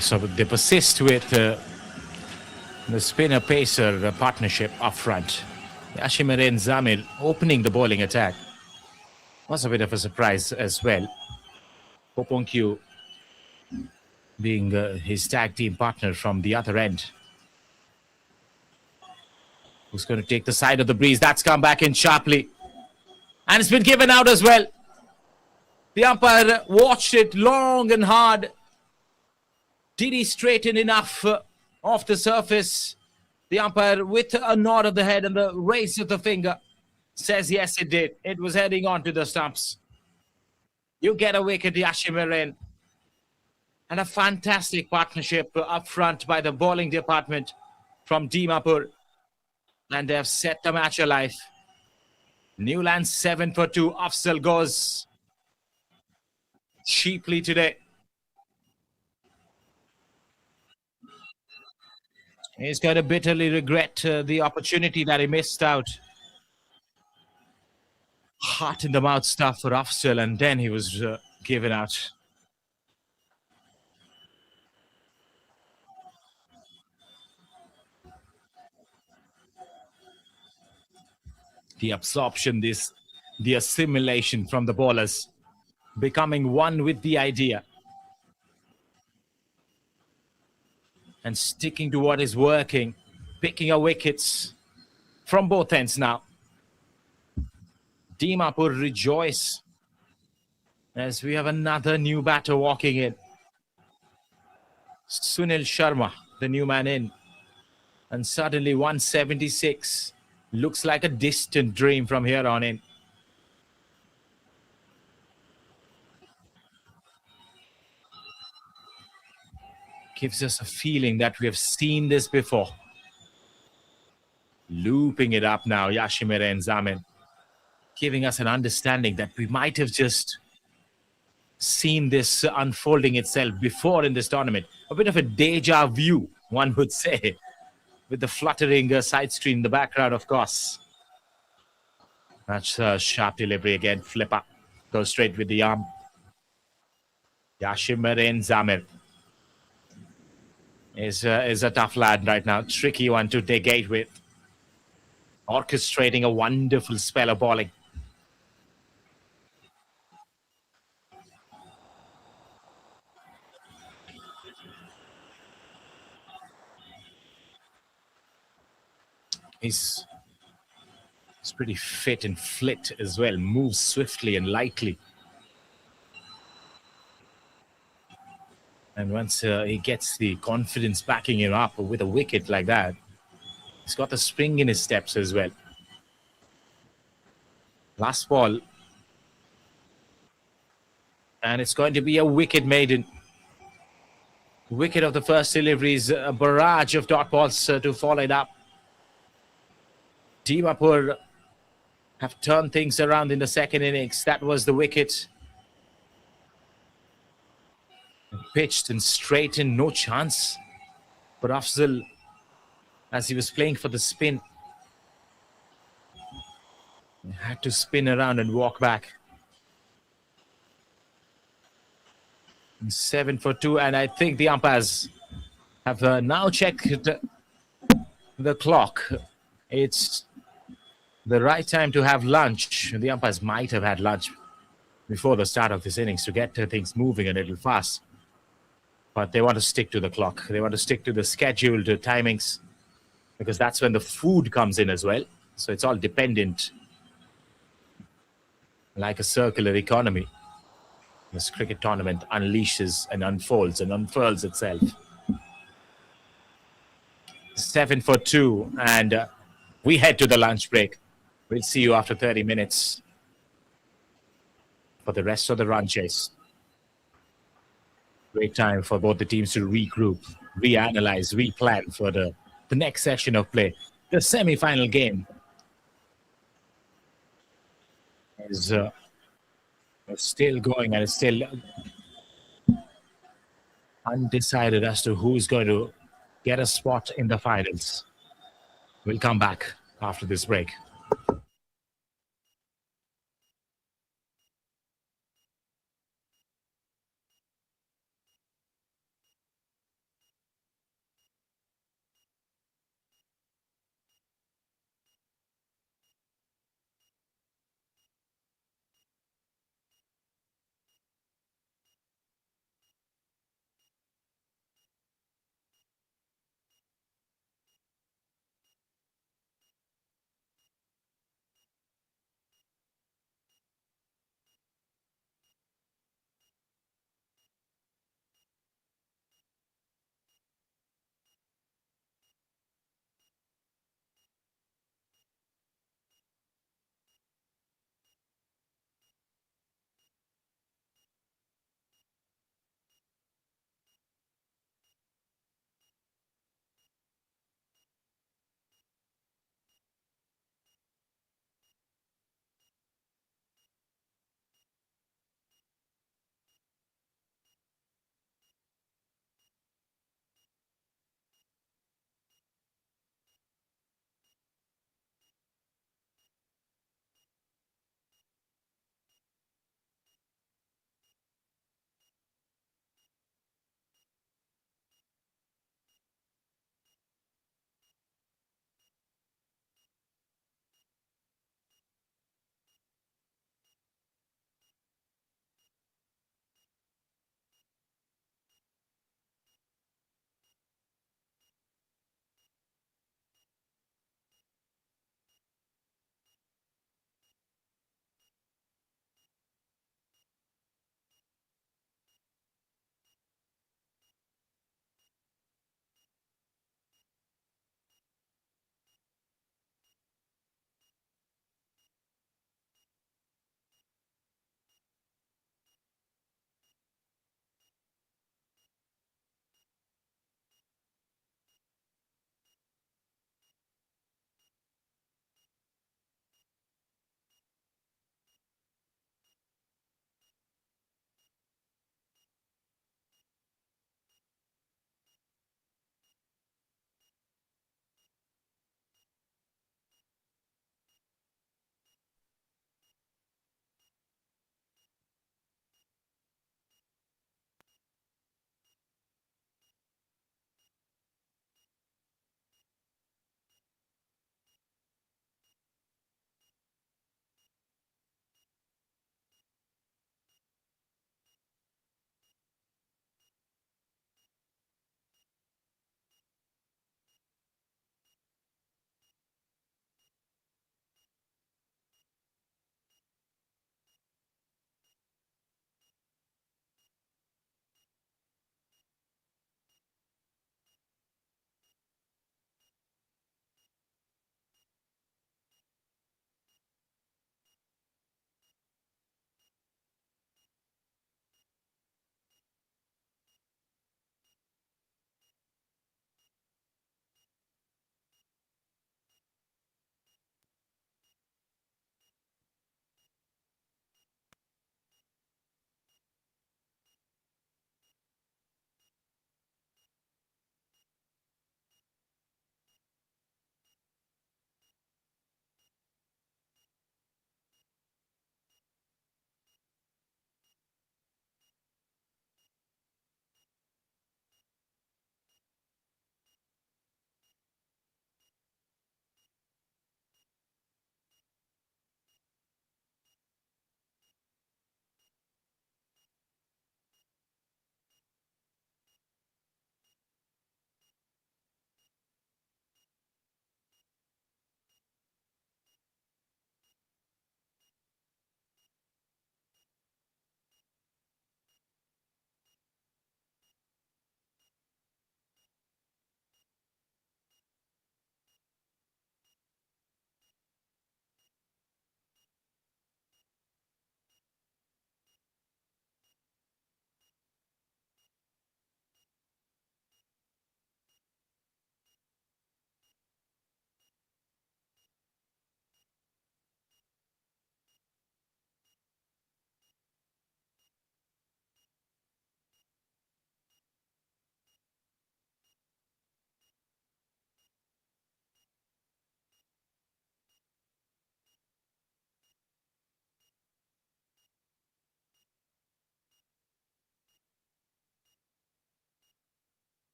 So they persist with the spinner pacer partnership up front. Yashimarin Zamir opening the bowling attack was a bit of a surprise as well. Poponkyu being his tag team partner from the other end. Who's going to take the side of the breeze? That's come back in sharply. And it's been given out as well. The umpire watched it long and hard. Did he straighten enough off the surface? The umpire, with a nod of the head and the raise of the finger, says yes, it did. It was heading on to the stumps. You get a wicket, Yashimarin. And a fantastic partnership up front by the bowling department from Dimapur. And they have set the match alive. Niuland 7 for 2. Afzal goes cheaply today. He's going to bitterly regret the opportunity that he missed out. heart in the mouth stuff for Afzal, and then he was given out. The absorption, the assimilation from the bowlers, becoming one with the idea and sticking to what is working, picking up wickets from both ends now. Dimapur rejoice as we have another new batter walking in. Sunil Sharma, the new man in. And suddenly 176 looks like a distant dream from here on in. Gives us a feeling that we have seen this before. Looping it up now, Yashimir and Zamin, giving us an understanding that we might have just seen this unfolding itself before in this tournament. A bit of a deja vu, one would say, with the fluttering side screen in the background, of course. That's a sharp delivery again. Flipper goes straight with the arm. Yashimir and Zamir is a tough lad right now. Tricky one to take eight with. Orchestrating a wonderful spell of bowling. He's pretty fit and flit as well. Moves swiftly and lightly. And once he gets the confidence backing him up with a wicket like that, he's got the spring in his steps as well. Last ball. And it's going to be a wicket maiden. Wicket of the first deliveries, a barrage of dot balls to follow it up. Dimapur have turned things around in the second innings. That was the wicket. Pitched and straightened, no chance. But Afzal, as he was playing for the spin, had to spin around and walk back. 7 for 2, and I think the umpires have now checked the clock. It's the right time to have lunch. The umpires might have had lunch before the start of this innings to get things moving a little fast. But they want to stick to the clock. They want to stick to the scheduled timings because that's when the food comes in as well. So it's all dependent, like a circular economy. This cricket tournament unleashes and unfolds and unfurls itself. 7 for 2, and we head to the lunch break. We'll see you after 30 minutes for the rest of the run chase. Great time for both the teams to regroup, reanalyze, replan for the next session of play. The semi-final game is still going and it's still undecided as to who's going to get a spot in the finals. We'll come back after this break.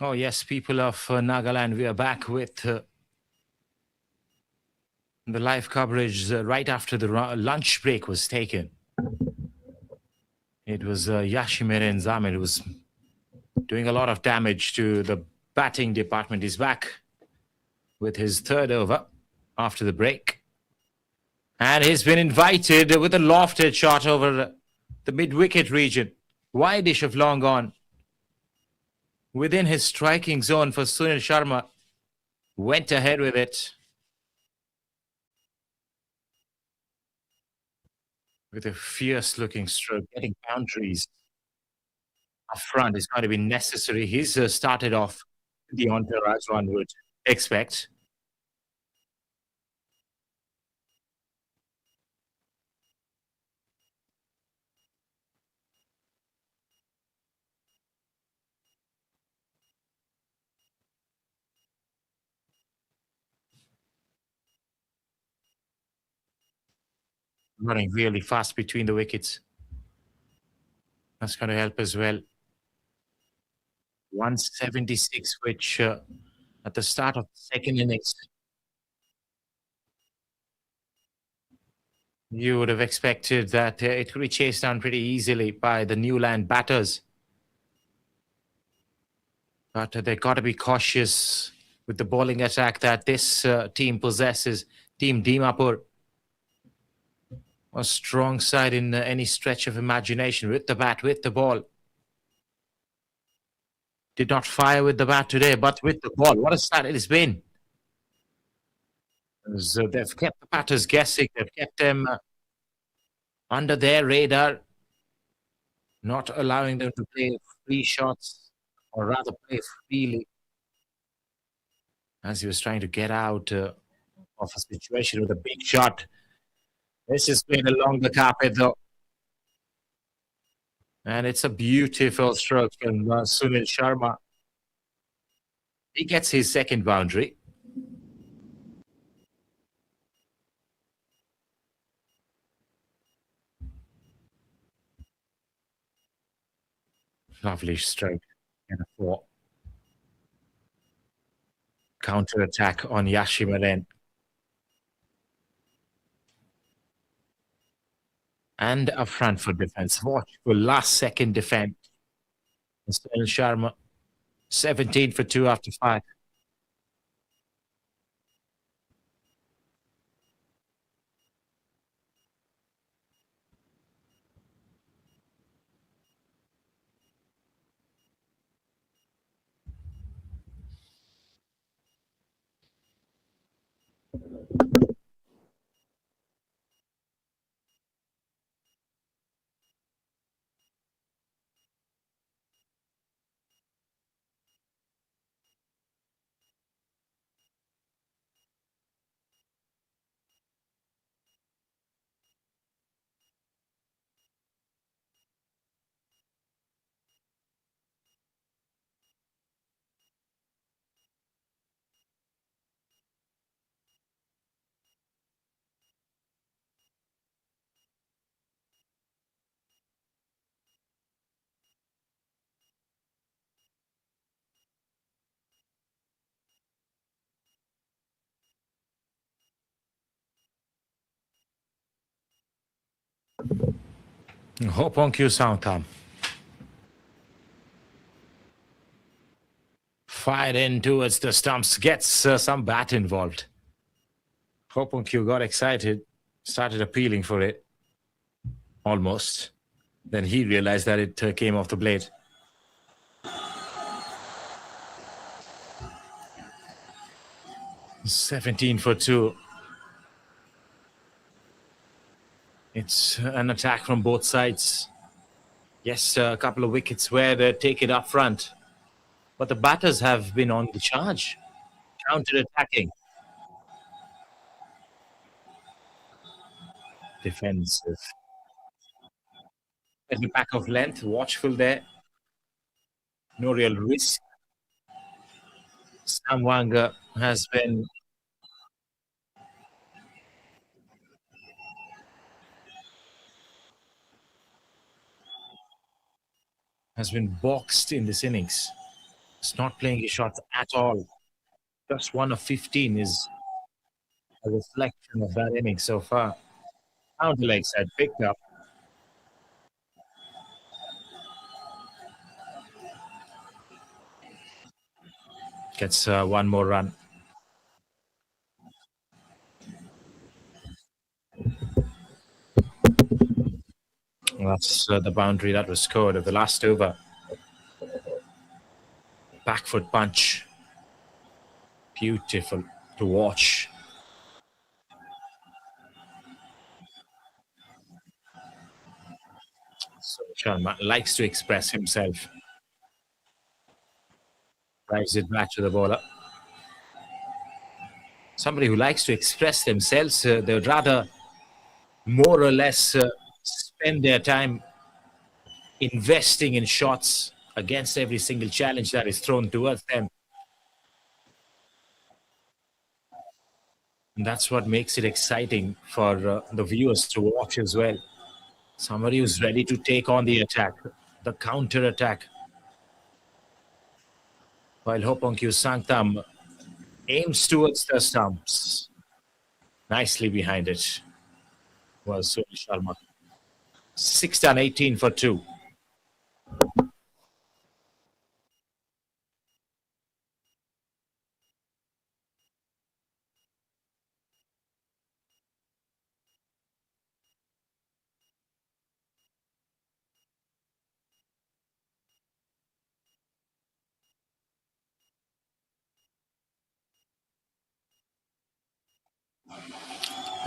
Oh, yes, people of Nagaland, we are back with the live coverage right after the lunch break was taken. It was Yashimere Nzame who was doing a lot of damage to the batting department. He's back with his third over after the break. And he's been invited with a lofted shot over the mid-wicket region. Wide-ish of long on. Within his striking zone for Sunil Sharma. Went ahead with it. With a fierce-looking stroke, getting boundaries up front is going to be necessary. He's started off the entourage one would expect. Running really fast between the wickets. That's going to help as well. 176, which at the start of the second innings, you would have expected that it could be chased down pretty easily by the Niuland batters. But they got to be cautious with the bowling attack that this team possesses. Team Dimapur, a strong side in any stretch of imagination with the bat, with the ball. Did not fire with the bat today, but with the ball. What a start it has been. So they've kept the batters guessing. They've kept them under their radar, not allowing them to play free shots, or rather play freely. As he was trying to get out of a situation with a big shot. This is played along the carpet, though. And it's a beautiful stroke from Sunil Sharma. He gets his second boundary. Lovely stroke. And a four. Counter attack on Yashimaren. And a front foot defense. Watchful last second defense. Sunil Sharma, 17 for 2 after 5. Hoponkyu Soundtam. Fired in towards the stumps. Gets some bat involved. Hoponkyu got excited. Started appealing for it. Almost. Then he realized that it came off the blade. "17 for 2. It's an attack from both sides. Yes, a couple of wickets where they take it up front. But the batters have been on the charge. Counter-attacking. Defensive. At the back of length, watchful there. No real risk. Samwanga has been boxed in this innings. He's not playing his shots at all. Just one of 15 is a reflection of that inning so far. Counter leg side picked up. Gets one more run. That's the boundary that was scored of the last over. Back foot punch. Beautiful to watch. So Sharma likes to express himself. Drives it back to the bowler. Somebody who likes to express themselves, they would rather more or less spend their time investing in shots against every single challenge that is thrown towards them. And that's what makes it exciting for the viewers to watch as well. Somebody who's ready to take on the attack, the counter attack. While Hoponkyu Sangtam aims towards the stumps. Nicely behind it was Sunil Sharma. 6 done, 18 for 2.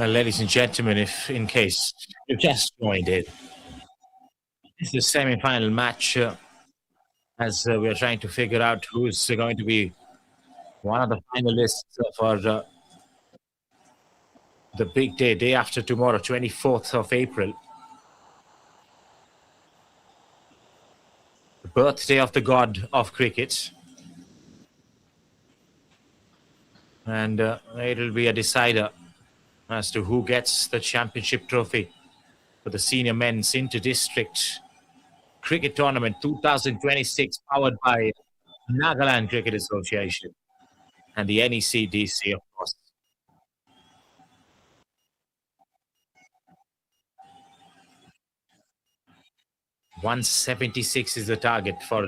Ladies and gentlemen, if in case you just joined in, it's the semi-final match as we are trying to figure out who's going to be one of the finalists for the big day, day after tomorrow, 24th of April. The birthday of the god of cricket. And it'll be a decider as to who gets the championship trophy for the senior men's inter-district cricket tournament 2026, powered by Nagaland Cricket Association and the NECDC, of course. 176 is the target for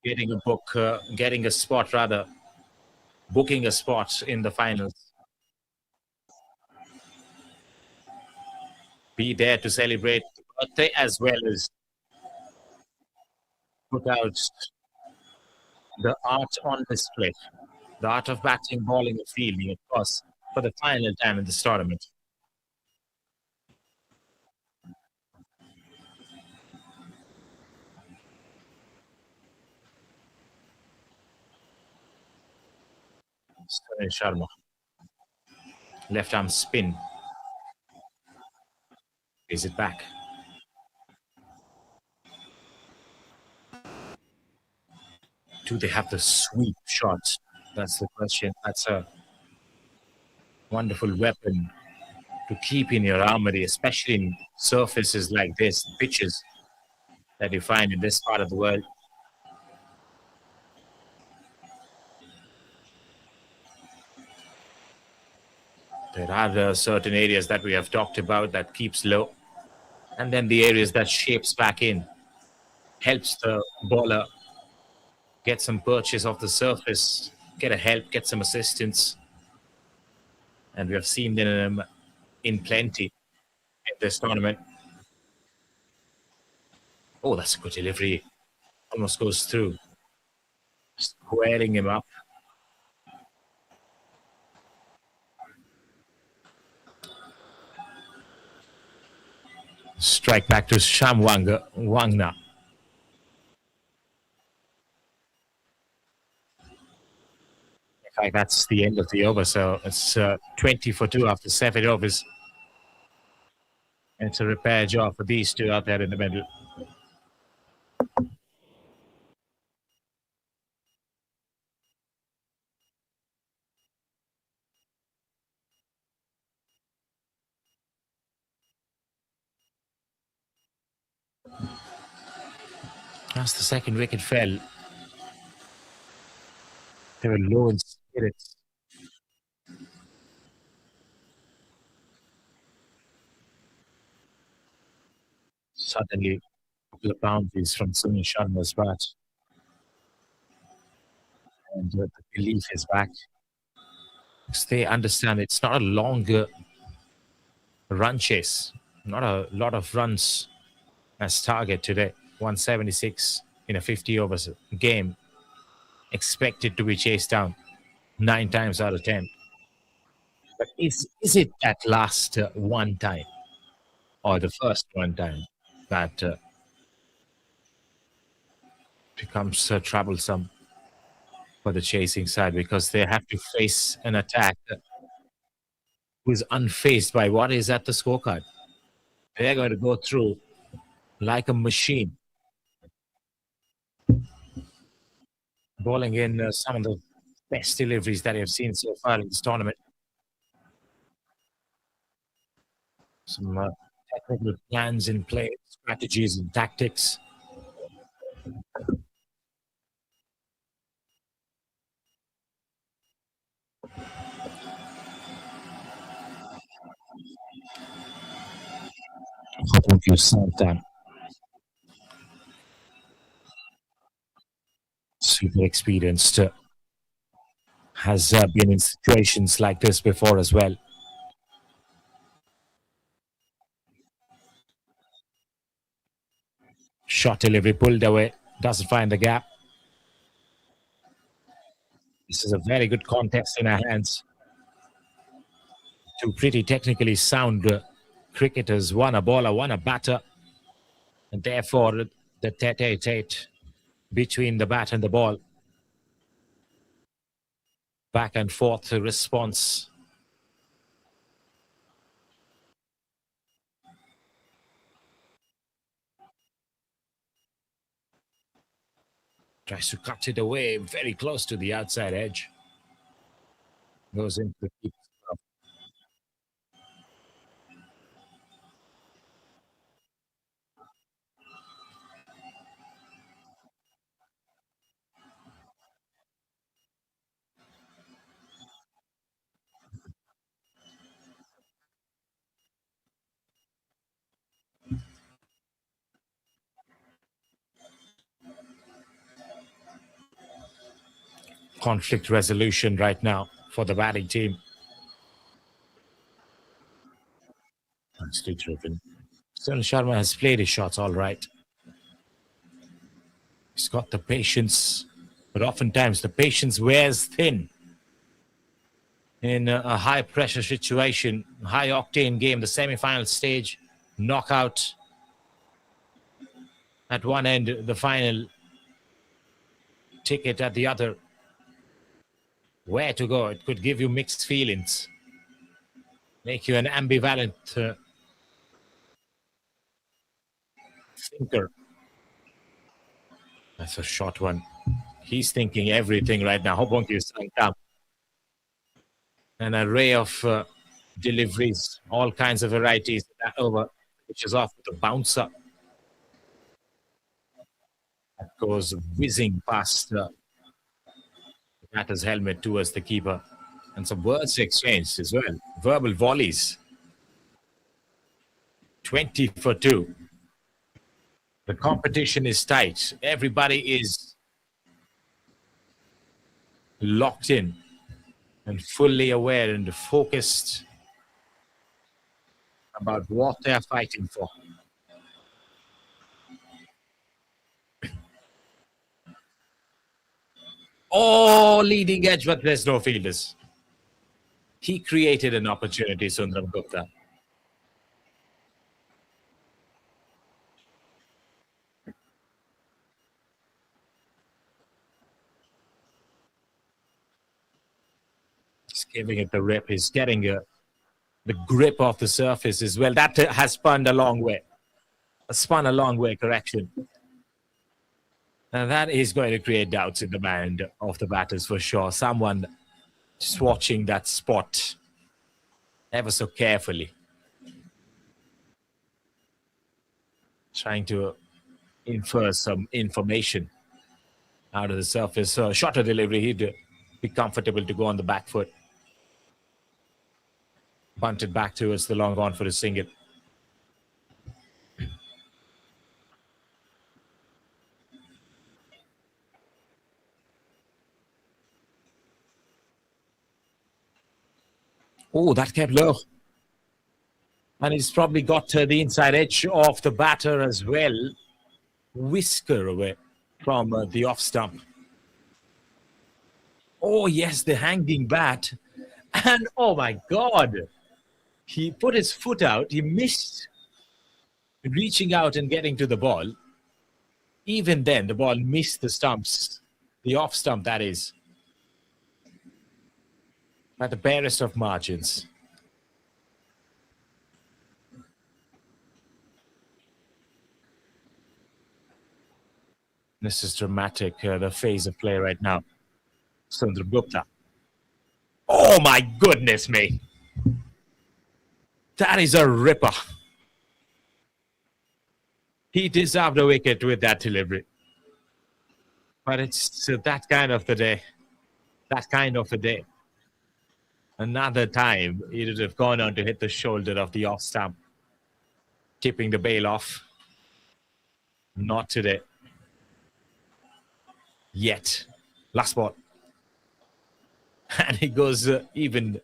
getting a book, getting a spot rather, booking a spot in the finals. Be there to celebrate the birthday as well as put out the art on display. The art of batting, bowling, and fielding, of course, for the final time in this tournament. Sunil Sharma, left arm spin. Is it back? Do they have the sweep shot? That's the question. That's a wonderful weapon to keep in your armory, especially in surfaces like this, pitches that you find in this part of the world. There are certain areas that we have talked about that keeps low, and then the areas that shapes back in, helps the bowler get some purchase off the surface, get a help, get some assistance, and we have seen them in plenty in this tournament. Oh, that's a good delivery. Almost goes through, squaring him up. Strike back to Wangna. In fact, that's the end of the over. So it's 20 for 2 after 7 overs. And it's a repair job for these two out there in the middle. As the second wicket fell, They were low in spirits. Suddenly, a couple of boundaries from Sunil Sharma's bat, and the belief is back. Because they understand it's not a long run chase, not a lot of runs as target today. 176 in a 50 overs game, expected to be chased down 9 times out of 10. But is it that last one time or the first one time that becomes troublesome for the chasing side because they have to face an attack who is unfazed by what is at the scorecard? They're going to go through like a machine, bowling in some of the best deliveries that I've seen so far in this tournament. Some technical plans in play, strategies and tactics. I think you said that. Super experienced, has been in situations like this before as well. Shot delivery pulled away, doesn't find the gap. This is a very good contest in our hands. Two pretty technically sound cricketers, one a bowler, one a batter, and therefore the tete-a-tete between the bat and the ball. Back and forth response. Tries to cut it away, very close to the outside edge. Goes into the keeper's glove. Conflict resolution right now for the batting team. Nicely driven. Sunil Sharma has played his shots all right. He's got the patience, but oftentimes the patience wears thin in a high pressure situation, high octane game, the semi final stage, knockout at one end, the final ticket at the other. Where to go? It could give you mixed feelings, make you an ambivalent thinker. That's a short one. He's thinking everything right now. Hobonki Sankam. An array of deliveries, all kinds of varieties that over, which is off with a bouncer. That goes whizzing past the batter's helmet towards the keeper. And some words exchanged as well. Verbal volleys. 20 for 2. The competition is tight. Everybody is locked in and fully aware and focused about what they're fighting for. Oh, leading edge, but there's no fielders. He created an opportunity, Sundaram Gupta. He's giving it the rip. He's getting the grip off the surface as well. That has spun a long way. Spun a long way, correction. And that is going to create doubts in the mind of the batters for sure. Someone just watching that spot ever so carefully, trying to infer some information out of the surface. Shorter delivery, be comfortable to go on the back foot. Bunted back towards the long on for a single. Oh, that kept low. And he's probably got the inside edge of the batter as well. Whisker away from the off stump. Oh, yes, the hanging bat. And oh my God, he put his foot out. He missed reaching out and getting to the ball. Even then, the ball missed the stumps, the off stump, that is, at the barest of margins. This is dramatic, the phase of play right now. Sundar Gupta. Oh my goodness me. That is a ripper. He deserved a wicket with that delivery. But it's that kind of the day. That kind of a day. Another time, he would have gone on to hit the shoulder of the off stump, tipping the bail off. Not today. Yet. Last ball. And he goes even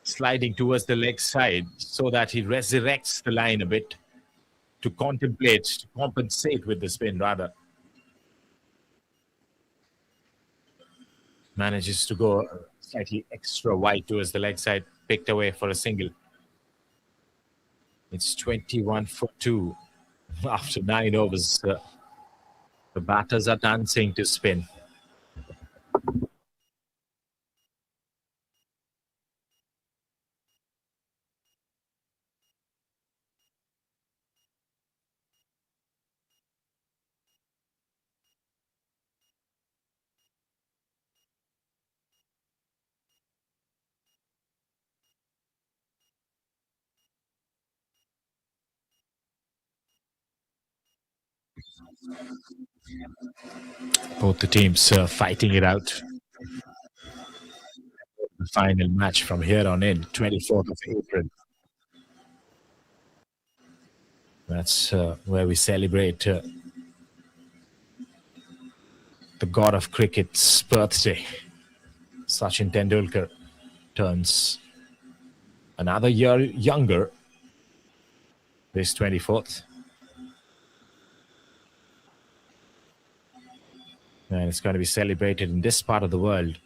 sliding towards the leg side so that he resurrects the line a bit to contemplate, to compensate with the spin rather. Manages to go slightly extra wide towards the leg side, picked away for a single. It's 21 for 2 after 9 overs. The batters are dancing to spin. Both the teams fighting it out. The final match from here on in, 24th of April. That's where we celebrate the god of cricket's birthday. Sachin Tendulkar turns another year younger this 24th. And it's going to be celebrated in this part of the world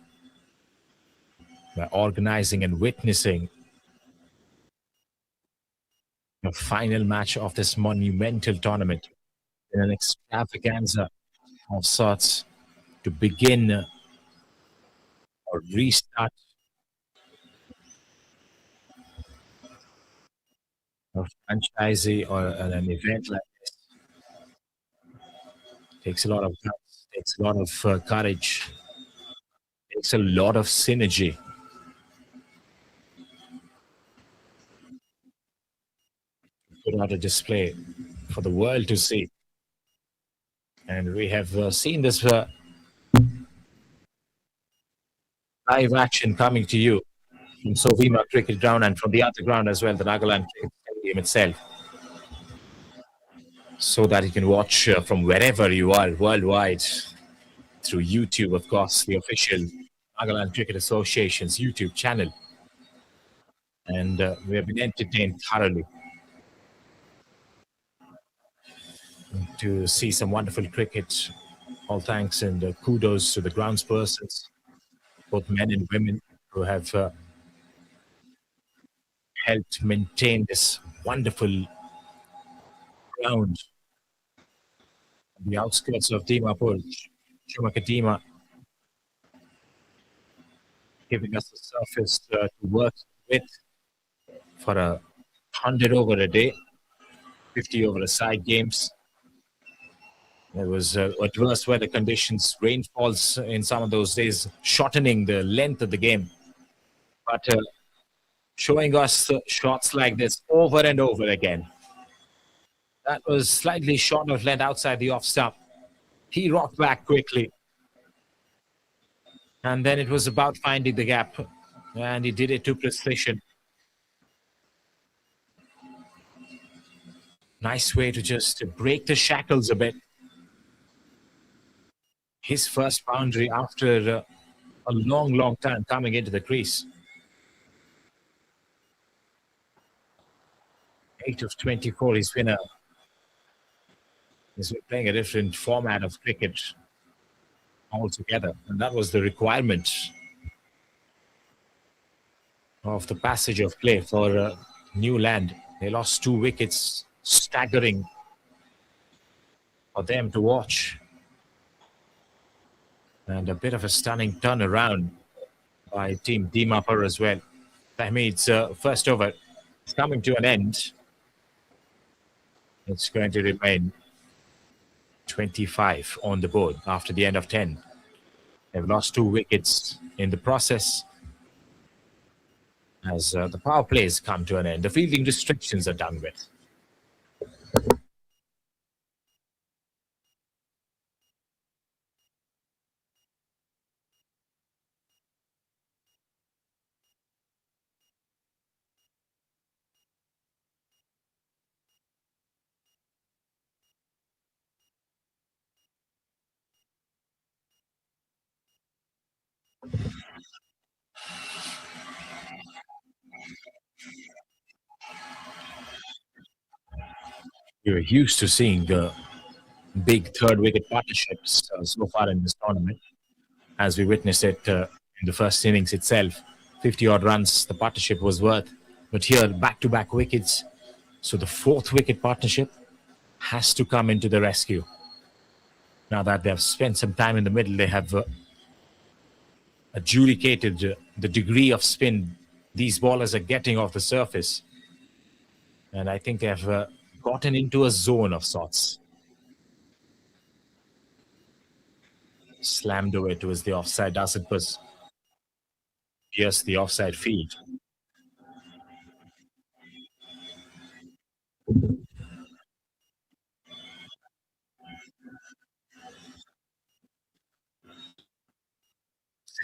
by organizing and witnessing the final match of this monumental tournament in an extravaganza of sorts to begin or restart a franchisee or an event like this. Takes a lot of guts, takes a lot of courage, takes a lot of synergy. Put out a display for the world to see. And we have seen this live action coming to you from SOVIMA Cricket Ground and from the other ground as well, the Niuland Cricket Stadium itself, so that you can watch from wherever you are worldwide through YouTube, of course, the official Niuland Cricket Association's YouTube channel. And we have been entertained thoroughly to see some wonderful cricket. All thanks and kudos to the groundspersons, both men and women, who have helped maintain this wonderful ground on the outskirts of Dimapur, Chumakadima, giving us a surface to work with for 100 over a day, 50 over a side games. There was adverse weather conditions, rainfalls in some of those days, shortening the length of the game. But showing us shots like this over and over again. That was slightly short of length outside the off stump. He rocked back quickly. And then it was about finding the gap. And he did it to precision. Nice way to just break the shackles a bit. His first boundary after a long, long time coming into the crease. 8 of 24, he's been he's been playing a different format of cricket altogether. And that was the requirement of the passage of play for Niuland. They lost 2 wickets, staggering for them to watch. And a bit of a stunning turnaround by Team Dimapur as well. Tahmid's first over is coming to an end. It's going to remain 25 on the board after the end of 10. They've lost 2 wickets in the process as the power plays come to an end. The fielding restrictions are done with. We were used to seeing the big third wicket partnerships so far in this tournament, as we witnessed it in the first innings itself. 50 odd runs the partnership was worth. But here, back to back wickets. So the fourth wicket partnership has to come into the rescue. Now that they've spent some time in the middle, they have adjudicated the degree of spin these ballers are getting off the surface. And I think they have gotten into a zone of sorts. Slammed away towards the offside. Does it pierce the offside field?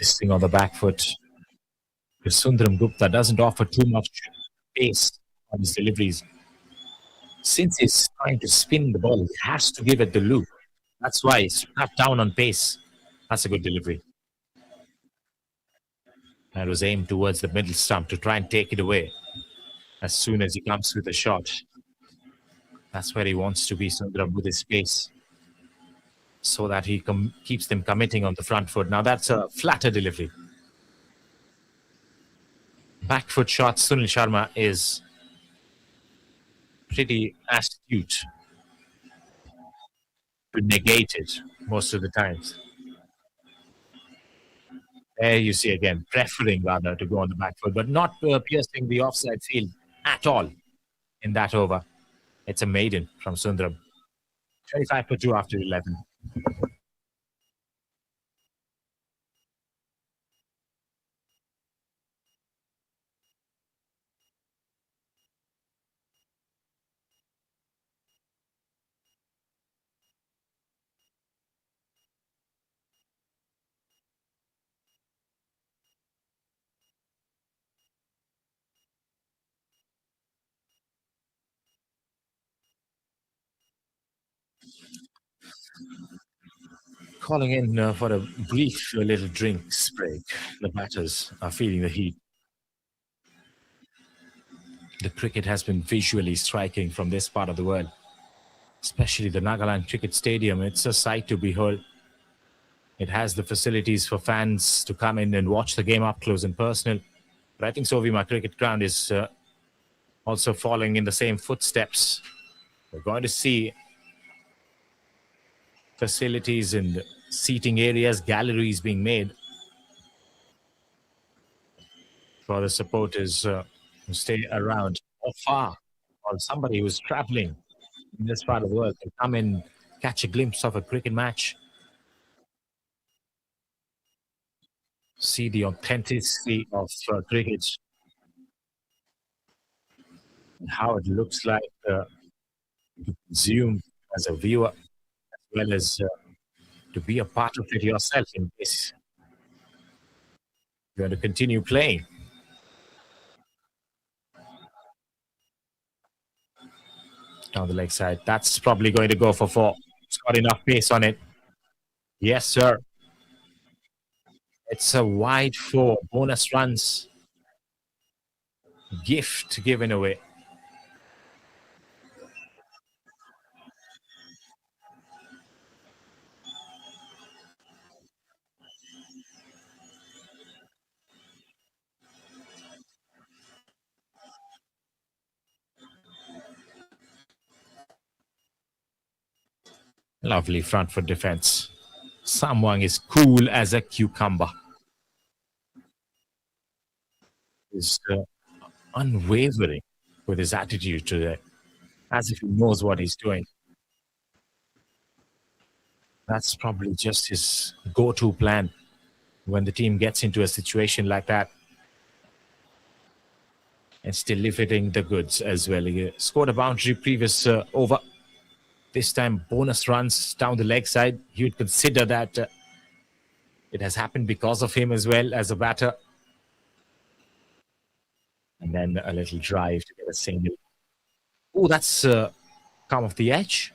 Assisting on the back foot. Sundaram Gupta doesn't offer too much pace on his deliveries. Since he's trying to spin the ball, he has to give it the loop. That's why he's cut down on pace. That's a good delivery. That was aimed towards the middle stump to try and take it away as soon as he comes with a shot. That's where he wants to be, Sundaram, with his pace, so that he keeps them committing on the front foot. Now that's a flatter delivery. Back foot shot, Sunil Sharma is pretty astute to negate it most of the times. There you see again, preferring rather to go on the back foot, but not piercing the offside field at all in that over. It's a maiden from Sundaram. 25 for 2 after 11. Calling in for a brief little drinks break. The batters are feeling the heat. The cricket has been visually striking from this part of the world, especially the Nagaland Cricket Stadium. It's a sight to behold. It has the facilities for fans to come in and watch the game up close and personal. But I think SOVIMA Cricket Ground is also following in the same footsteps. We're going to see facilities and seating areas, galleries being made for the supporters who stay around or far, or somebody who's traveling in this part of the world can come in, catch a glimpse of a cricket match, see the authenticity of cricket and how it looks like to consume as a viewer, as well as to be a part of it yourself in case Going to continue playing. Down the leg side. That's probably going to go for four. It's got enough pace on it. Yes, sir. It's a wide four. Bonus runs. Gift given away. Lovely front foot defense. Samwang is cool as a cucumber. Is unwavering with his attitude today, as if he knows what he's doing. That's probably just his go-to plan when the team gets into a situation like that. And still lifting the goods as well. He scored a boundary previous over. This time, bonus runs down the leg side. You'd consider that it has happened because of him as well as a batter. And then a little drive to get a single. Oh, that's come off the edge.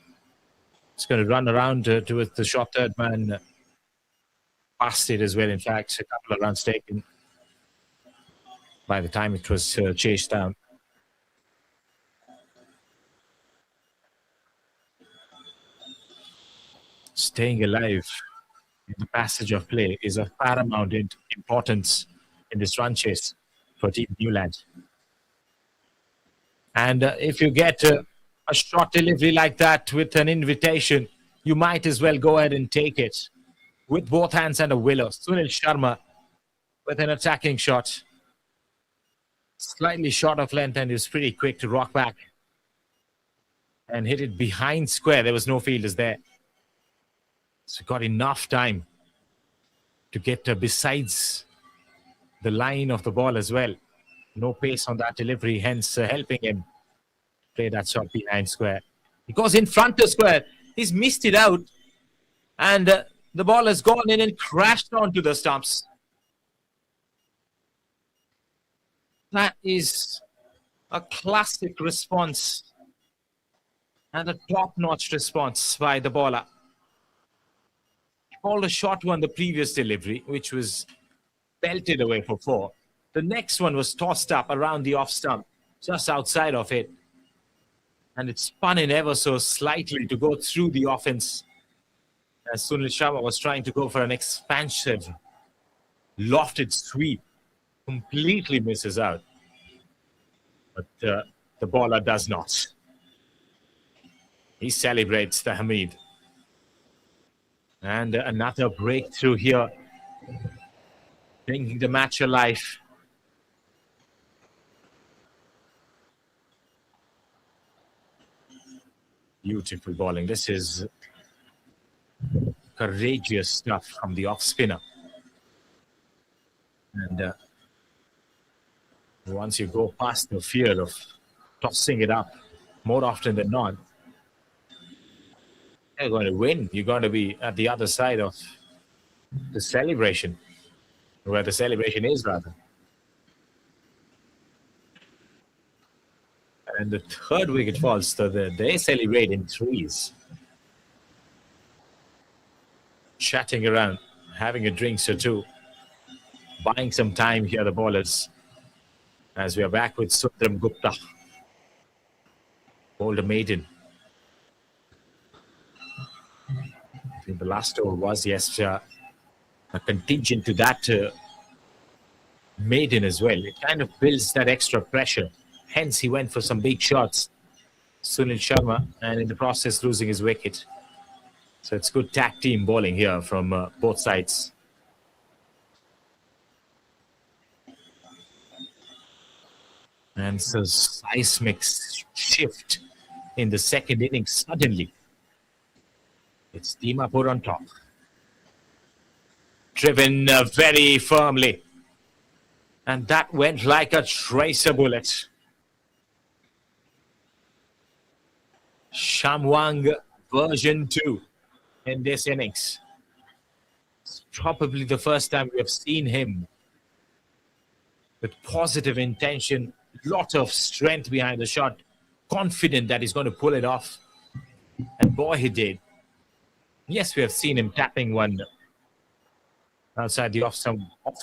It's going to run around towards the short third man. Past it as well, in fact. A couple of runs taken by the time it was chased down. Staying alive in the passage of play is of paramount importance in this run chase for Team Niuland. And if you get a short delivery like that with an invitation, you might as well go ahead and take it with both hands and a willow. Sunil Sharma with an attacking shot. Slightly short of length, and he was pretty quick to rock back and hit it behind square. There was no fielders there. So got enough time to get besides the line of the ball as well. No pace on that delivery, hence helping him play that shot behind square. He goes in front of square. He's missed it out. And the ball has gone in and crashed onto the stumps. That is a classic response and a top-notch response by the bowler. Called a short one the previous delivery, which was belted away for four. The next one was tossed up around the off stump, just outside of it. And it spun in ever so slightly to go through the offense. As Sunil Sharma was trying to go for an expansive, lofted sweep. Completely misses out. But the bowler does not. He celebrates the Hamid. And another breakthrough here. Bringing the match alive. Beautiful bowling. This is courageous stuff from the off spinner. And once you go past the fear of tossing it up more often than not, you're going to win. You're going to be at the other side of the celebration, where the celebration is, rather. And the third wicket falls, so they celebrate in threes. Chatting around, having a drink or two, buying some time here, the bowlers, as we are back with Sundram Gupta, bowled a maiden. I think the last over was, yes, a contingent to that maiden as well. It kind of builds that extra pressure. Hence, he went for some big shots, Sunil Sharma, and in the process, losing his wicket. So it's good tag team bowling here from both sides. And so seismic shift in the second innings suddenly. It's Dimapur on top. Driven very firmly. And that went like a tracer bullet. Shamwang version 2 in this innings. It's probably the first time we have seen him with positive intention, lot of strength behind the shot, confident that he's going to pull it off. And boy, he did. Yes, we have seen him tapping one outside the off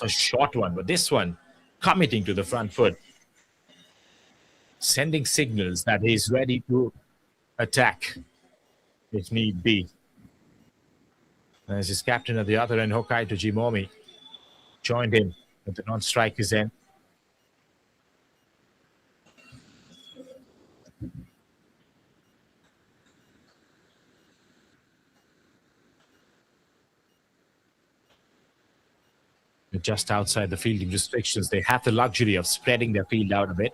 a short one, but this one committing to the front foot, sending signals that he's ready to attack if need be. As his captain at the other end, Hokkaido Jimomi, joined him at the non-strikers end. Just outside the fielding restrictions, they have the luxury of spreading their field out a bit.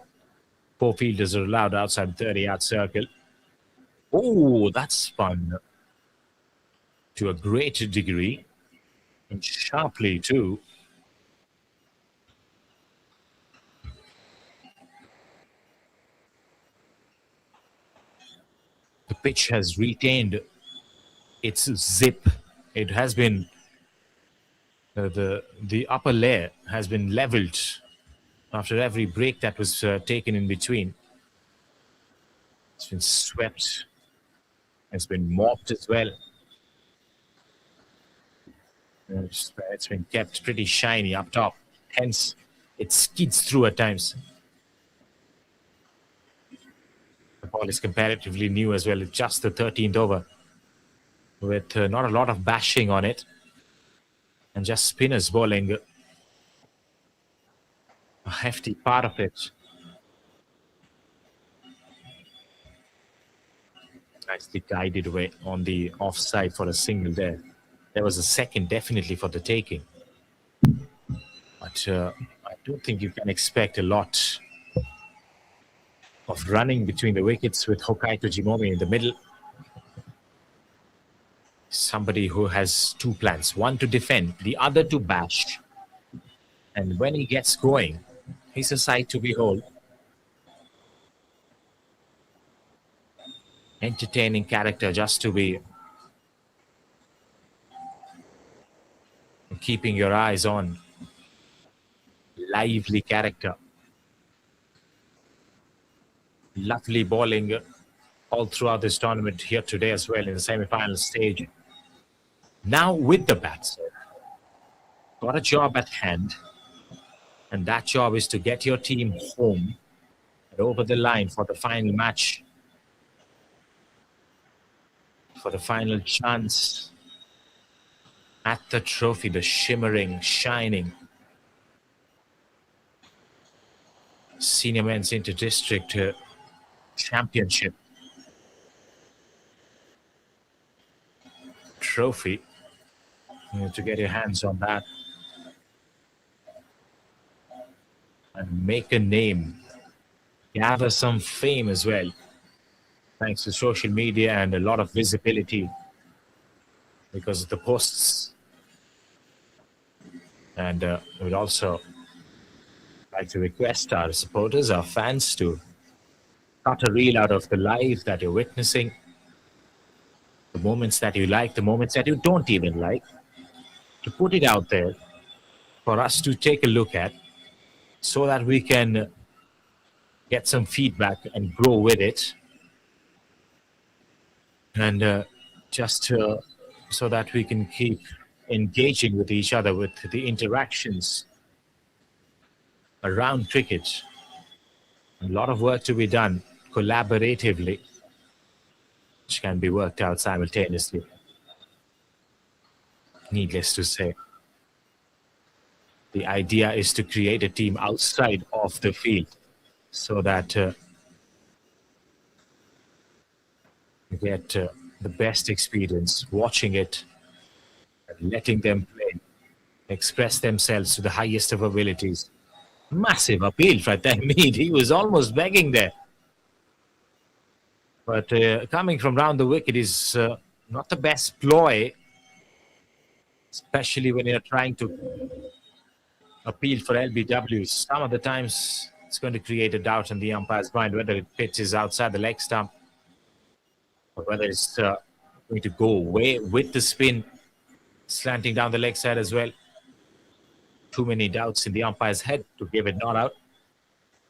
4 fielders are allowed outside the 30-yard circle. Oh, that's spun to a great degree, and sharply too. The pitch has retained its zip. It has been the upper layer has been leveled after every break that was taken in between. It's been swept. It's been mopped as well. It's been kept pretty shiny up top. Hence, it skids through at times. The ball is comparatively new as well. It's just the 13th over with not a lot of bashing on it. And just spinners bowling a hefty part of it. Nicely guided away on the offside for a single there. There was a second definitely for the taking. But I don't think you can expect a lot of running between the wickets with Hokkaido Jimomi in the middle. Somebody who has 2 plans, one to defend, the other to bash. And when he gets going, he's a sight to behold. Entertaining character just to be keeping your eyes on. Lively character. Lovely bowling all throughout this tournament here today as well in the semi-final stage. Now with the bats, got a job at hand, and that job is to get your team home and over the line for the final match, for the final chance at the trophy, the shimmering, shining Senior Men's Inter-District Championship trophy. You need to get your hands on that and make a name, gather some fame as well, thanks to social media and a lot of visibility because of the posts. And we'd also like to request our supporters, our fans, to cut a reel out of the live that you're witnessing, the moments that you like, the moments that you don't even like, to put it out there for us to take a look at so that we can get some feedback and grow with it. And just so that we can keep engaging with each other with the interactions around cricket. A lot of work to be done collaboratively, which can be worked out simultaneously. Needless to say, the idea is to create a team outside of the field so that you get the best experience watching it and letting them play, express themselves to the highest of abilities. Massive appeal right there. Mead, he was almost begging there. But coming from round the wicket is not the best ploy, especially when you're trying to appeal for LBWs. Some of the times it's going to create a doubt in the umpire's mind whether it pitches outside the leg stump or whether it's going to go away with the spin, slanting down the leg side as well. too many doubts in the umpire's head to give it not out.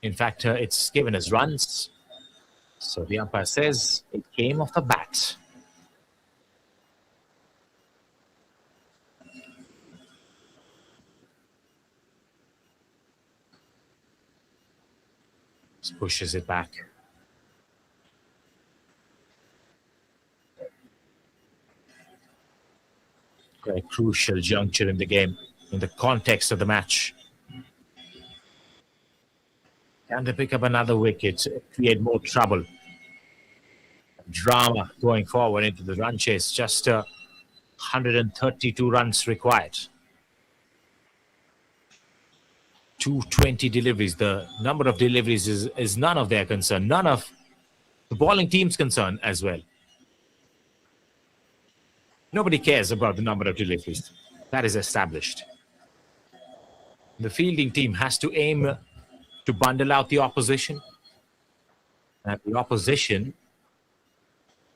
In fact, it's given as runs. So the umpire says it came off the bat. Just pushes it back. A crucial juncture in the game, in the context of the match. Can they pick up another wicket, create more trouble? Drama going forward into the run chase. Just 132 runs required. 220 deliveries. The number of deliveries is none of their concern. None of the bowling team's concern as well. Nobody cares about the number of deliveries. That is established. The fielding team has to aim to bundle out the opposition. And the opposition,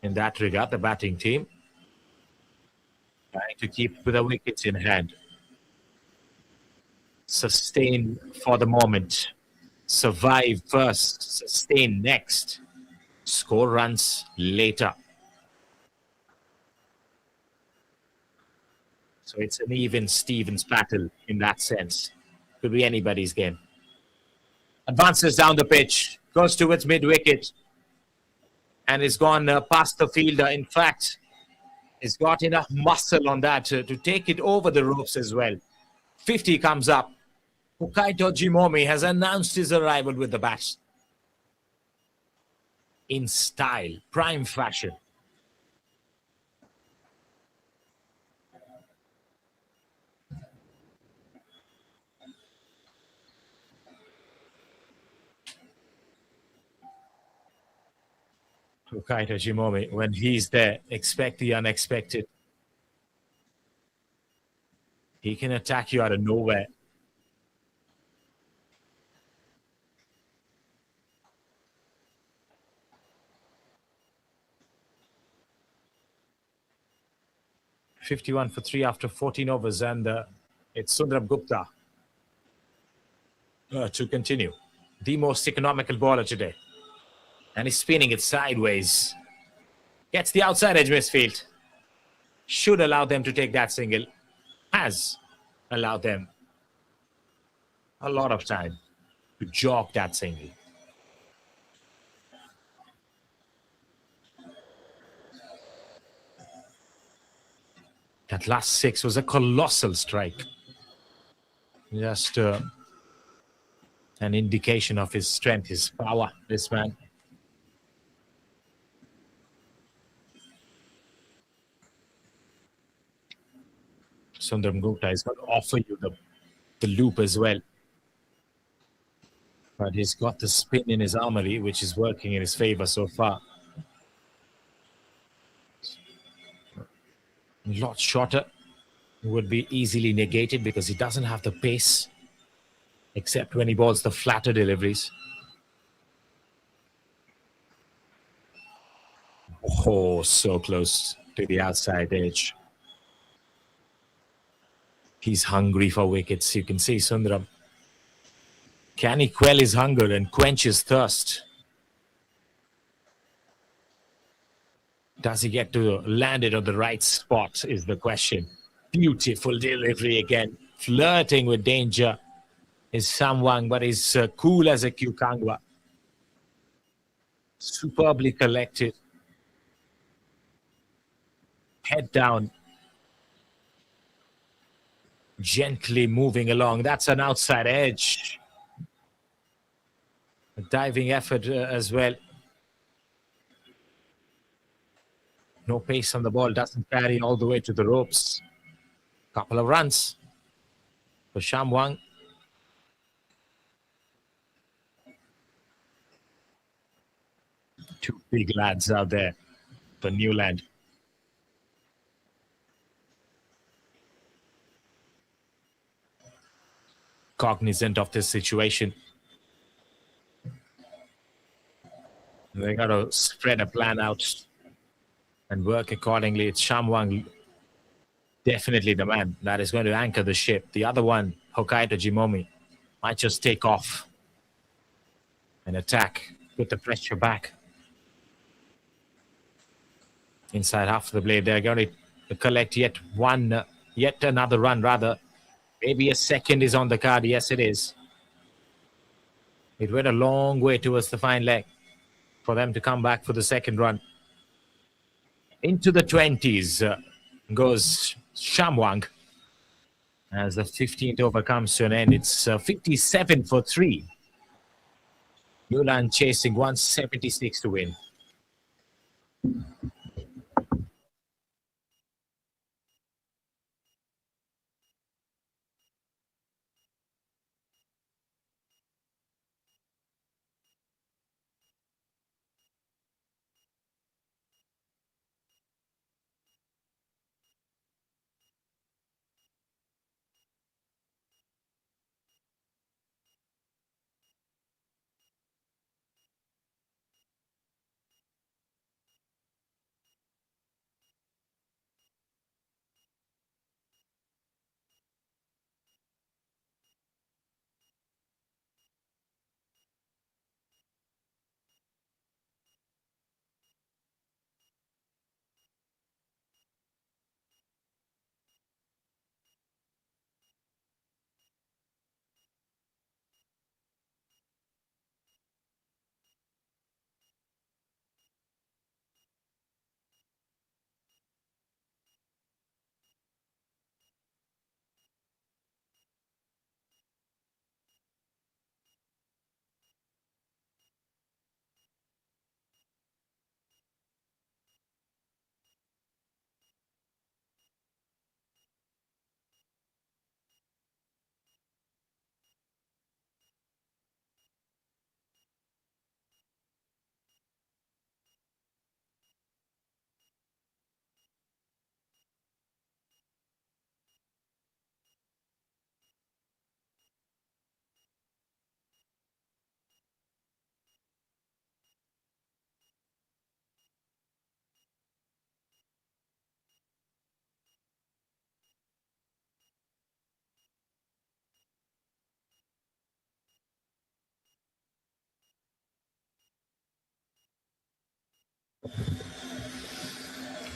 in that regard, the batting team, trying to keep the wickets in hand. Sustain for the moment. Survive first. Sustain next. Score runs later. So it's an even Stevens battle in that sense. Could be anybody's game. Advances down the pitch. Goes towards mid-wicket. And it's gone past the fielder. In fact, he's got enough muscle on that to take it over the ropes as well. 50 comes up. Hokaito Jimomi has announced his arrival with the bat. In style, prime fashion. Hokaito Jimomi, when he's there, expect the unexpected. He can attack you out of nowhere. .51 for 3 after 14 overs, and it's Sundaram Gupta to continue. The most economical bowler today. And he's spinning it sideways. Gets the outside edge misfield. Should allow them to take that single. Has allowed them a lot of time to jog that single. That last 6 was a colossal strike. Just an indication of his strength, his power, this man. Sundaram Gupta is going to offer you the loop as well. But he's got the spin in his armory, which is working in his favor so far. A lot shorter. Would be easily negated because he doesn't have the pace, except when he bowls the flatter deliveries. Oh, so close to the outside edge. He's hungry for wickets. You can see Sundaram. Can he quell his hunger and quench his thirst? Does he get to land it on the right spot is the question. Beautiful delivery again. Flirting with danger is Samwang, but he's cool as a cucumber. Superbly collected. Head down. Gently moving along. That's an outside edge. A diving effort as well. No pace on the ball. Doesn't carry all the way to the ropes. Couple of runs for Shamwang. Two big lads out there for Niuland. Cognizant of this situation. They got to spread a plan out and work accordingly. It's Shamwang Definitely the man that is going to anchor the ship. The other one, Hokkaido Jimomi, might just take off and attack, put the pressure back inside half the blade. They're going to collect yet another run, rather. Maybe a second is on the card. Yes, it is. It went a long way towards the fine leg for them to come back for the second run. Into the 20s goes Shamwang as the 15th over comes to an end. It's 57 for 3. Niuland chasing 176 to win.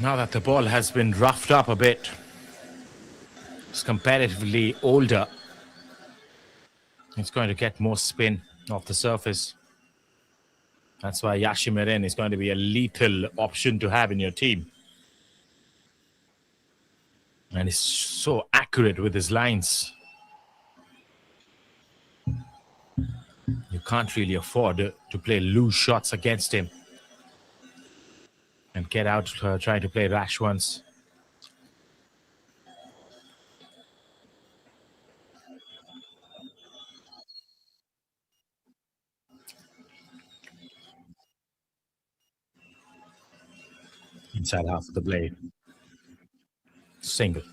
Now that the ball has been roughed up a bit, it's comparatively older. It's going to get more spin off the surface. That's why Yashimarin is going to be a lethal option to have in your team. And he's so accurate with his lines. You can't really afford to play loose shots against him and get out trying to play rash ones. Inside half of the blade. Single.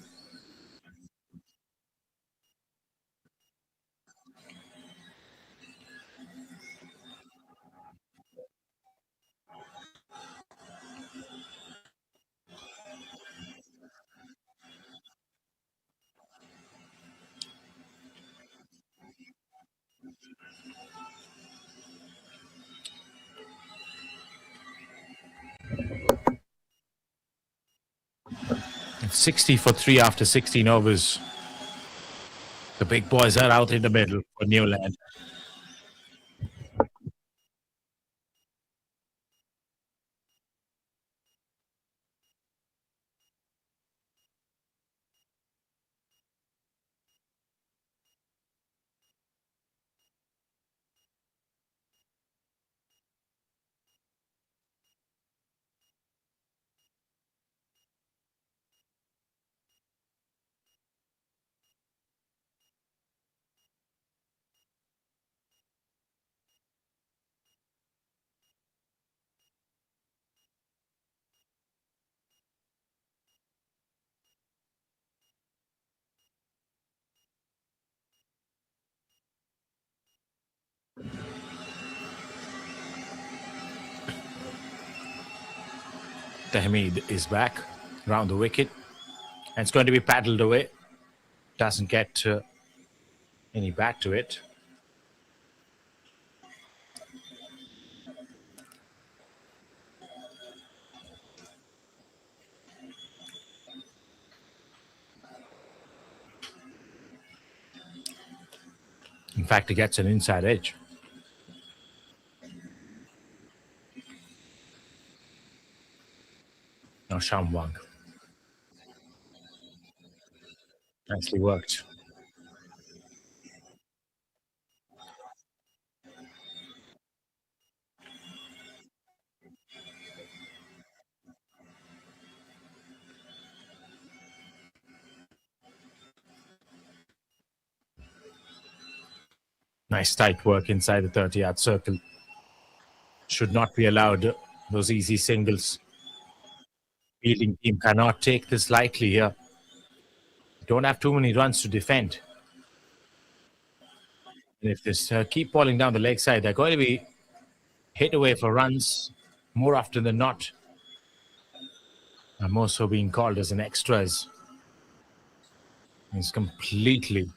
60 for 3 after 16 overs. The big boys are out in the middle for Niuland. Tahmid is back around the wicket. And it's going to be paddled away. Doesn't get any back to it. In fact, he gets an inside edge. Now Shamwang. Nicely worked. Nice tight work inside the 30-yard circle. Should not be allowed those easy singles. Fielding team cannot take this lightly here. Don't have too many runs to defend. And if this keep falling down the leg side, they're going to be hit away for runs more often than not. And more so being called as an extras. It's completely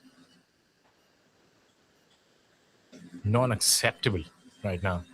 non-acceptable right now.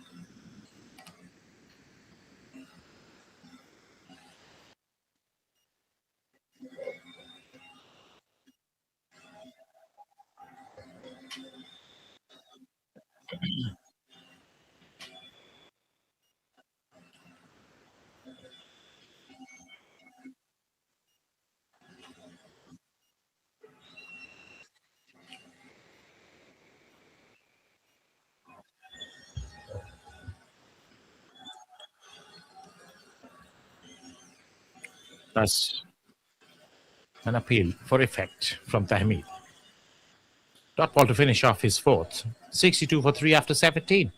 That's an appeal for effect from Tahmid. Dot ball to finish off his fourth. 62 for 3 after 17.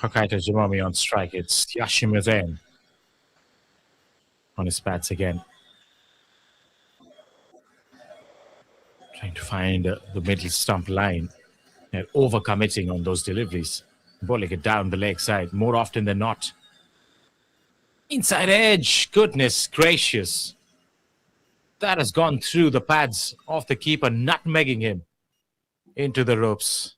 Hokkaido Jumami on strike. It's Yashimazen on his bats again. Trying to find the middle stump line. They're overcommitting on those deliveries. Bowling it down the leg side more often than not. Inside edge. Goodness gracious. That has gone through the pads of the keeper, nutmegging him into the ropes.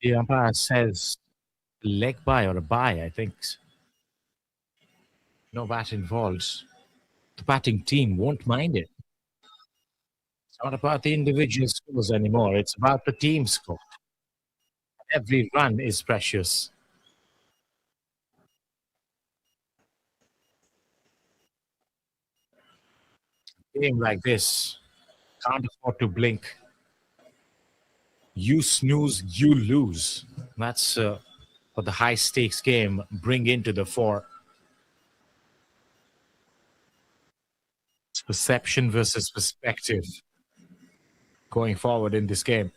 The umpire says leg bye or a bye, I think. No bat involved. The batting team won't mind it. It's not about the individual scores anymore. It's about the team score. Every run is precious. Game like this, can't afford to blink. You snooze, you lose. That's what the high stakes game bring into the fore. It's perception versus perspective going forward in this game.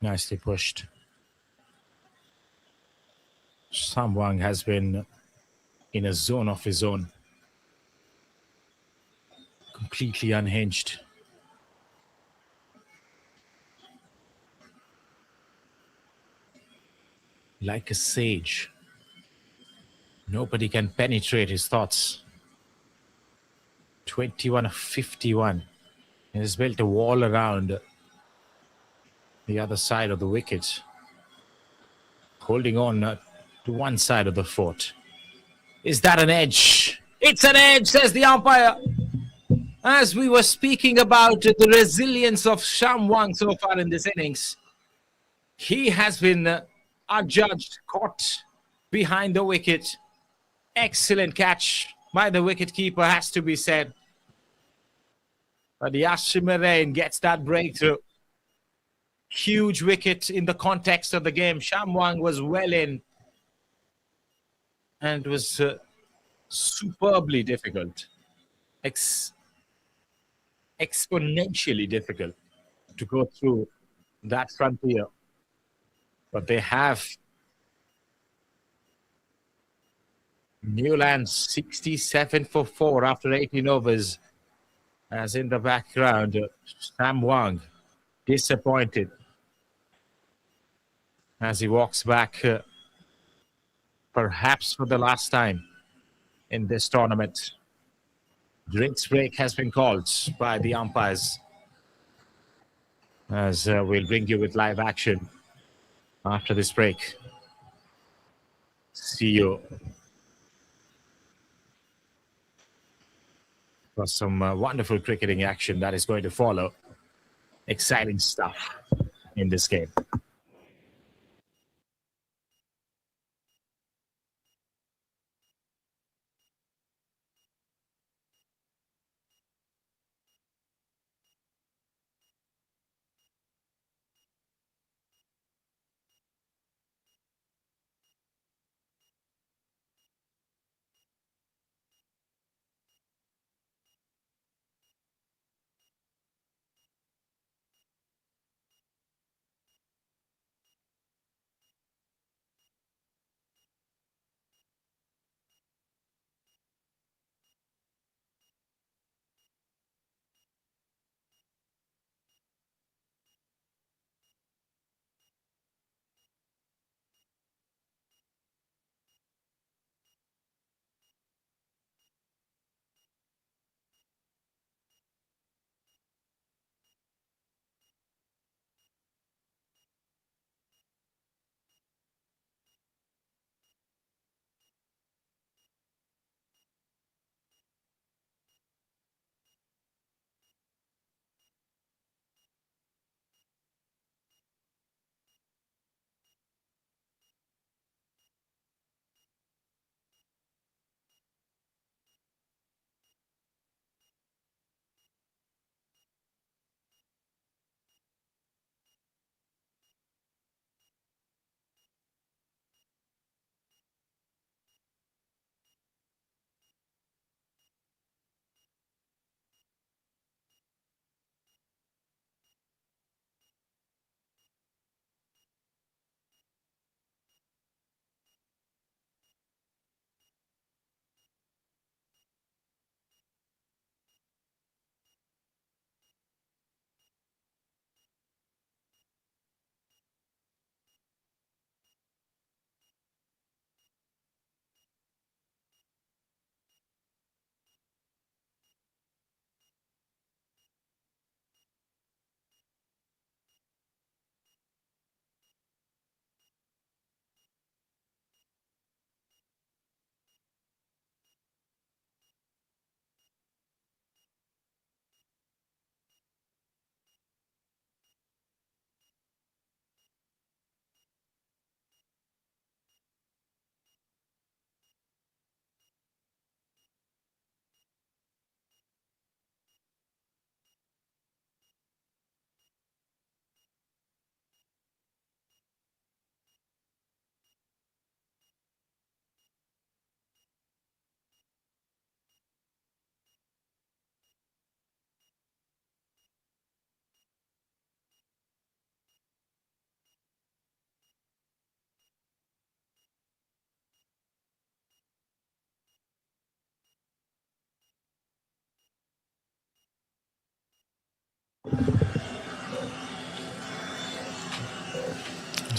Nicely pushed. Samwang has been in a zone of his own, completely unhinged. Like a sage, nobody can penetrate his thoughts. 21 of 51. He has built a wall around the other side of the wicket, holding on to one side of the fort. Is that an edge? It's an edge, says the umpire. As we were speaking about the resilience of Sham Wang so far in this innings, he has been adjudged, caught behind the wicket. Excellent catch by the wicketkeeper, has to be said. But Yashimarain gets that breakthrough. Huge wicket in the context of the game. Sham Wang was well in, and it was superbly difficult, exponentially difficult to go through that frontier. But they have Niuland 67 for 4 after 18 overs. As in the background, Sam Wang disappointed as he walks back, perhaps for the last time in this tournament. Drinks break has been called by the umpires, as we'll bring you with live action after this break. See you for some wonderful cricketing action that is going to follow. Exciting stuff in this game.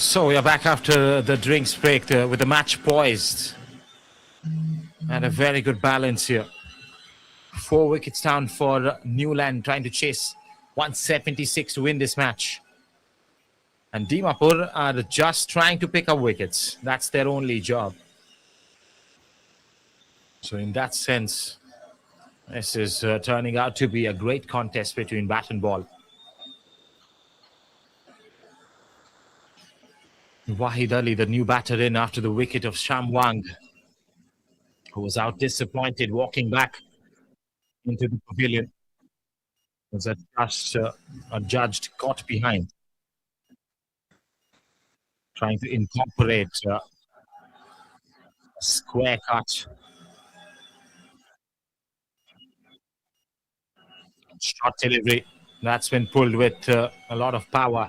So we are back after the drinks break with the match poised and a very good balance here. 4 wickets down for Niuland, trying to chase 176 to win this match. And Dimapur are just trying to pick up wickets. That's their only job. So in that sense, this is turning out to be a great contest between bat and ball. Wahid Ali, the new batter in after the wicket of Shamwang, who was out disappointed walking back into the pavilion. Was judged caught behind, trying to incorporate a square cut. Short delivery. That's been pulled with a lot of power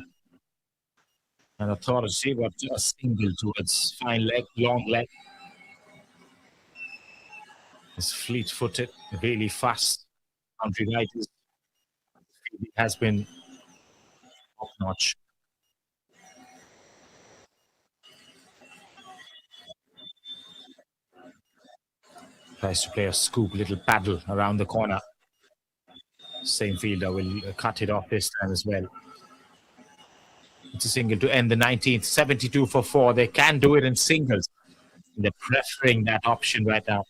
and authority, but a single towards fine leg, long leg. It's fleet-footed, really fast. Country riders has been top-notch. Tries to play a scoop, little paddle around the corner. Same fielder will cut it off this time as well. It's a single to end the 19th, 72 for 4. They can do it in singles. They're preferring that option right now.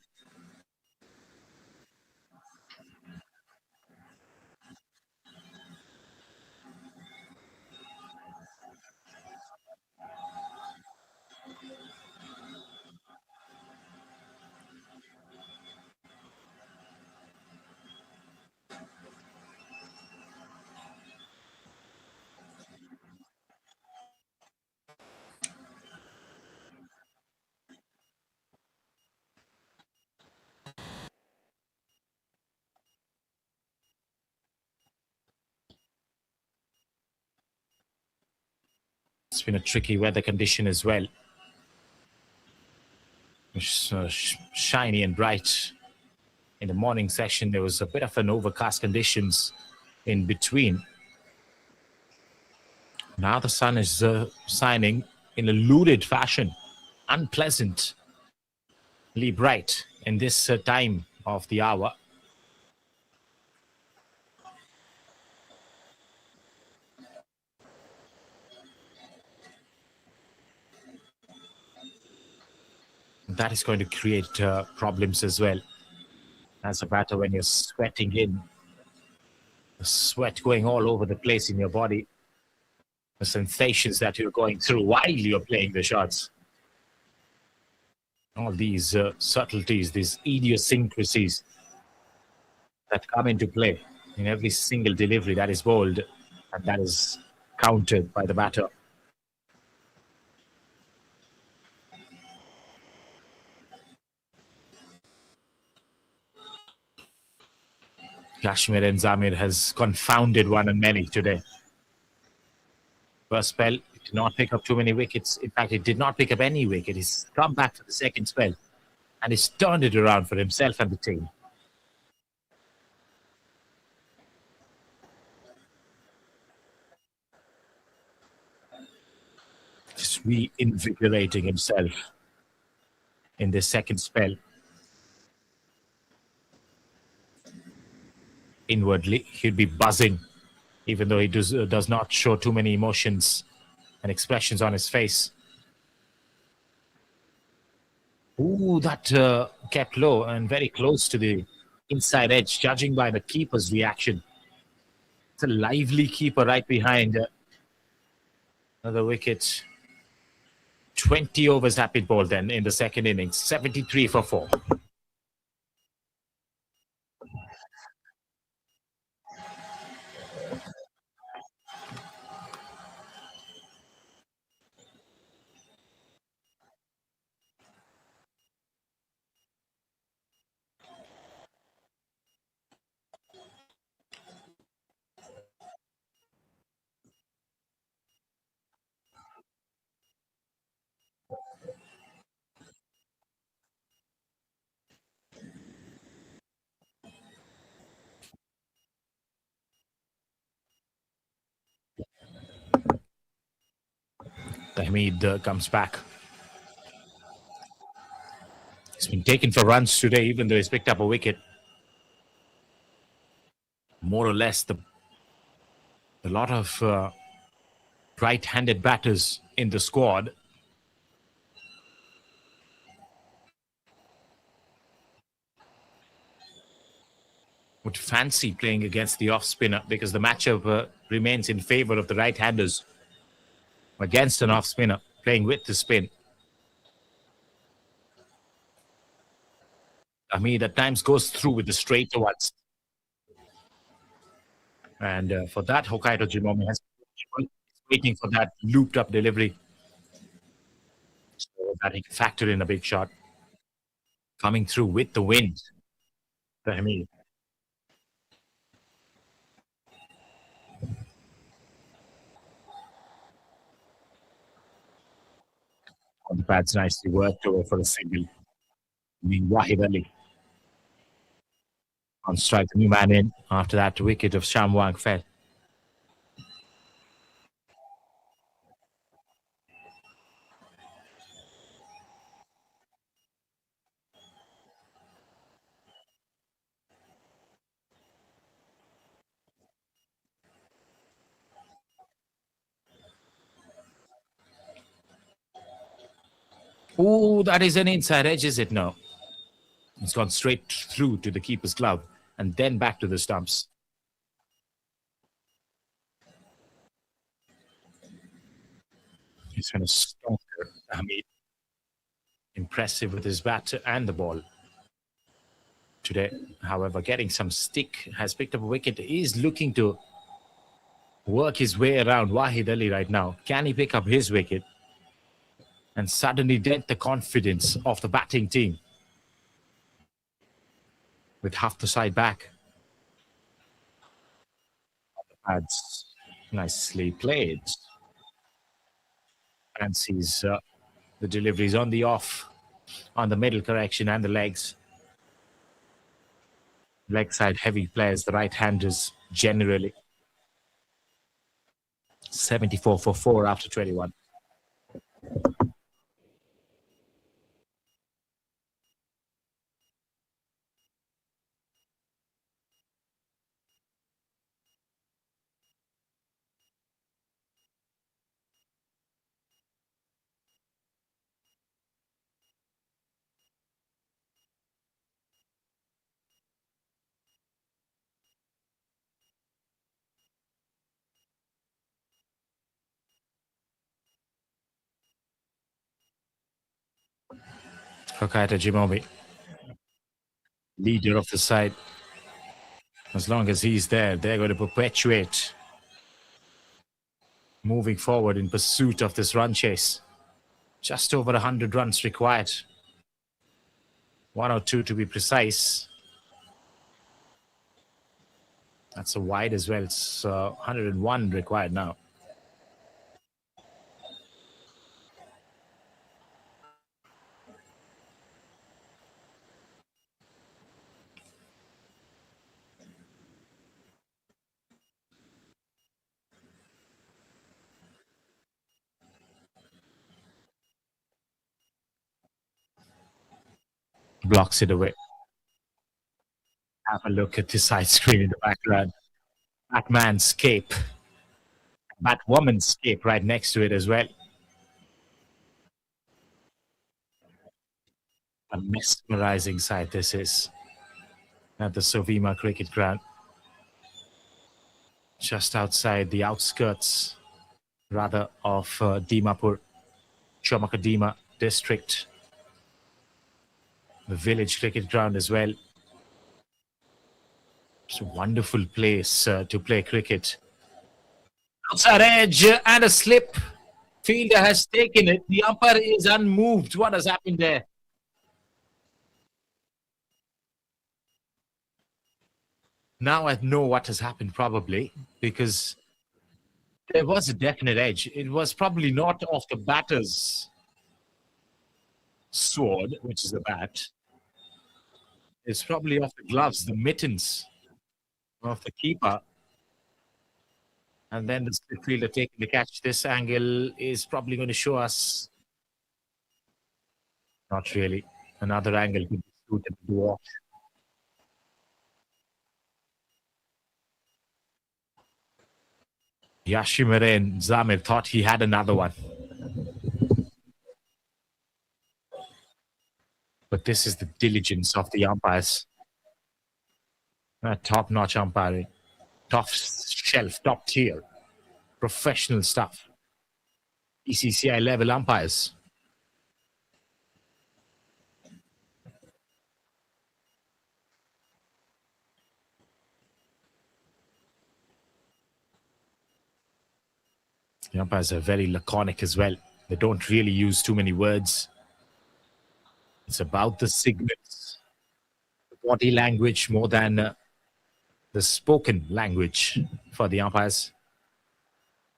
It's been a tricky weather condition as well. It's shiny and bright. In the morning session, there was a bit of an overcast conditions in between. Now the sun is shining in a lurid fashion, unpleasantly bright in this time of the hour. That is going to create problems as well. As a batter, when you're sweating in, the sweat going all over the place in your body, the sensations that you're going through while you're playing the shots. All these subtleties, these idiosyncrasies that come into play in every single delivery that is bowled, and that is countered by the batter. Kashmir and Zamir has confounded one and many today. First spell, it did not pick up too many wickets. In fact, it did not pick up any wicket. He's come back for the second spell and he's turned it around for himself and the team. Just reinvigorating himself in this second spell. Inwardly, he'd be buzzing, even though he does not show too many emotions and expressions on his face. Ooh, that kept low and very close to the inside edge, judging by the keeper's reaction. It's a lively keeper right behind another wicket. 20 overs have been bowled then in the second innings, 73 for 4. Tahmid comes back. He's been taken for runs today, even though he's picked up a wicket. More or less, a lot of right-handed batters in the squad would fancy playing against the off spinner because the matchup remains in favor of the right-handers against an off spinner playing with the spin. Hamid at times goes through with the straighter ones. And for that, Hokkaido Jimomi has waiting for that looped up delivery so that he can factor in a big shot. Coming through with the wind. Hamid. On the pads nicely worked over for a single. Wahid Ali on strike, the new man in after that wicket of Sham Wang fell. Oh, that is an inside edge, is it? No. It's gone straight through to the keeper's glove and then back to the stumps. He's going to stonker Hamid. Impressive with his bat and the ball. Today, however, getting some stick, has picked up a wicket, is looking to work his way around Wahid Ali right now. Can he pick up his wicket and suddenly dent the confidence of the batting team with half the side back? That's nicely played. Fancies the deliveries on the off, on the middle correction and the legs. Leg side heavy players, the right-handers generally. 74 for 4 after 21. Hokkaido Jimomi, leader of the side. As long as he's there, they're going to perpetuate moving forward in pursuit of this run chase. Just over 100 runs required. 102 to be precise. That's a wide as well. It's 101 required now. Blocks it away. Have a look at the side screen in the background. Batman's cape. Batwoman's cape right next to it as well. A mesmerizing sight this is at the SOVIMA cricket ground. Just outside the outskirts, rather, of Dimapur, Chomakadima district. The village cricket ground as well. It's a wonderful place to play cricket. Outside edge and a slip. Fielder has taken it. The umpire is unmoved. What has happened there? Now I know what has happened probably because there was a definite edge. It was probably not off the batter's sword, which is the bat. It's probably off the gloves, the mittens of the keeper. And then the split fielder taking the catch. This angle is probably going to show us. Not really. Another angle could be suited to watch. Yashimare and Zamir thought he had another one. But this is the diligence of the umpires. Top-notch umpiring. Top shelf, top tier. Professional stuff. BCCI level umpires. The umpires are very laconic as well. They don't really use too many words. It's about the signals, the body language more than the spoken language for the umpires.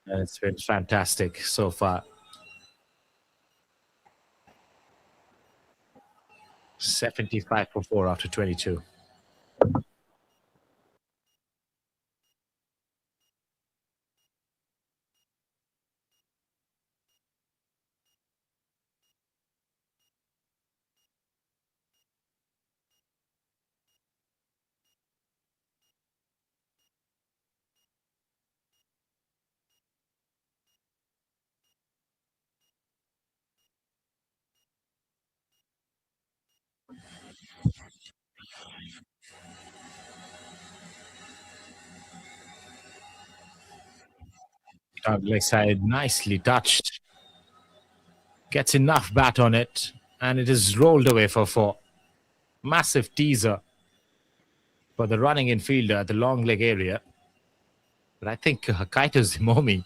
And it's been fantastic so far. 75 for 4 after 22. Leg side nicely touched. Gets enough bat on it, and it is rolled away for 4. Massive teaser for the running infielder at the long leg area. But I think Kaito Zimomi,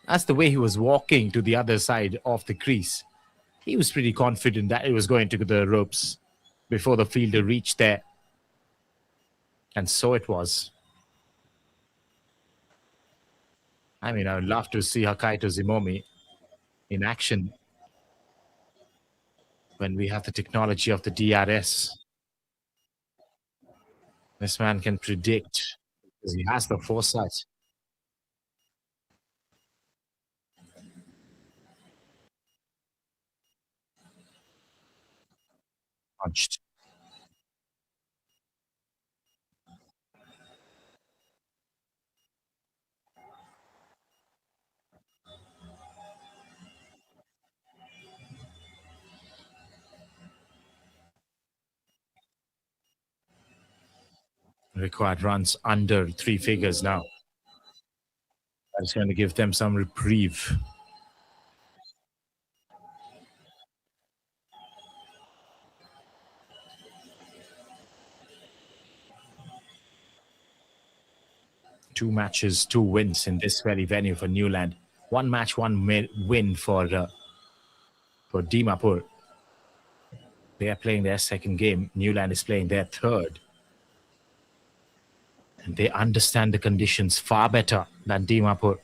that's the way he was walking to the other side of the crease. He was pretty confident that it was going to the ropes before the fielder reached there. And so it was. I mean, I would love to see Kaito Zimomi in action when we have the technology of the DRS. This man can predict because he has the foresight. Punched. Required runs under 3 figures now. That's going to give them some reprieve. Two matches, 2 wins in this very venue for Niuland. 1 match, 1 win for Dimapur. They are playing their second game. Niuland is playing their third. And they understand the conditions far better than Dimapur.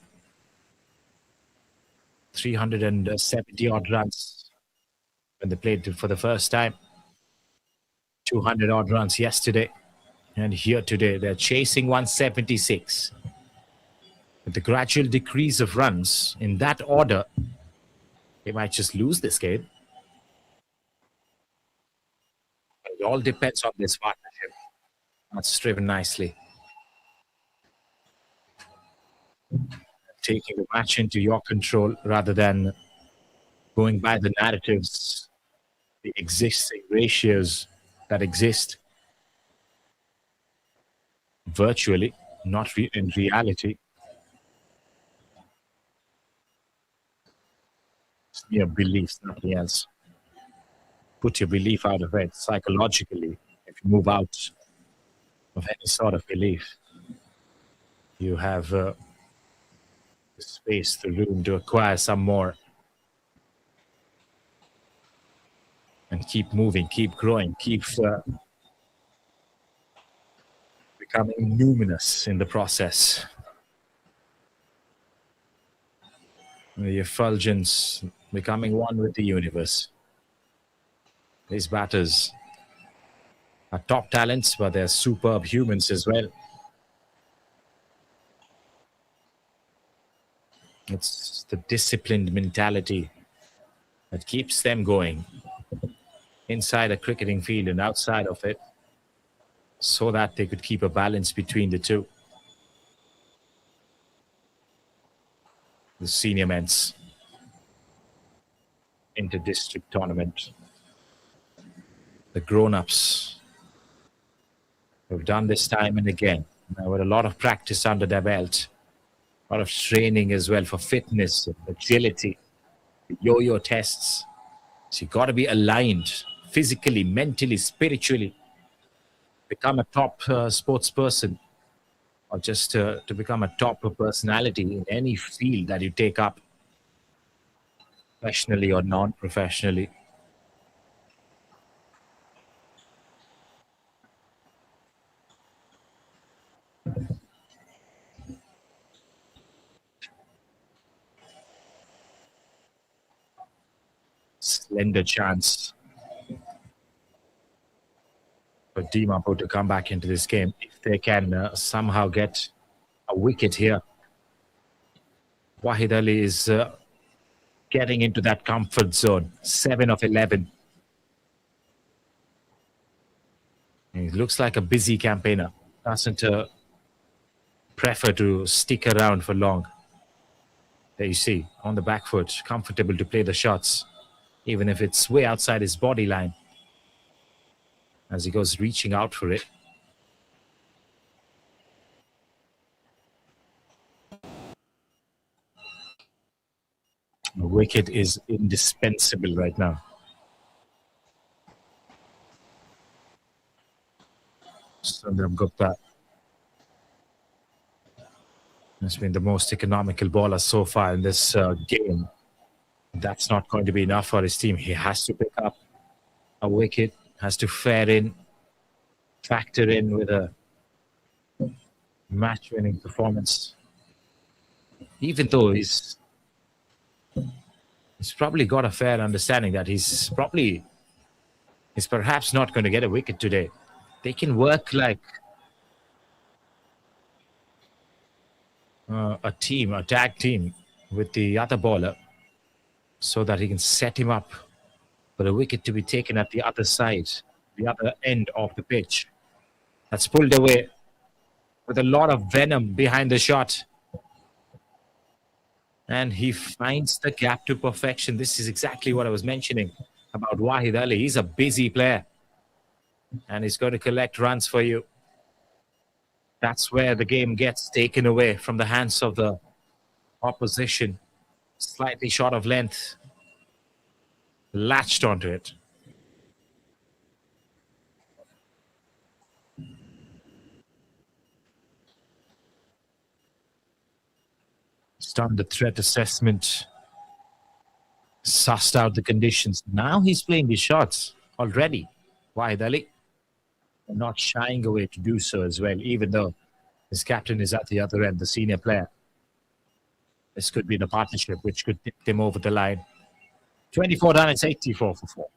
370 odd runs when they played for the first time. 200 odd runs yesterday. And here today, they're chasing 176. With the gradual decrease of runs in that order, they might just lose this game. It all depends on this partnership. That's driven nicely. Taking the match into your control rather than going by the narratives, the existing ratios that exist virtually, not in reality. It's mere beliefs, nothing else. Put your belief out of it psychologically. If you move out of any sort of belief, you have the space, the room to acquire some more and keep moving, keep growing, keep becoming numinous in the process. The effulgence becoming one with the universe. These batters are top talents, but they're superb humans as well. It's the disciplined mentality that keeps them going inside a cricketing field and outside of it, so that they could keep a balance between the two. The senior men's inter-district tournament. The grown-ups have done this time and again. With a lot of practice under their belt, a lot of training as well for fitness, agility, yo-yo tests. So you've got to be aligned physically, mentally, spiritually. Become a top sports person, or just to become a top personality in any field that you take up, professionally or non-professionally. Slender chance for Dimapur to come back into this game if they can somehow get a wicket here. Wahid Ali is getting into that comfort zone. 7 of 11. He looks like a busy campaigner. Doesn't prefer to stick around for long. There you see, on the back foot, comfortable to play the shots, even if it's way outside his body line, as he goes reaching out for it. The wicket is indispensable right now. Sundram Gupta has been the most economical bowler so far in this game. That's not going to be enough for his team. He has to pick up a wicket, has to factor in with a match-winning performance. Even though he's probably got a fair understanding that he's perhaps not going to get a wicket today. They can work like a team, a tag team with the other bowler, so that he can set him up for a wicket to be taken at the other side, the other end of the pitch. That's pulled away with a lot of venom behind the shot. And he finds the gap to perfection. This is exactly what I was mentioning about Wahid Ali. He's a busy player, and he's going to collect runs for you. That's where the game gets taken away from the hands of the opposition. Slightly short of length. Latched onto it. He's done the threat assessment. Sussed out the conditions. Now he's playing the shots already. Wahid Ali not shying away to do so as well, even though his captain is at the other end, the senior player. This could be the partnership which could tip him over the line. 24 done, it's 84 for 4.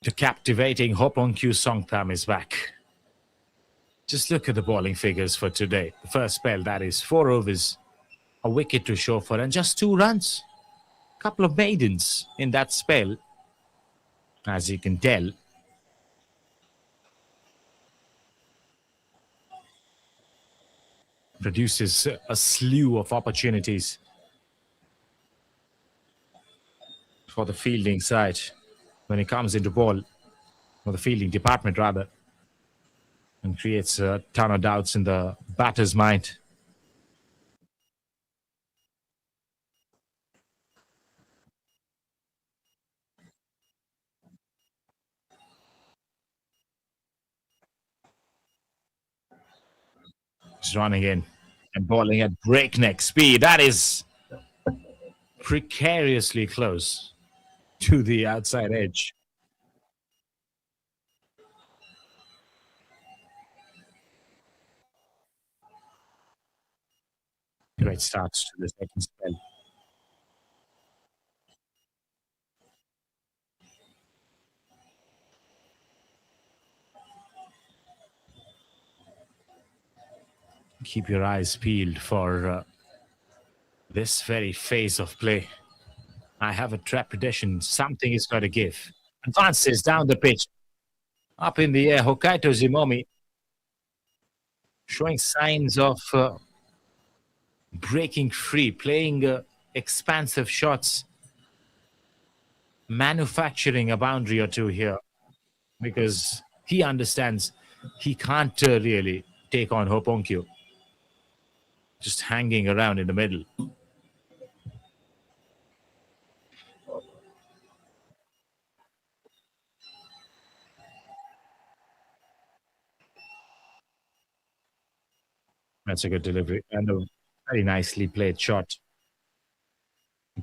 The captivating Hopongkyu Songtham is back. Just look at the bowling figures for today. The first spell, that is 4 overs, a wicket to show for, and just 2 runs. Couple of maidens in that spell, as you can tell. Produces a slew of opportunities for the fielding side when it comes into ball, or the fielding department rather, and creates a ton of doubts in the batter's mind. He's running in and bowling at breakneck speed. That is precariously close to the outside edge. Great start to the second spell. Keep your eyes peeled for this very phase of play. I have a trepidation something is going to give. Advances down the pitch. Up in the air, Hokkaido Zimomi showing signs of breaking free, playing expansive shots, manufacturing a boundary or two here because he understands he can't really take on Hoponkyo just hanging around in the middle. That's a good delivery and a very nicely played shot.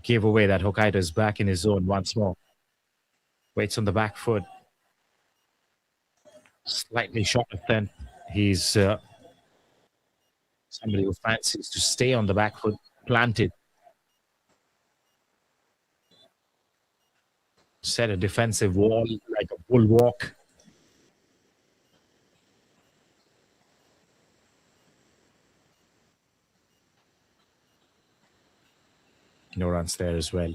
Gave away that Hokkaido is back in his zone once more. Waits on the back foot. Slightly short of 10. He's somebody who fancies to stay on the back foot, planted. Set a defensive wall like a bulwark. No runs there as well.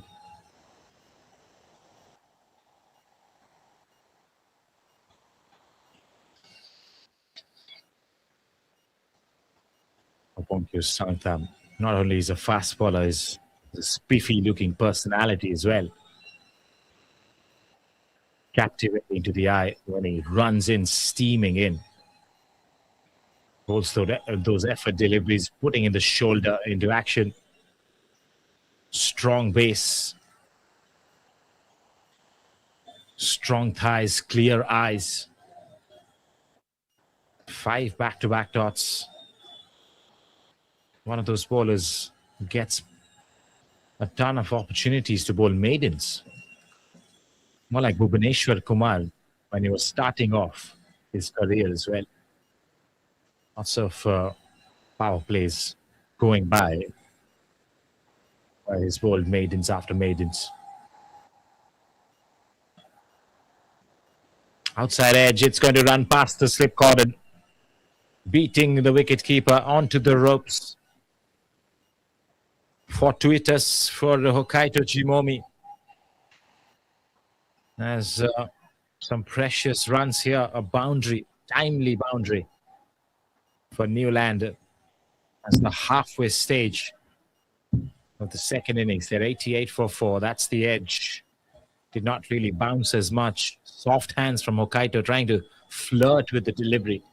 Oponkyo Santham. Not only is a fast bowler, he's a spiffy looking personality as well. Captivating to the eye when he runs in, steaming in. Also, those effort deliveries, putting in the shoulder into action. Strong base, strong thighs, clear eyes. 5 back-to-back dots. One of those bowlers gets a ton of opportunities to bowl maidens. More like Bhubaneswar Kumar when he was starting off his career as well. Lots of power plays going by his bowled maidens after maidens. Outside edge, it's going to run past the slip cordon, beating the wicket keeper onto the ropes. Fortuitous for Hokkaido Jimomi. As some precious runs here, a boundary, timely boundary for Niuland as the halfway stage of the second innings. They're 88 for 4. That's the edge. Did not really bounce as much. Soft hands from Hokkaido trying to flirt with the delivery.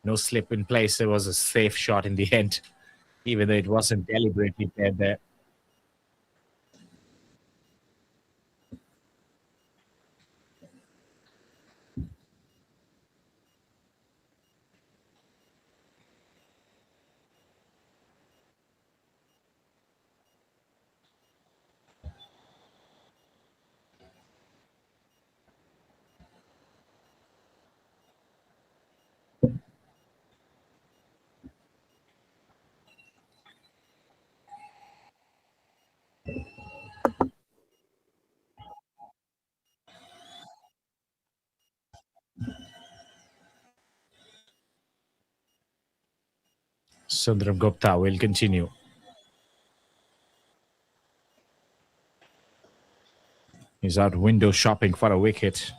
No slip in place. There was a safe shot in the end, even though it wasn't deliberately played there. Sundram Gupta will continue. He's out window shopping for a wicket.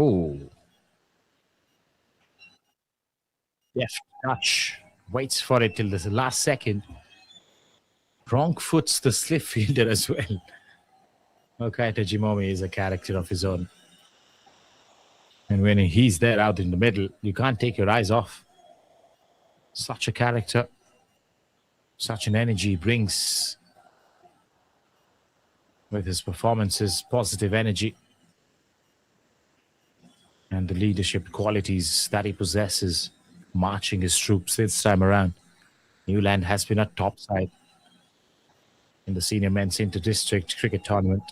Oh, Left touch. Waits for it till the last second. Wrong foots the slip fielder as well. Okay, Tajimomi is a character of his own. And when he's there out in the middle, you can't take your eyes off. Such a character, such an energy brings with his performances, positive energy, and the leadership qualities that he possesses, marching his troops this time around. Niuland has been a top side in the senior men's inter-district cricket tournament.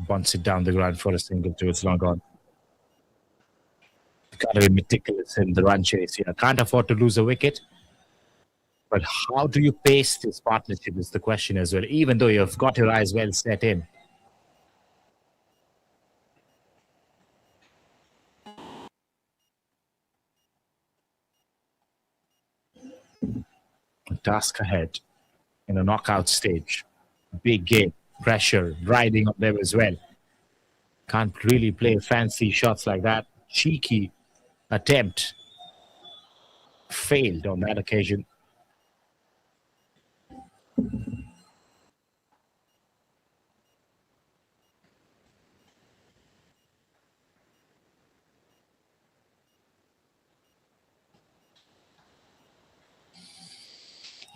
Bunts it down the ground for a single to its long on. Got to be meticulous in the run chase here. Can't afford to lose a wicket. But how do you pace this partnership is the question as well, even though you've got your eyes well set in. A task ahead in a knockout stage. Big game, pressure, riding on them as well. Can't really play fancy shots like that. Cheeky attempt. Failed on that occasion.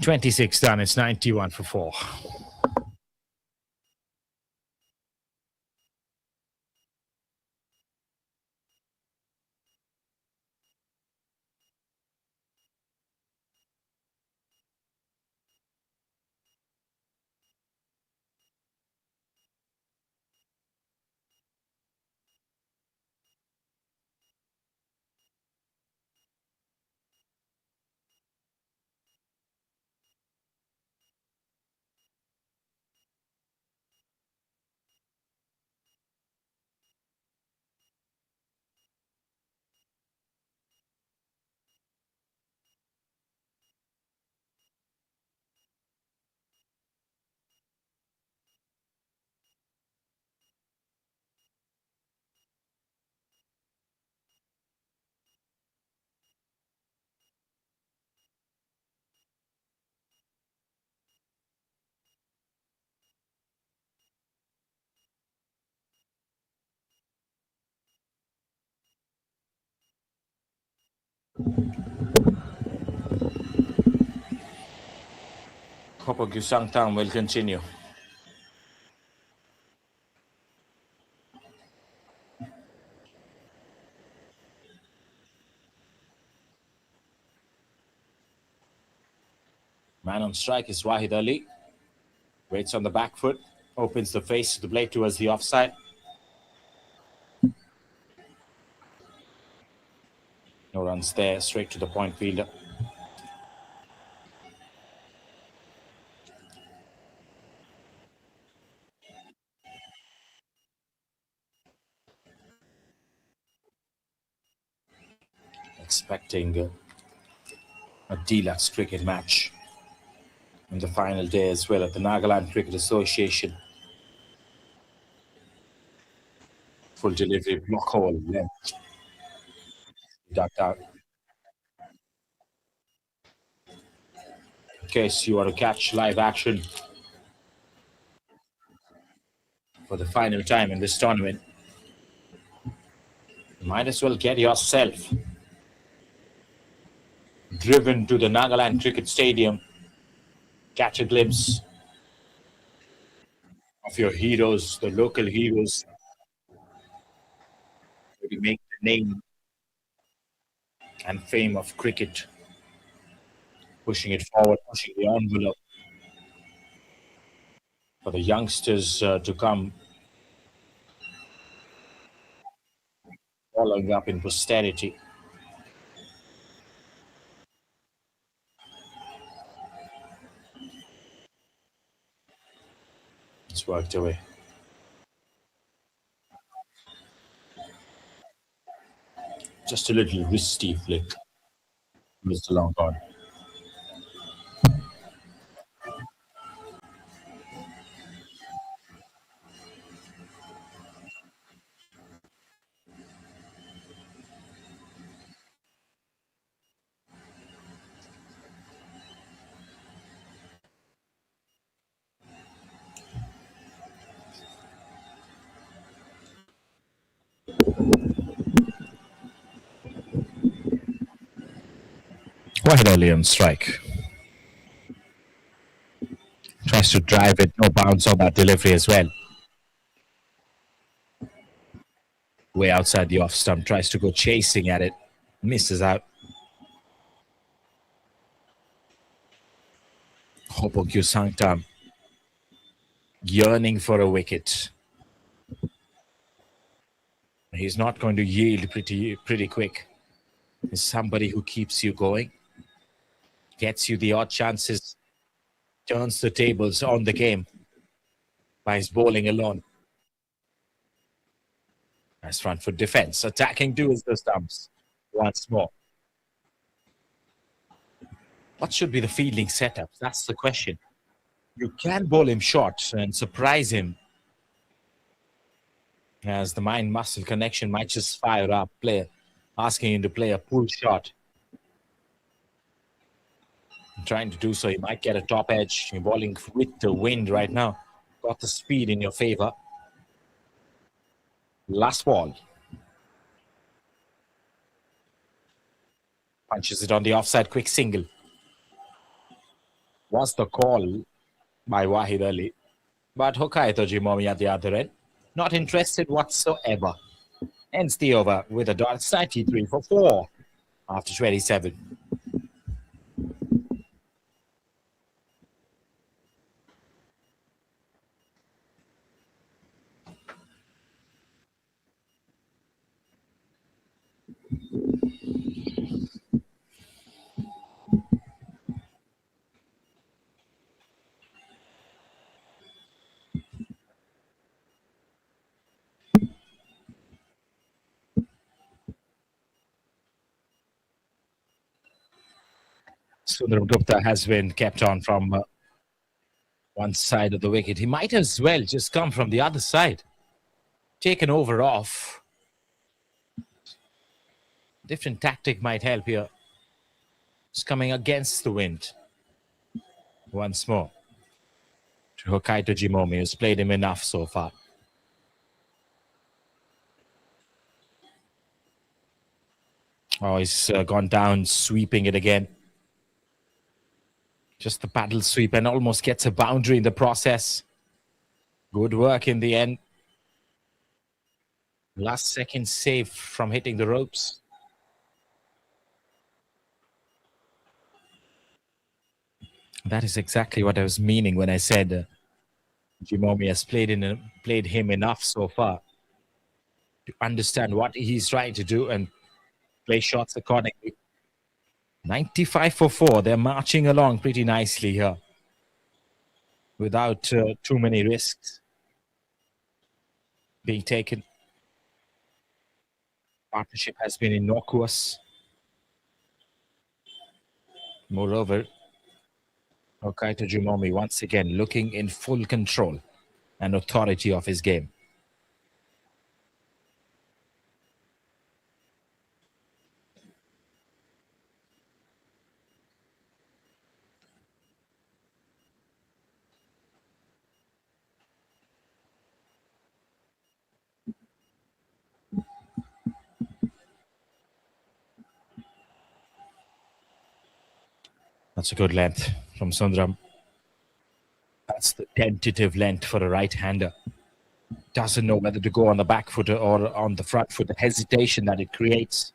26 done. It's 91 for 4. Hope Gusangtang will continue. Man on strike is Wahid Ali. Waits on the back foot. Opens the face of the blade towards the offside. No runs there. Straight to the point fielder. Expecting a deluxe cricket match on the final day as well at the Nagaland Cricket Association. Full delivery, block hole, length, ducked out. In case you want to catch live action for the final time in this tournament, you might as well get yourself driven to the Nagaland Cricket Stadium, catch a glimpse of your heroes, the local heroes, who make the name and fame of cricket, pushing it forward, pushing the envelope for the youngsters to come following up in posterity. It's worked away. Just a little wristy flick. Missed a long on. Wahid Ali on strike. Tries to drive it, no bounce on that delivery as well. Way outside the off stump, tries to go chasing at it, misses out. Hopokyu Sangtam yearning for a wicket. He's not going to yield pretty quick. He's somebody who keeps you going, gets you the odd chances, turns the tables on the game by his bowling alone. Nice front foot defense, attacking towards the stumps once more. What should be the fielding setup? That's the question. You can bowl him short and surprise him, as the mind-muscle connection might just fire up, player asking him to play a pull shot. Trying to do so, he might get a top edge. You're bowling with the wind right now. Got the speed in your favor. Last ball. Punches it on the offside, quick single. Was the call by Wahid Ali. But Hokkaido Jimomi at the other end, not interested whatsoever. Ends the over with a dot. It's 93 for 4 after 27. Sundaram Gupta has been kept on from one side of the wicket. He might as well just come from the other side. Taken over off. Different tactic might help here. It's coming against the wind. Once more. To Hokkaido Jimomi, who's played him enough so far. Oh, he's gone down, sweeping it again. Just the paddle sweep and almost gets a boundary in the process. Good work in the end. Last second save from hitting the ropes. That is exactly what I was meaning when I said Jimomi has played him enough so far to understand what he's trying to do and play shots accordingly. 95 for 4. They're marching along pretty nicely here without too many risks being taken. Partnership has been innocuous. Moreover, Hokkaido Jimomi once again looking in full control and authority of his game. That's a good length from Sundaram. That's the tentative length for a right-hander. Doesn't know whether to go on the back foot or on the front foot. The hesitation that it creates.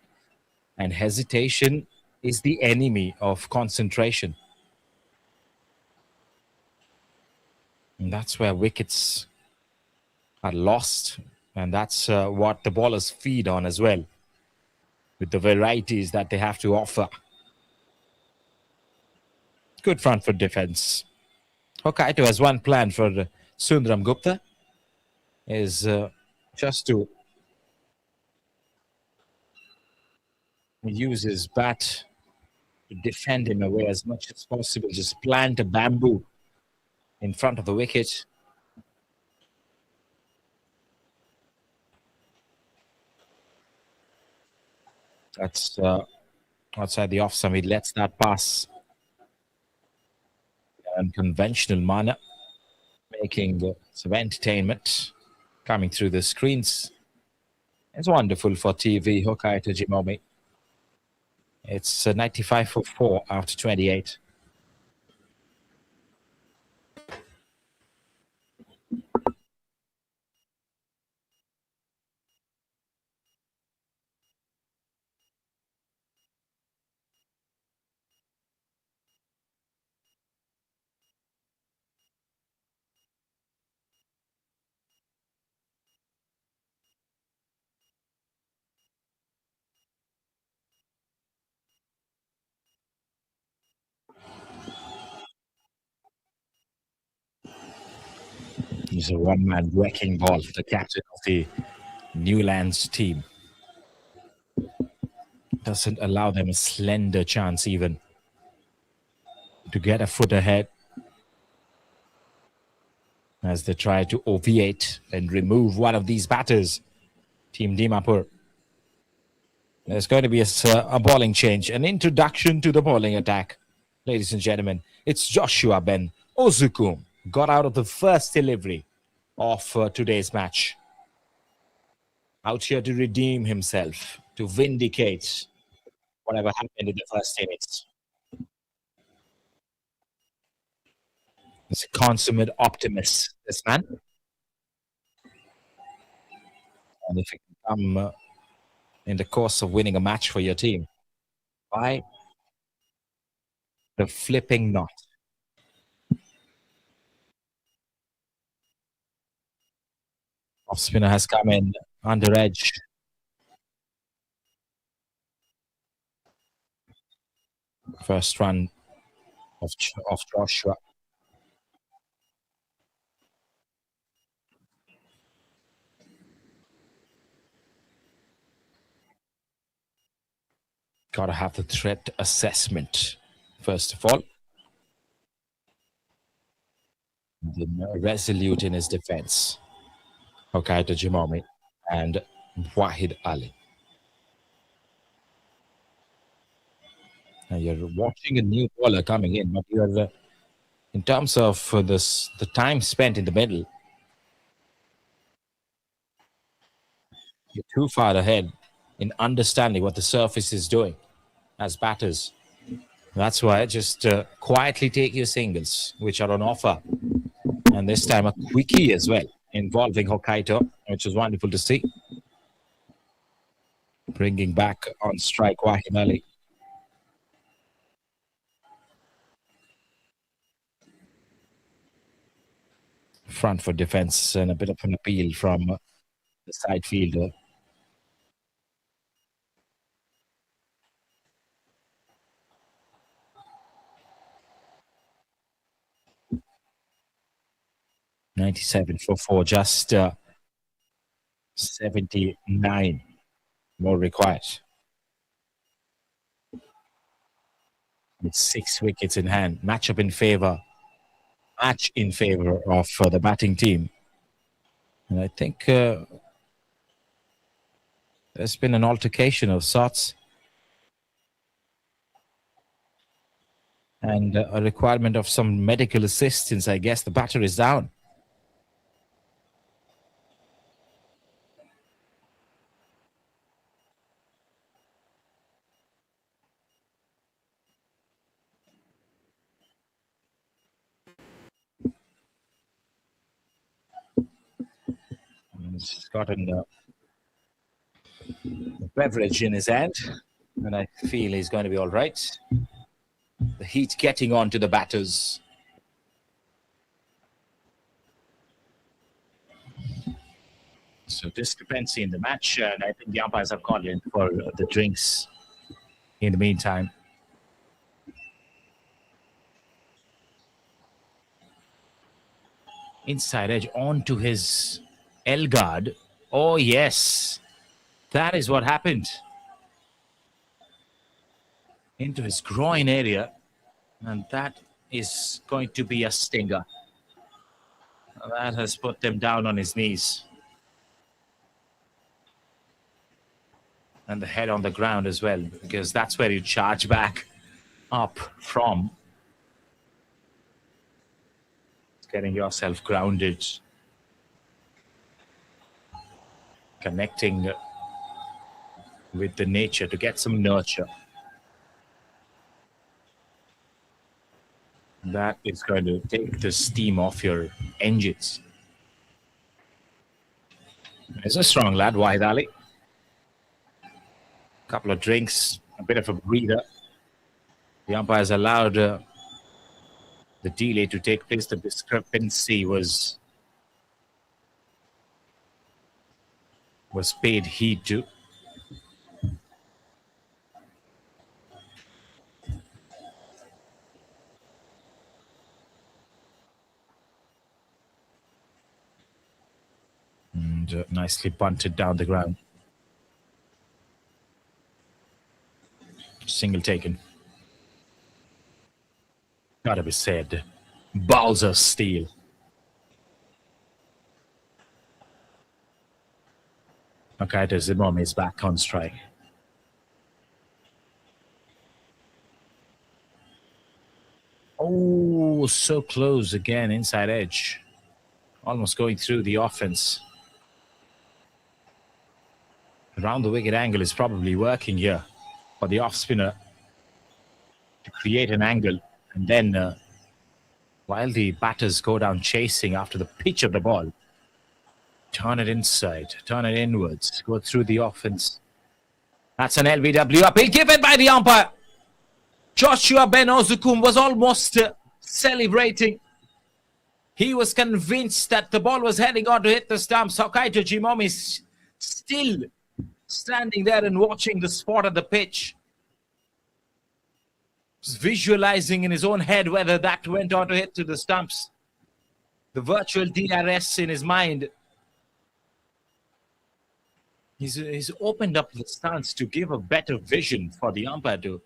And hesitation is the enemy of concentration. And that's where wickets are lost. And that's what the bowlers feed on as well, with the varieties that they have to offer. Good front foot defense. Hokkaido has one plan for Sundaram Gupta, is just to use his bat to defend him away as much as possible. Just plant a bamboo in front of the wicket. That's outside the off stump. He lets that pass. Unconventional manner, making some entertainment coming through the screens. It's wonderful for TV, Hokai Tajimomi. It's 95 for 4 after 28. He's a one-man wrecking ball, the captain of the Niuland's team. Doesn't allow them a slender chance even to get a foot ahead as they try to obviate and remove one of these batters. Team Dimapur. There's going to be a bowling change, an introduction to the bowling attack. Ladies and gentlemen, it's Joshua Ben Ozukum. Got out of the first delivery of today's match. Out here to redeem himself, to vindicate whatever happened in the first innings. He's a consummate optimist, this man. And if it can come in the course of winning a match for your team, why the flipping not? Off spinner has come in under edge. First run of Joshua. Got to have the threat assessment, first of all. Resolute in his defense. Hokaito Jimomi and Wahid Ali. Now you're watching a new bowler coming in, but you're, in terms of the time spent in the middle, you're too far ahead in understanding what the surface is doing as batters. That's why just quietly take your singles, which are on offer. And this time a quickie as well, involving Hokkaido, which is wonderful to see. Bringing back on strike Wahid Ali. Front for defense and a bit of an appeal from the side fielder. $97 for 4, just 79 more required. With 6 wickets in hand, match in favor of the batting team. And I think there's been an altercation of sorts and a requirement of some medical assistance. I guess the batter is down. He's gotten a beverage in his hand, and I feel he's going to be all right. The heat getting on to the batters. So discrepancy in the match, and I think the umpires have called in for the drinks in the meantime. Inside edge onto his L guard. Oh, yes. That is what happened. Into his groin area. And that is going to be a stinger. That has put them down on his knees. And the head on the ground as well, because that's where you charge back up from. Getting yourself grounded. Connecting with the nature to get some nurture. That is going to take the steam off your engines. He's a strong lad, Wahid Ali. Couple of drinks, a bit of a breather. The umpires allowed the delay to take place. The discrepancy was paid heed to. And nicely bunted down the ground. Single taken. Gotta be said. Balls of steel. Okay, Zimom is back on strike. Oh, so close again, inside edge. Almost going through the offense. Around the wicket angle is probably working here for the off spinner to create an angle. And then while the batters go down chasing after the pitch of the ball, turn it inside, turn it inwards, go through the offense. That's an LBW appeal given by the umpire. Joshua Ben Ozukum was almost celebrating. He was convinced that the ball was heading on to hit the stumps. Hokaito Jimomi is still standing there and watching the spot of the pitch. Just visualizing in his own head whether that went on to hit to the stumps. The virtual DRS in his mind. He's opened up the stance to give a better vision for the umpire to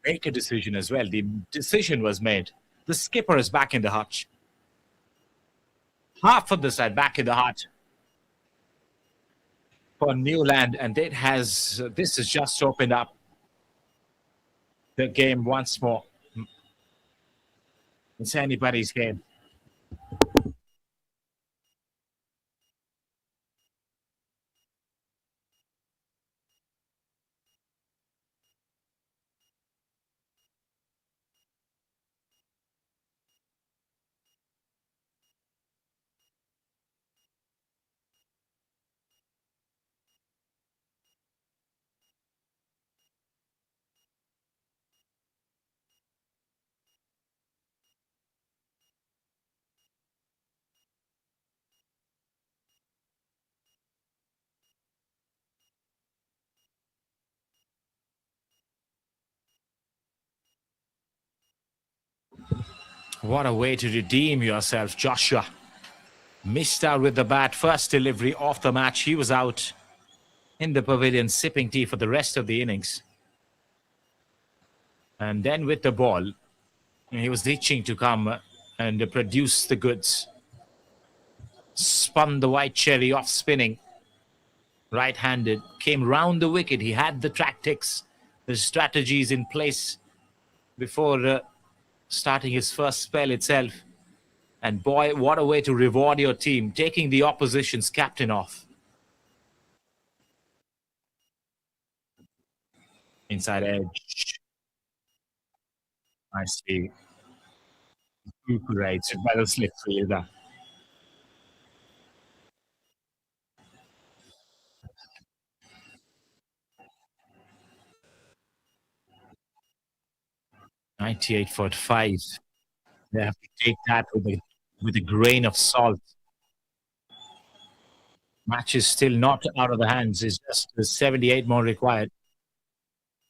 make a decision as well. The decision was made. The skipper is back in the hutch. Half of the side back in the hutch for Niuland, and this has just opened up the game once more. It's anybody's game. What a way to redeem yourself, Joshua. Missed out with the bat. First delivery off the match. He was out in the pavilion sipping tea for the rest of the innings. And then with the ball, he was itching to come and produce the goods. Spun the white cherry off spinning. Right-handed. Came round the wicket. He had the tactics, the strategies in place before starting his first spell itself. And boy, what a way to reward your team, taking the opposition's captain off. Inside edge. Nicely recuperated by the slip fielder. .98 for 5. They have to take that with a grain of salt. Match is still not out of the hands. It's just 78 more required.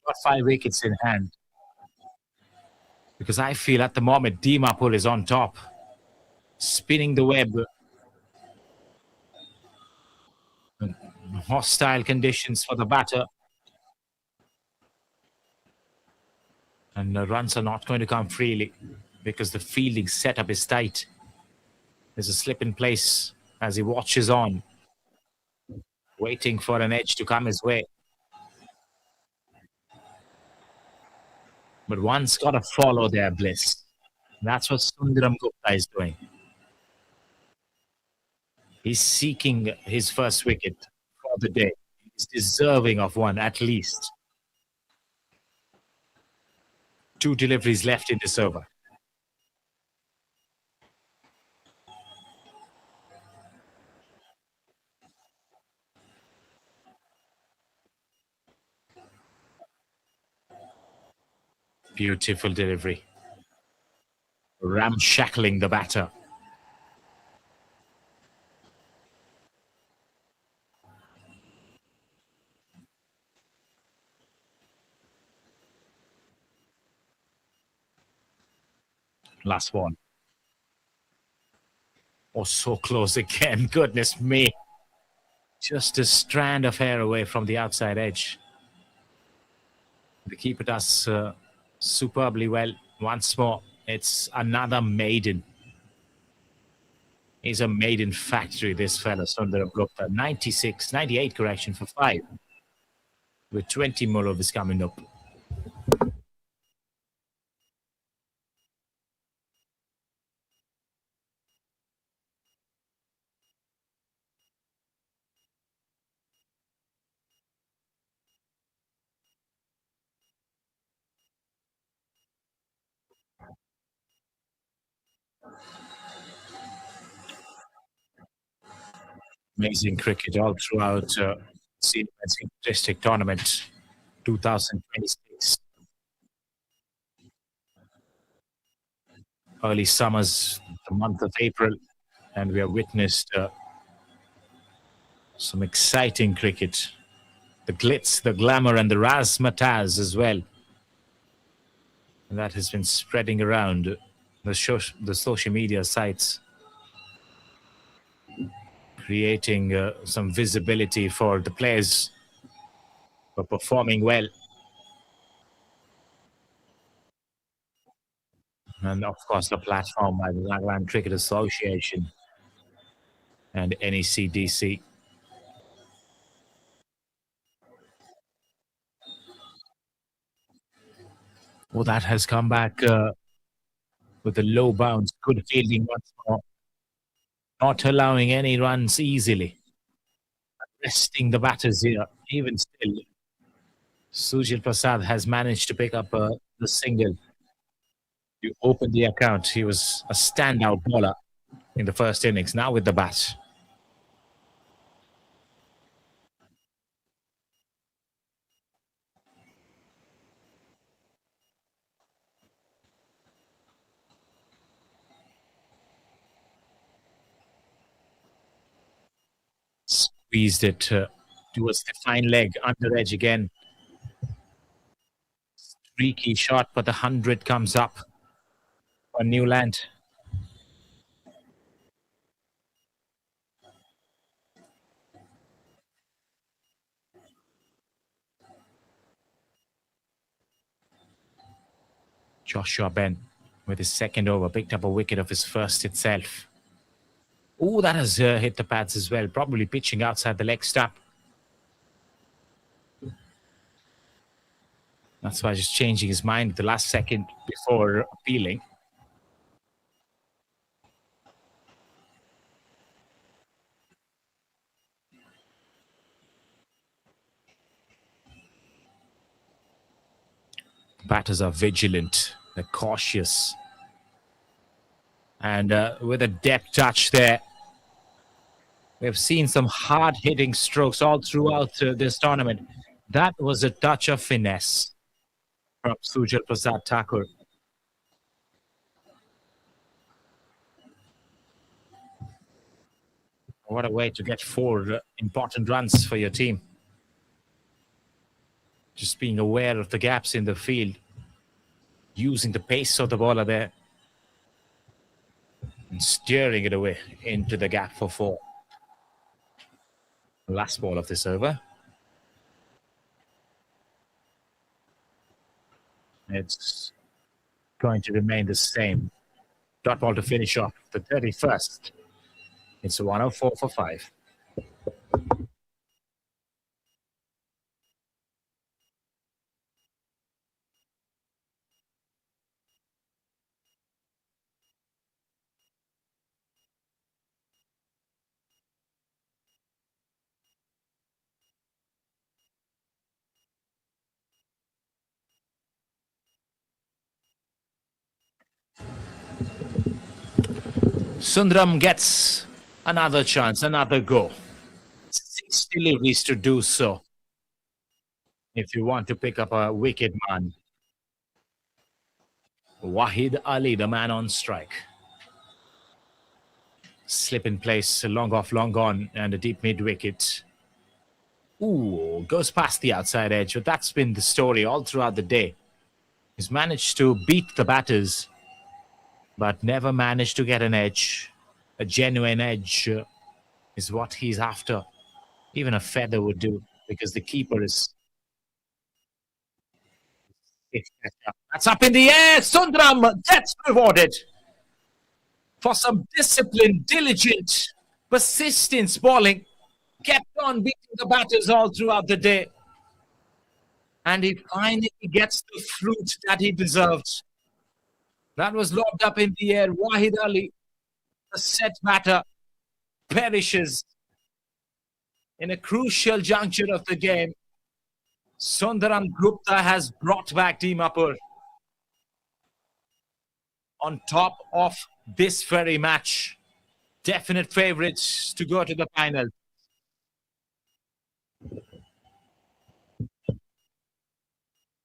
Got 5 wickets in hand. Because I feel at the moment Dimapur is on top. Spinning the web. Hostile conditions for the batter. And the runs are not going to come freely because the fielding setup is tight. There's a slip in place as he watches on, waiting for an edge to come his way. But one's got to follow their bliss. That's what Sundaram Gupta is doing. He's seeking his first wicket for the day He's deserving of one at least. Two deliveries left in this over. Beautiful delivery. Ramshackling the batter. Last one. Oh, so close again. Goodness me. Just a strand of hair away from the outside edge. The keeper does superbly well. Once more, it's another maiden. He's a maiden factory, this fella, Sundar Gupta. 96, 98 correction for 5. With 20 more overs coming up. Amazing cricket all throughout Senior District Tournament 2026. Early summers, the month of April, and we have witnessed some exciting cricket. The glitz, the glamour, and the razzmatazz as well. And that has been spreading around the social media sites, creating some visibility for the players who are performing well. And of course, the platform by the Niuland Cricket Association and NECDC. Well, that has come back with a low bounce. Good fielding once more. Not allowing any runs easily. Resting the batters here. Even still, Sujit Prasad has managed to pick up the single to open the account. He was a standout bowler in the first innings. Now with the bat. Squeezed it towards the fine leg, under edge again. Streaky shot, but the 100 comes up for Niuland. Joshua Ben with his second over picked up a wicket of his first itself. Oh, that has hit the pads as well, probably pitching outside the leg stump. That's why just changing his mind at the last second before appealing. Batters are vigilant, they're cautious. And with a depth touch there, we've seen some hard hitting strokes all throughout this tournament. That was a touch of finesse from Sujal Prasad Thakur. What a way to get 4 important runs for your team. Just being aware of the gaps in the field, using the pace of the bowler there, and steering it away into the gap for 4. Last ball of this over. It's going to remain the same. Dot ball to finish off the 31st. It's 104 for 5. Sundaram gets another chance, another go. 6 deliveries to do so if you want to pick up a wicket, man. Wahid Ali, the man on strike. Slip in place, long off, long on, and a deep mid wicket. Ooh, goes past the outside edge, but that's been the story all throughout the day. He's managed to beat the batters, but never managed to get an edge. A genuine edge is what he's after. Even a feather would do, because the keeper is... That's up in the air. Sundaram gets rewarded for some disciplined, diligent, persistence bowling. Kept on beating the batters all throughout the day. And he finally gets the fruit that he deserved. That was lobbed up in the air. Wahid Ali, a set batter, perishes in a crucial juncture of the game. Sundaram Gupta has brought back Dimapur on top of this very match. Definite favourites to go to the final.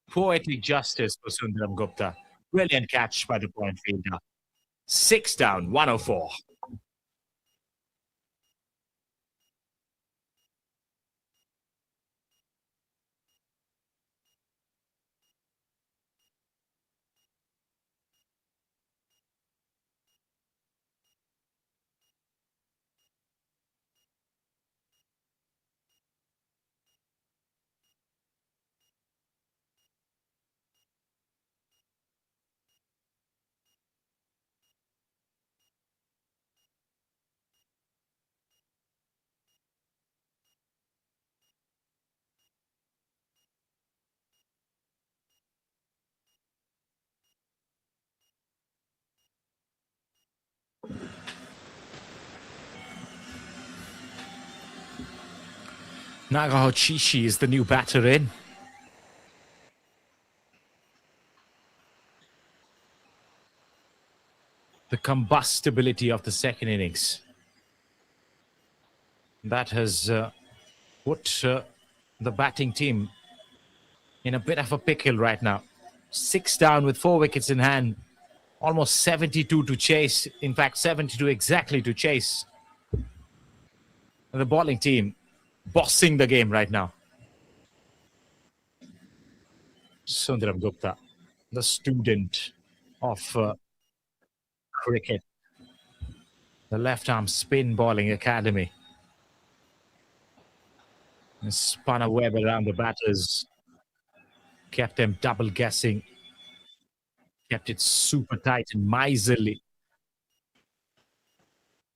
Poetic justice for Sundaram Gupta. Brilliant catch by the point fielder. 6 down, 104. Nagahochichi is the new batter in. The combustibility of the second innings. That has put the batting team in a bit of a pickle right now. 6 down with 4 wickets in hand. Almost 72 to chase. In fact, 72 exactly to chase. And the bowling team bossing the game right now. Sundaram Gupta, the student of cricket. The left-arm spin bowling academy. And spun a web around the batters. Kept them double guessing. Kept it super tight and miserly.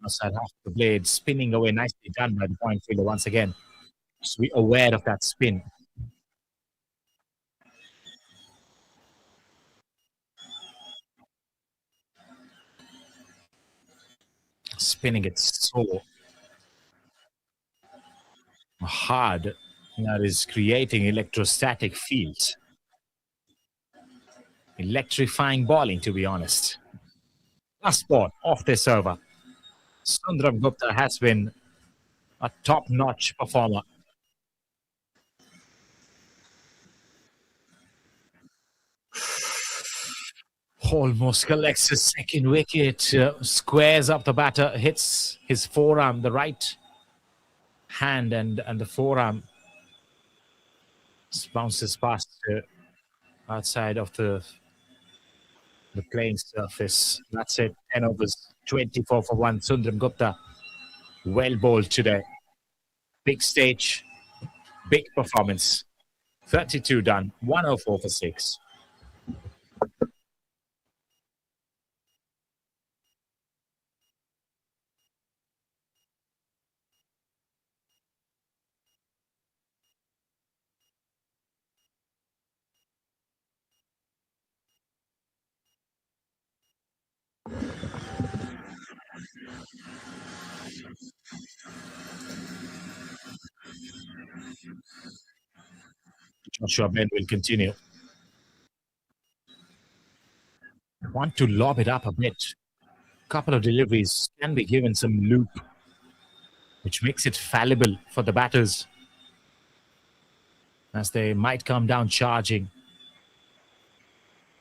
Outside half the blade, spinning away. Nicely done by the point fielder once again. Just be aware of that spin. Spinning it so hard that is creating electrostatic fields. Electrifying bowling, to be honest. Last ball off this over. Sundaram Gupta has been a top-notch performer. Almost collects his second wicket, squares up the batter, hits his forearm, the right hand and the forearm bounces past outside of the playing surface. That's it. 10 overs, 24 for 1. Sundaram Gupta, well bowled today. Big stage, big performance. 32 done, 104 for 6. Joshua Ben will continue. Want to lob it up a bit. Couple of deliveries can be given some loop, which makes it fallible for the batters as they might come down charging.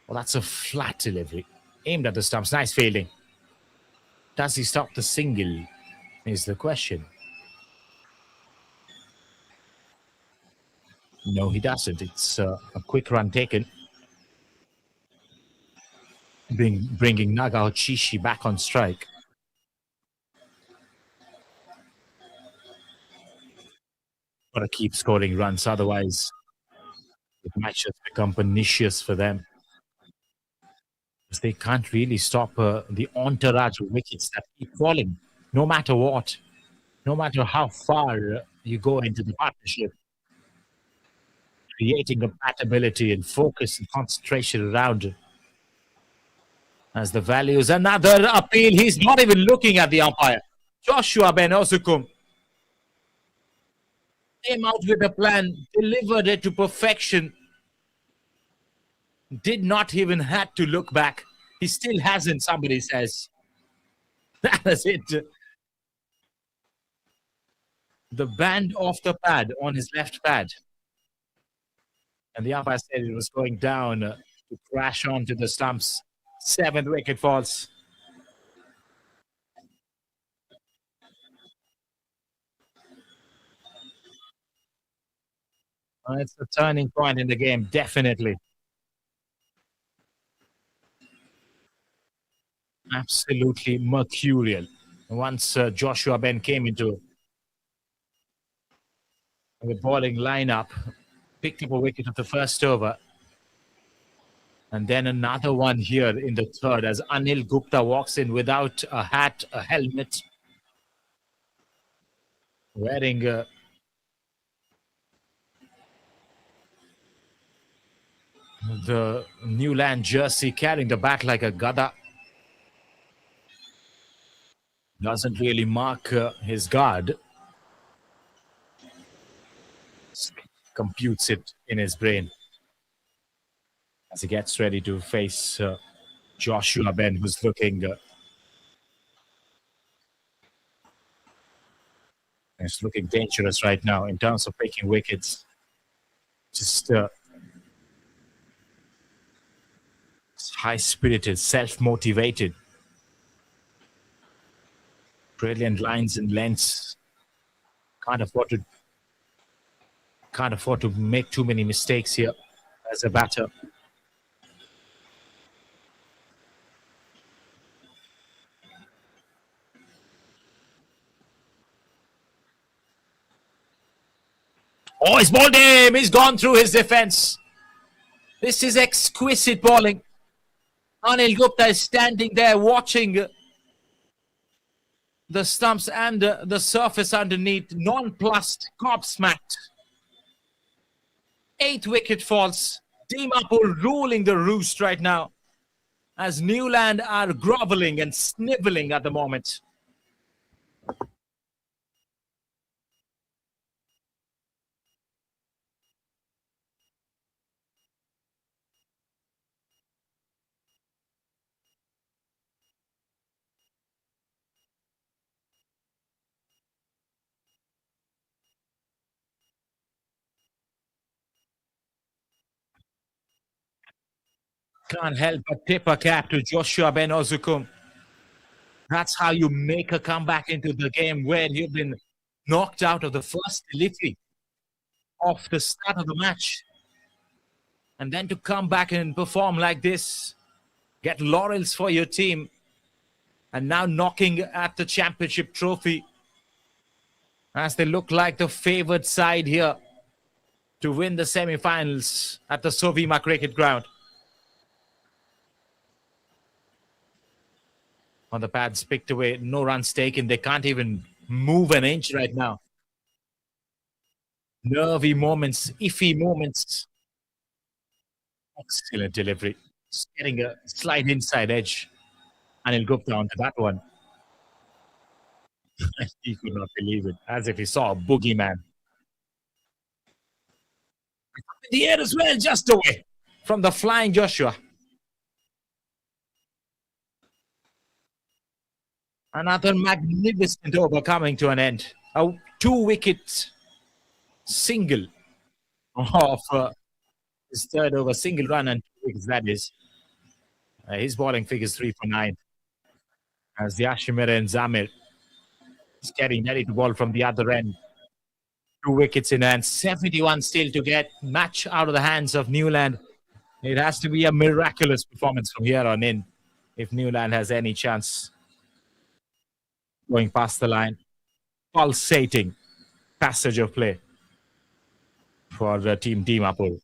Well, that's a flat delivery aimed at the stumps. Nice fielding. Does he stop the single? Is the question. No, he doesn't. It's a quick run taken, bringing Nagao Chishi back on strike. Gotta keep scoring runs, otherwise it might just become pernicious for them. Because they can't really stop the entourage of wickets that keep falling, no matter what, no matter how far you go into the partnership. Creating compatibility and focus and concentration around as the values. Another appeal. He's not even looking at the umpire. Joshua Ben Osukum came out with a plan, delivered it to perfection. Did not even had to look back. He still hasn't, somebody says. That is it. The band off the pad on his left pad. And the umpire said it was going down to crash onto the stumps. 7th wicket falls. It's a turning point in the game, definitely. Absolutely mercurial. Once Joshua Ben came into the bowling lineup, picked up a wicket of the first over. And then another one here in the third as Anil Gupta walks in without a hat, a helmet, wearing the Niuland jersey, carrying the bat like a gada. Doesn't really mark his guard. Computes it in his brain as he gets ready to face Joshua Ben, who's looking dangerous right now in terms of picking wickets. Just high-spirited, self-motivated. Brilliant lines and lengths. Can't afford to make too many mistakes here as a batter. Oh, he's bowled him! He's gone through his defense. This is exquisite bowling. Anil Gupta is standing there watching the stumps and the surface underneath, nonplussed, gobsmacked. 8th wicket falls. Dimapur ruling the roost right now as Niuland are groveling and sniveling at the moment. Can't help but tip a cap to Joshua Ben Ozukum. That's how you make a comeback into the game when you've been knocked out of the first delivery of the start of the match. And then to come back and perform like this, get laurels for your team, and now knocking at the championship trophy as they look like the favored side here to win the semi-finals at the SOVIMA cricket ground. On the pads picked away, no runs taken. They can't even move an inch right now. Nervy moments, iffy moments. Excellent delivery. Just getting a slight inside edge. Anil Gupta onto that one. He could not believe it, as if he saw a boogeyman. In the air as well, just away from the flying Joshua. Another magnificent over coming to an end. A two-wicket single of his third over, single run and two wickets, that is. His bowling figures 3 for 9 as the Ashimir and Zamir is getting ready to bowl from the other end. Two wickets in hand, 71 still to get. Match out of the hands of Niuland. It has to be a miraculous performance from here on in if Niuland has any chance going past the line. Pulsating passage of play for the team Dimapur.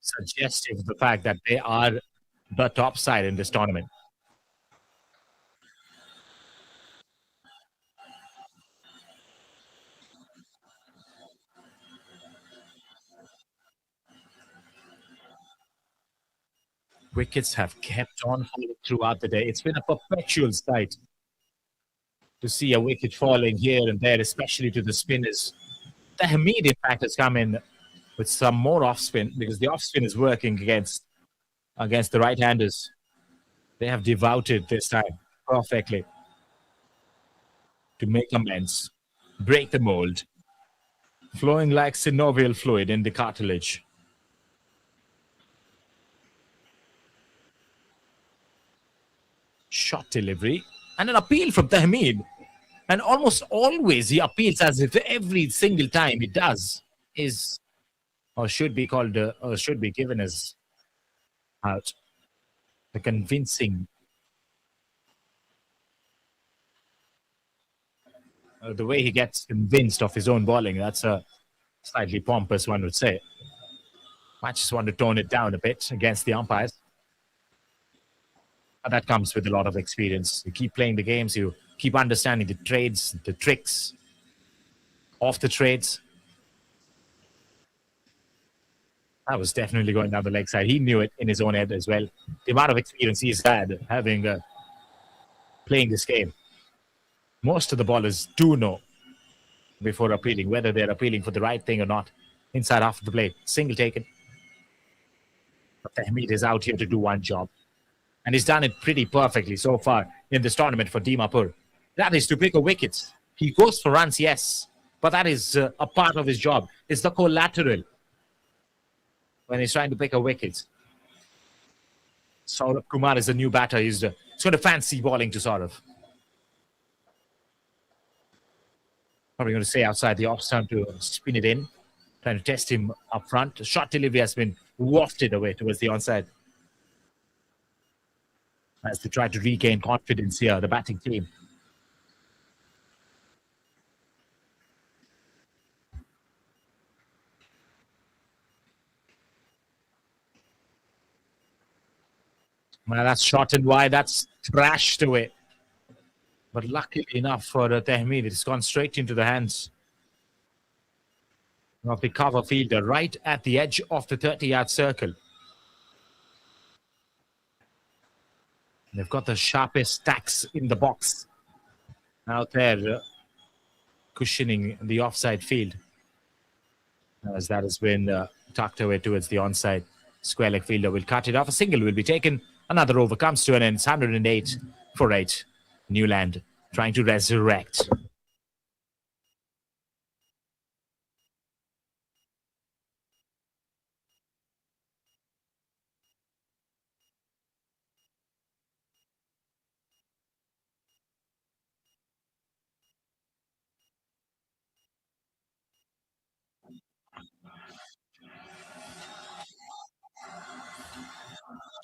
Suggestive of the fact that they are the top side in this tournament. Wickets have kept on falling throughout the day. It's been a perpetual sight to see a wicket falling here and there, especially to the spinners. The Hamid, in fact, has come in with some more off spin because the off spin is working against the right-handers. They have devoured this time perfectly to make amends, break the mold, flowing like synovial fluid in the cartilage. Shot delivery and an appeal from Tahmid. And almost always he appeals as if every single time he does is or should be called or should be given as out. The convincing, the way he gets convinced of his own bowling, that's a slightly pompous, one would say. I just want to tone it down a bit against the umpires. But that comes with a lot of experience. You keep playing the games, you keep understanding the trades, the tricks of the trades. That was definitely going down the leg side. He knew it in his own head as well. The amount of experience he's had having playing this game. Most of the bowlers do know before appealing whether they're appealing for the right thing or not. Inside half of the plate, single taken. But Tahmid is out here to do one job. And he's done it pretty perfectly so far in this tournament for Dimapur. That is to pick a wicket. He goes for runs, yes, but that is a part of his job. It's the collateral when he's trying to pick a wicket. Saurabh Kumar is a new batter. He's going to fancy bowling to Saurabh. Probably going to stay outside the off stump to spin it in. Trying to test him up front. The shot delivery has been wafted away towards the onside. As they try to regain confidence here, the batting team. Well, that's shot and wide. That's thrashed away. But luckily enough for Tahmid, it's gone straight into the hands of the cover fielder, right at the edge of the 30-yard circle. They've got the sharpest stacks in the box out there, cushioning the offside field. As that has been tucked away towards the onside. Square leg fielder will cut it off. A single will be taken. Another over comes to an end. It's 108 for 8. Niuland trying to resurrect.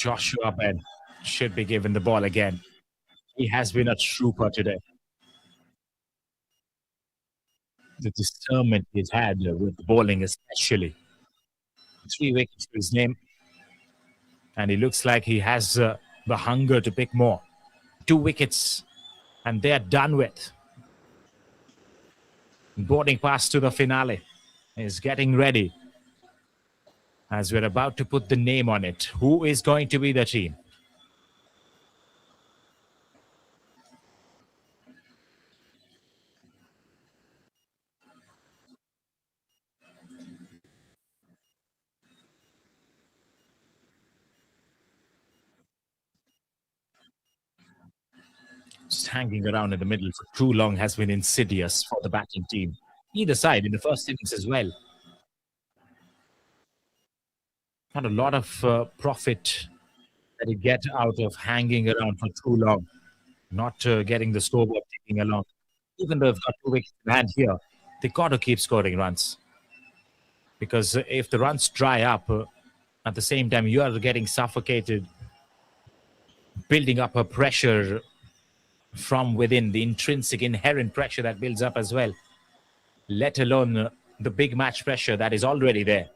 Joshua Ben should be given the ball again. He has been a trooper today. The discernment he's had with bowling, especially. 3 wickets to his name. And he looks like he has the hunger to pick more. 2 wickets, and they're done with. Boarding pass to the finale is getting ready as we're about to put the name on it. Who is going to be the team? Just hanging around in the middle for too long has been insidious for the batting team. Either side in the first innings as well. Not a lot of profit that you get out of hanging around for too long, not getting the scoreboard ticking along. Even though they've got 2 wickets in hand here, they got to keep scoring runs. Because if the runs dry up, at the same time you are getting suffocated, building up a pressure from within, the intrinsic inherent pressure that builds up as well, let alone the big match pressure that is already there.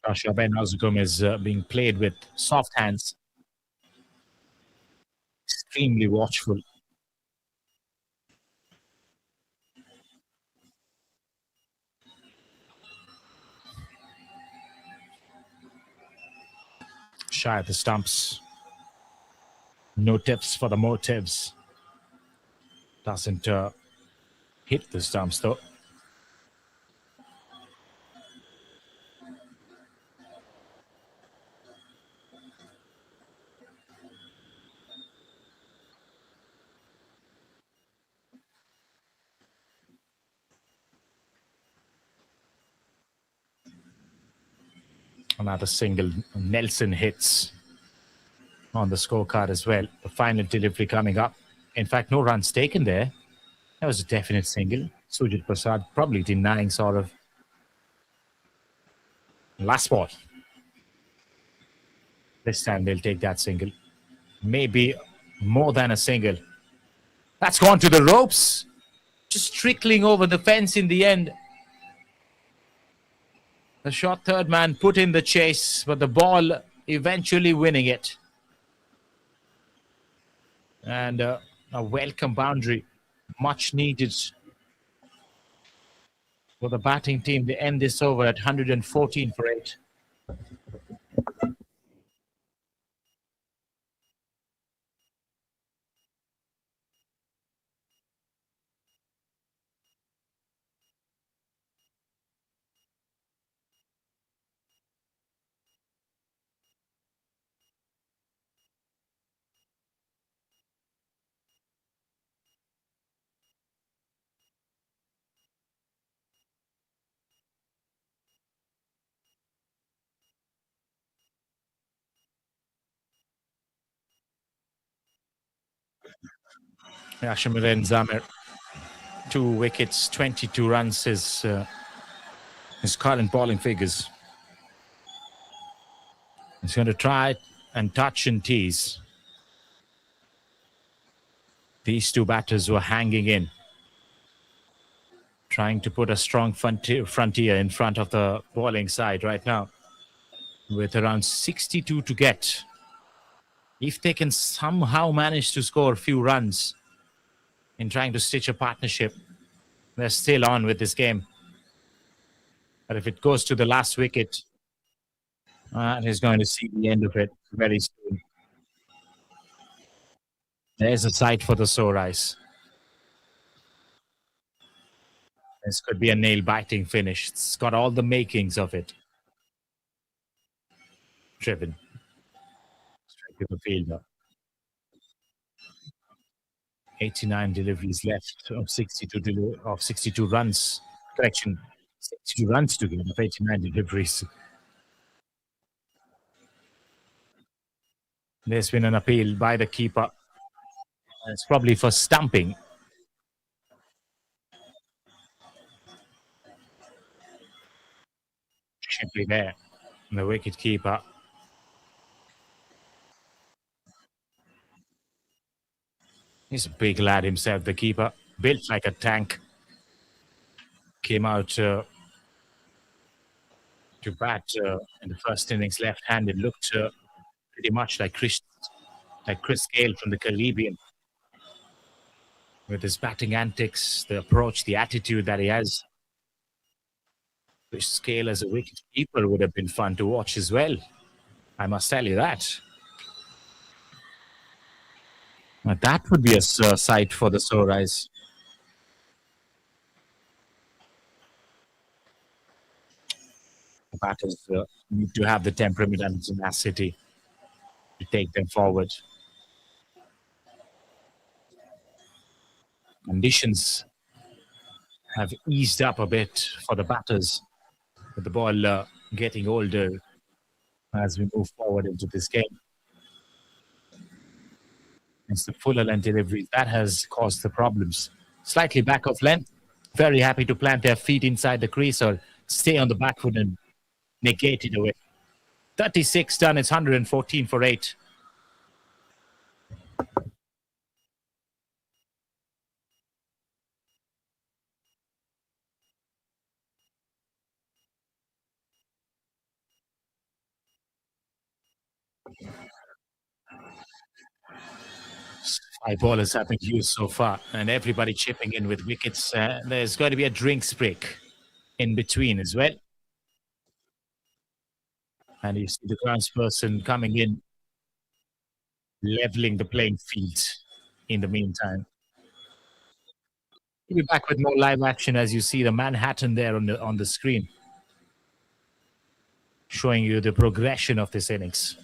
Rasha Ben Azugum is being played with soft hands, extremely watchful. Shy at the stumps. No tips for the motives. Doesn't hit the stumps though. Another single. Nelson hits on the scorecard as well. The final delivery coming up. In fact, no runs taken there. That was a definite single. Sujit Prasad probably denying sort of. Last ball. This time they'll take that single. Maybe more than a single. That's gone to the ropes. Just trickling over the fence in the end. The short third man put in the chase, but the ball eventually winning it. And a welcome boundary, much needed for the batting team. They end this over at 114 for 8. Yashimiren Zamir, 2 wickets, 22 runs, his current bowling figures. He's going to try and touch and tease. These two batters were hanging in, trying to put a strong frontier in front of the bowling side right now, with around 62 to get. If they can somehow manage to score a few runs in trying to stitch a partnership, they're still on with this game. But if it goes to the last wicket, he's going to see the end of it very soon. There's a sight for the sore eyes. This could be a nail-biting finish. It's got all the makings of it. Driven. Straight to the fielder. 89 deliveries left of 62 runs. Correction, 62 runs to give of 89 deliveries. There's been an appeal by the keeper. It's probably for stumping. Simply there. And the wicket keeper. He's a big lad himself, the keeper. Built like a tank. Came out to bat in the first innings left-handed. Looked pretty much like Chris Gale from the Caribbean. With his batting antics, the approach, the attitude that he has. The scale as a wicket keeper would have been fun to watch as well. I must tell you that. That would be a sight for the sore eyes. The batters need to have the temperament and tenacity to take them forward. Conditions have eased up a bit for the batters, with the ball getting older as we move forward into this game. It's the fuller length delivery that has caused the problems. Slightly back of length, very happy to plant their feet inside the crease or stay on the back foot and negate it away. 36 done, it's 114 for 8. Five ballers have been used so far, and everybody chipping in with wickets. There's going to be a drinks break in between as well. And you see the groundsperson coming in, leveling the playing field in the meantime. We'll be back with more live action as you see the Manhattan there on the screen, showing you the progression of this innings.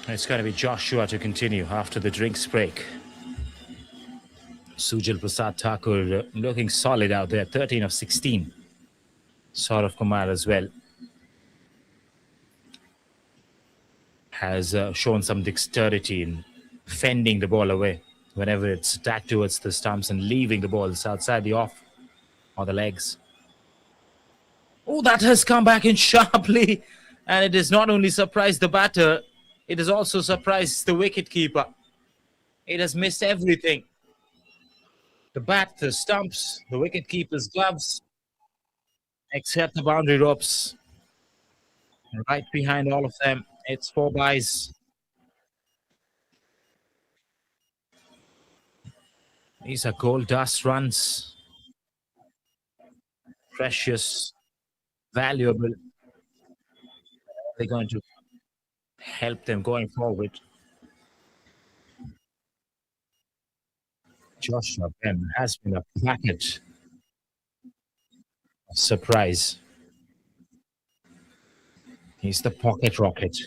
It's going to be Joshua to continue after the drinks break. Sujal Prasad Thakur looking solid out there, 13 of 16. Saurav Kumar as well has shown some dexterity in fending the ball away whenever it's attacked towards the stumps and leaving the balls outside the off or the legs. Oh, that has come back in sharply, and it has not only surprised the batter, it has also surprised the wicket-keeper. It has missed everything. The bat, the stumps, the wicket-keeper's gloves, except the boundary ropes. Right behind all of them, it's 4 byes. These are gold dust runs. Precious, valuable. They're going to help them going forward. Joshua Ben has been a packet of surprise. He's the pocket rocket.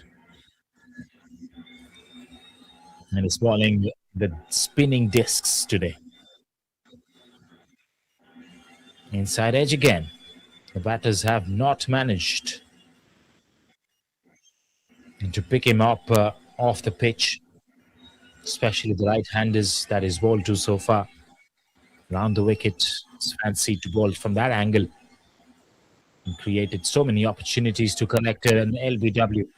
And he's bowling the spinning discs today. Inside edge again. The batters have not managed to pick him up off the pitch, especially the right-handers that he's bowled to so far. Round the wicket, it's fancied to bowl from that angle and created so many opportunities to connect an LBW.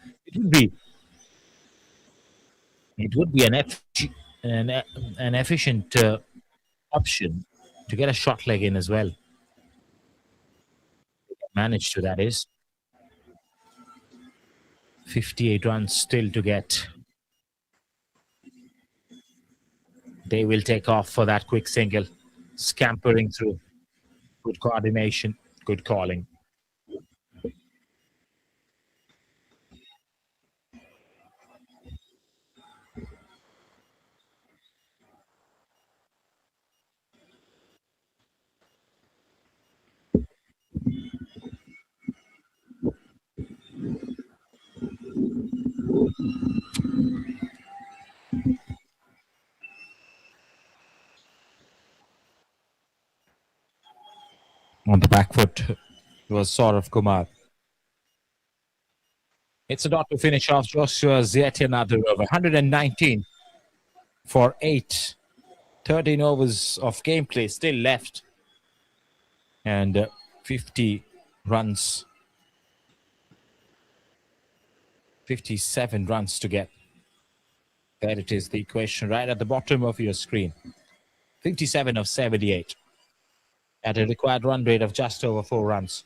It would be an efficient option to get a short leg in as well. Managed to, that is. 58 runs still to get. They will take off for that quick single. Scampering through. Good coordination, good calling. On the back foot was Saurav Kumar. It's a dot to finish off Joshua's yet another over. 119 for 8. 13 overs of gameplay still left. And 50 runs. 57 runs to get. There it is, the equation right at the bottom of your screen. 57 of 78. At a required run rate of just over 4 runs.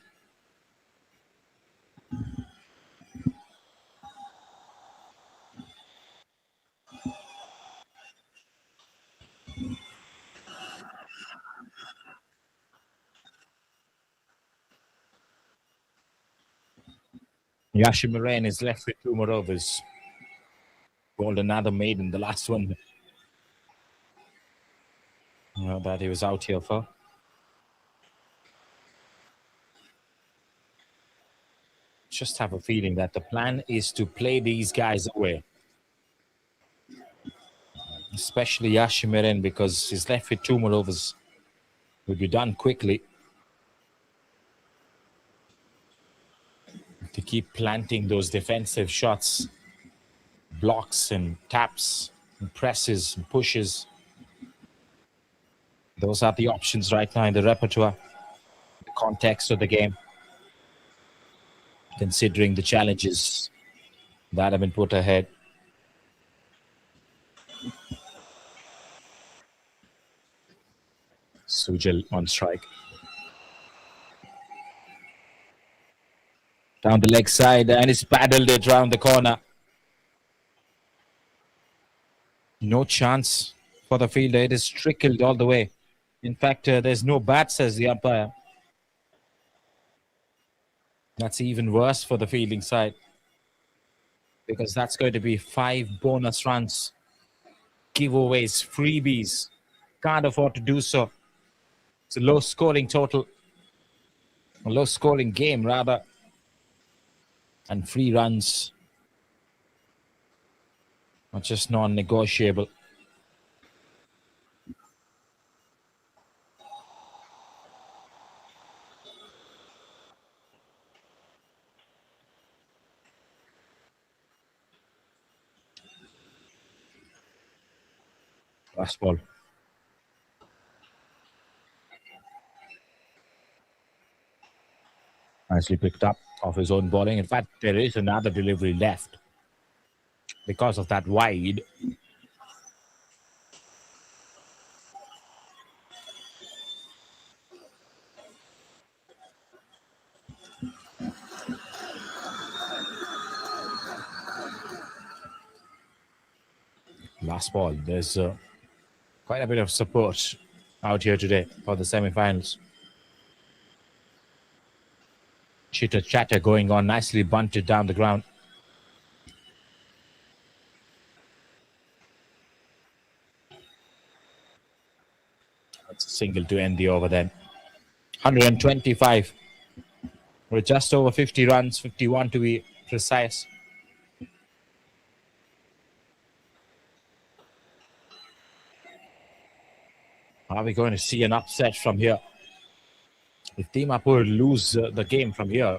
Yashim Moran is left with 2 more overs. Bowled another maiden, the last one that he was out here for. Just have a feeling that the plan is to play these guys away. Especially Yashim Moran, because he's left with 2 more overs. Will be done quickly. To keep planting those defensive shots, blocks and taps and presses and pushes. Those are the options right now in the repertoire, the context of the game, considering the challenges that have been put ahead. Sujal on strike. Down the leg side, and it's paddled it round the corner. No chance for the fielder. It is trickled all the way. In fact, there's no bat, says the umpire. That's even worse for the fielding side, because that's going to be 5 bonus runs. Giveaways, freebies. Can't afford to do so. It's a low-scoring total. A low-scoring game, rather. And free runs just non-negotiable. Last ball. Nicely picked up off his own bowling. In fact, there is another delivery left because of that wide. Last ball. There's quite a bit of support out here today for the semi-finals. Chitter chatter going on, nicely bunted down the ground. That's a single to end the over then. 125. We're just over 50 runs, 51 to be precise. Are we going to see an upset from here? If Dimapur lose the game from here,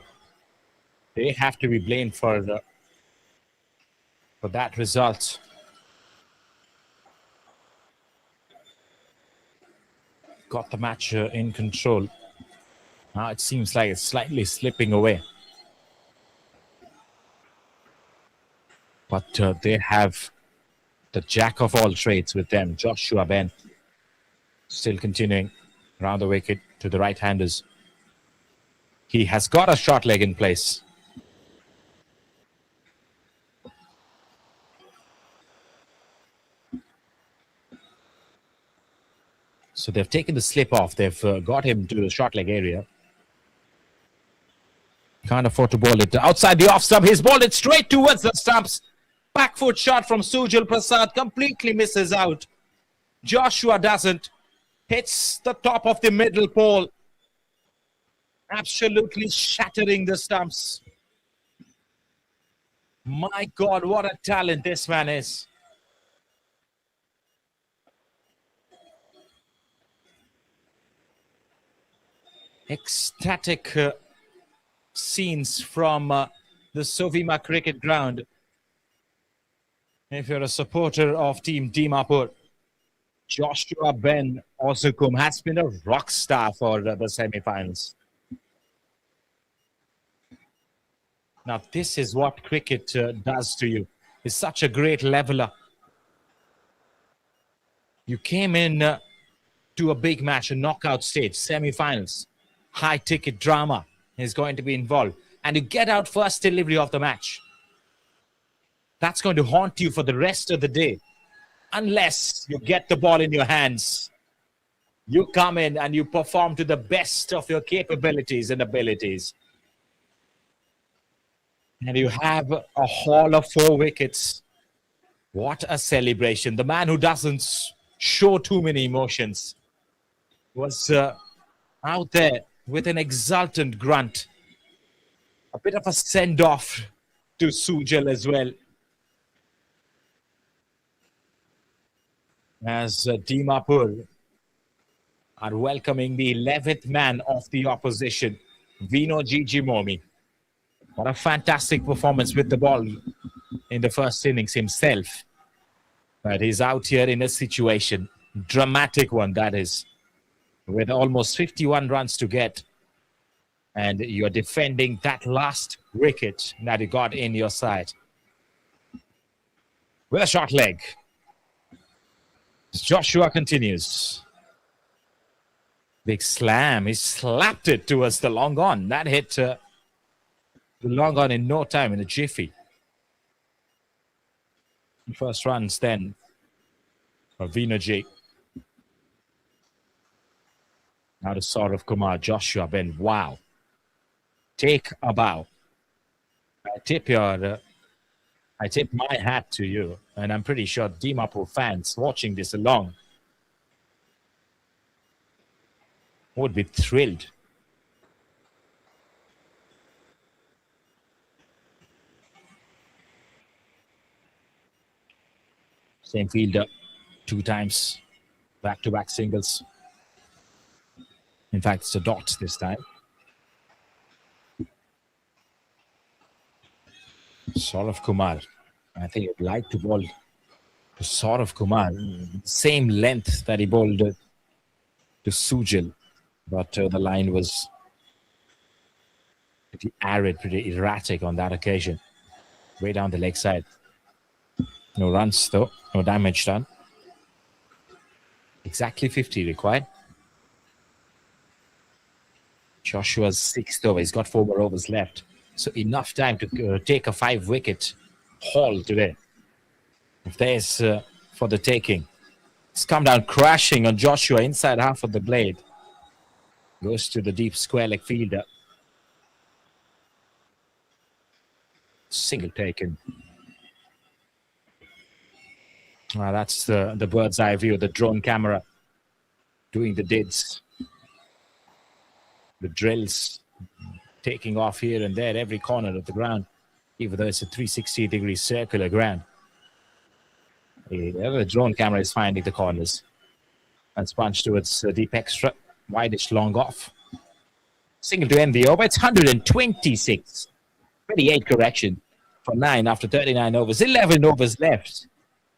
they have to be blamed for that result. Got the match in control. Now it seems like it's slightly slipping away. But they have the jack of all trades with them, Joshua Ben. Still continuing around the wicket to the right-handers. He has got a short leg in place. So they've taken the slip off. They've got him to the short leg area. Can't afford to bowl it outside the off stump. He's bowled it straight towards the stumps. Back foot shot from Sujal Prasad. Completely misses out. Joshua doesn't. Hits the top of the middle pole. Absolutely shattering the stumps. My God, what a talent this man is. Ecstatic scenes from the SOVIMA cricket ground. If you're a supporter of Team Dimapur, Joshua Ben Osukum has been a rock star for the semi-finals. Now, this is what cricket does to you. It's such a great leveler. You came in to a big match, a knockout stage, semi-finals. High-ticket drama is going to be involved. And you get out first delivery of the match. That's going to haunt you for the rest of the day. Unless you get the ball in your hands. You come in and you perform to the best of your capabilities and abilities. And you have a haul of 4 wickets. What a celebration. The man who doesn't show too many emotions was out there with an exultant grunt. A bit of a send-off to Sujal as well. As Dimapur are welcoming the 11th man of the opposition, Vino Jimomi. What a fantastic performance with the ball in the first innings himself. But he's out here in a situation, dramatic one that is, with almost 51 runs to get. And you're defending that last wicket that you got in your side. With a short leg. Joshua continues. Big slam. He slapped it towards the long on. That hit the long on in no time, in a jiffy. First runs then for Vinaji. Now to Saurav Kumar, Joshua Ben. Wow. Take a bow. I tip my hat to you, and I'm pretty sure Dimapur fans watching this along would be thrilled. Same fielder, 2 times, back-to-back singles. In fact, it's a dot this time. Saurav Kumar. I think he'd like to bowl to Saurav Kumar. Same length that he bowled to Sujal. But the line was pretty arid, pretty erratic on that occasion. Way down the leg side. No runs though, no damage done. Exactly 50 required. Joshua's 6th over. He's got 4 more overs left. So enough time to take a 5-wicket haul today. If there's for the taking. It's come down crashing on Joshua inside half of the blade. Goes to the deep square leg fielder. Single taken. That's the bird's eye view, the drone camera doing the dids. The drills taking off here and there, every corner of the ground, even though it's a 360-degree circular ground. The drone camera is finding the corners. That's punched towards deep extra, wideish long off. Single to end the over. It's 126. 28 correction for 9 after 39 overs. 11 overs left.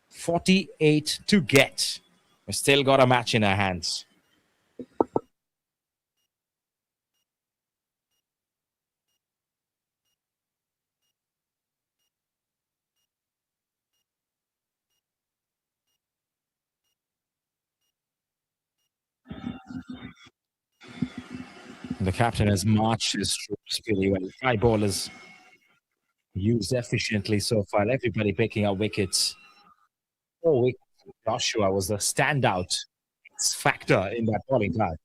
48 to get. We've still got a match in our hands. The captain has marched his troops really well. 5 bowlers used efficiently so far. Everybody picking up wickets. 4 wickets. Joshua was the standout factor in that bowling card.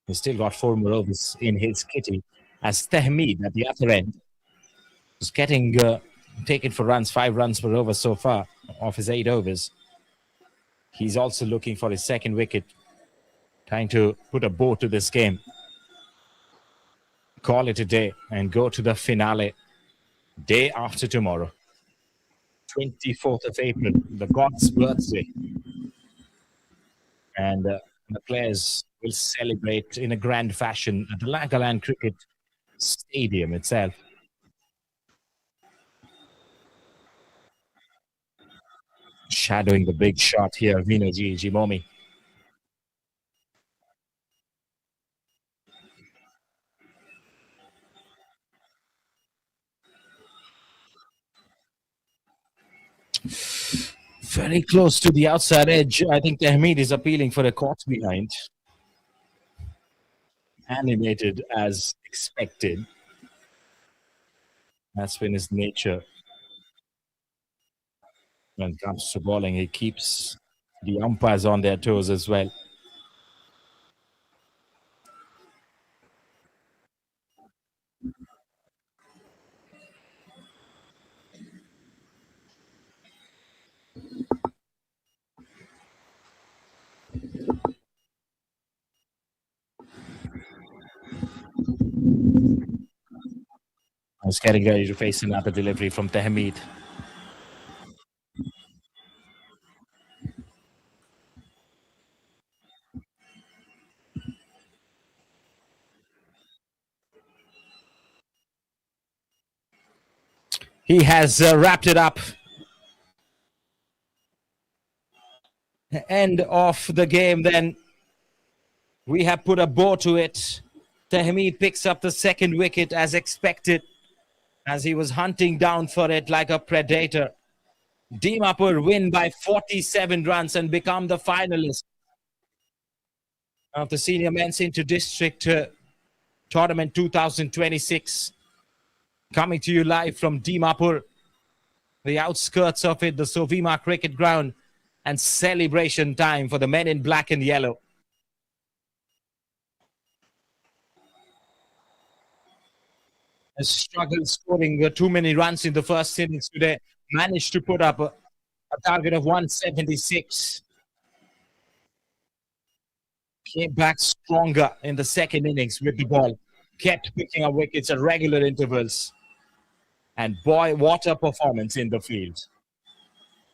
He's still got 4 more overs in his kitty. As Tehmeed at the other end is getting taken for runs, 5 runs per over so far of his 8 overs. He's also looking for his 2nd wicket, trying to put a bow to this game. Call it a day and go to the finale day after tomorrow. 24th of April, the God's birthday. And the players will celebrate in a grand fashion at the Nagaland Cricket Stadium itself. Shadowing the big shot here, Vinoji Jimomi. Very close to the outside edge. I think Tehmeed is appealing for a caught behind. Animated as expected. That's been his nature. When it comes to bowling, he keeps the umpires on their toes as well. I was getting ready to face another delivery from Tehmeed. He has wrapped it up. End of the game then. We have put a bow to it. Tehmeed picks up the 2nd wicket as expected, as he was hunting down for it like a predator. Dimapur win by 47 runs and become the finalists of the Senior Men's Inter-District Tournament 2026. Coming to you live from Dimapur, the outskirts of it, the SOVIMA cricket ground, and celebration time for the men in black and yellow. Has struggled scoring too many runs in the first innings today. Managed to put up a target of 176. Came back stronger in the 2nd innings with the ball. Kept picking up wickets at regular intervals. And boy, what a performance in the field.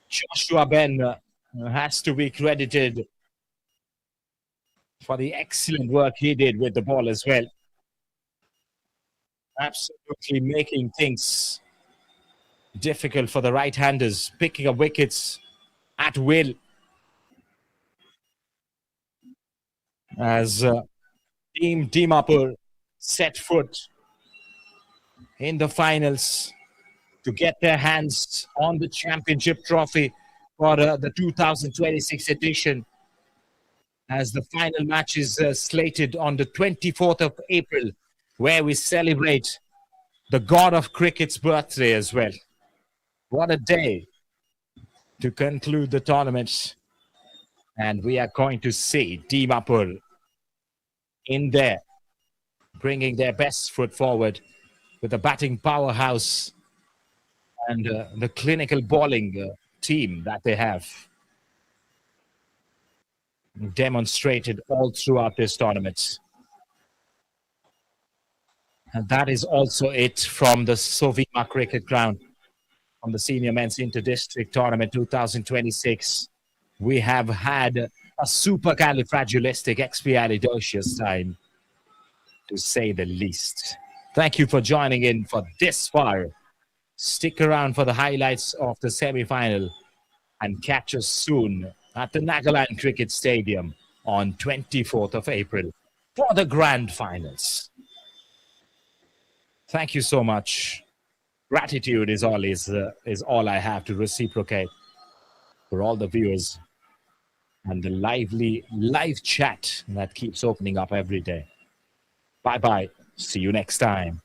Joshua Ben has to be credited for the excellent work he did with the ball as well. Absolutely making things difficult for the right-handers, picking up wickets at will as Team Dimapur set foot in the finals to get their hands on the championship trophy for the 2026 edition, as the final match is slated on the 24th of April, where we celebrate the god of cricket's birthday as well. What a day to conclude the tournament. And we are going to see Dimapur in there, bringing their best foot forward with a batting powerhouse and the clinical bowling team that they have demonstrated all throughout this tournament. And that is also it from the SOVIMA cricket ground, from the Senior Men's Inter-District Tournament 2026. We have had a supercalifragilisticexpialidocious time, to say the least. Thank you for joining in for this far. Stick around for the highlights of the semi-final and catch us soon at the Niuland Cricket Stadium on 24th of April for the grand finals. Thank you so much. Gratitude is all I have to reciprocate for all the viewers and the lively live chat that keeps opening up every day. Bye-bye. See you next time.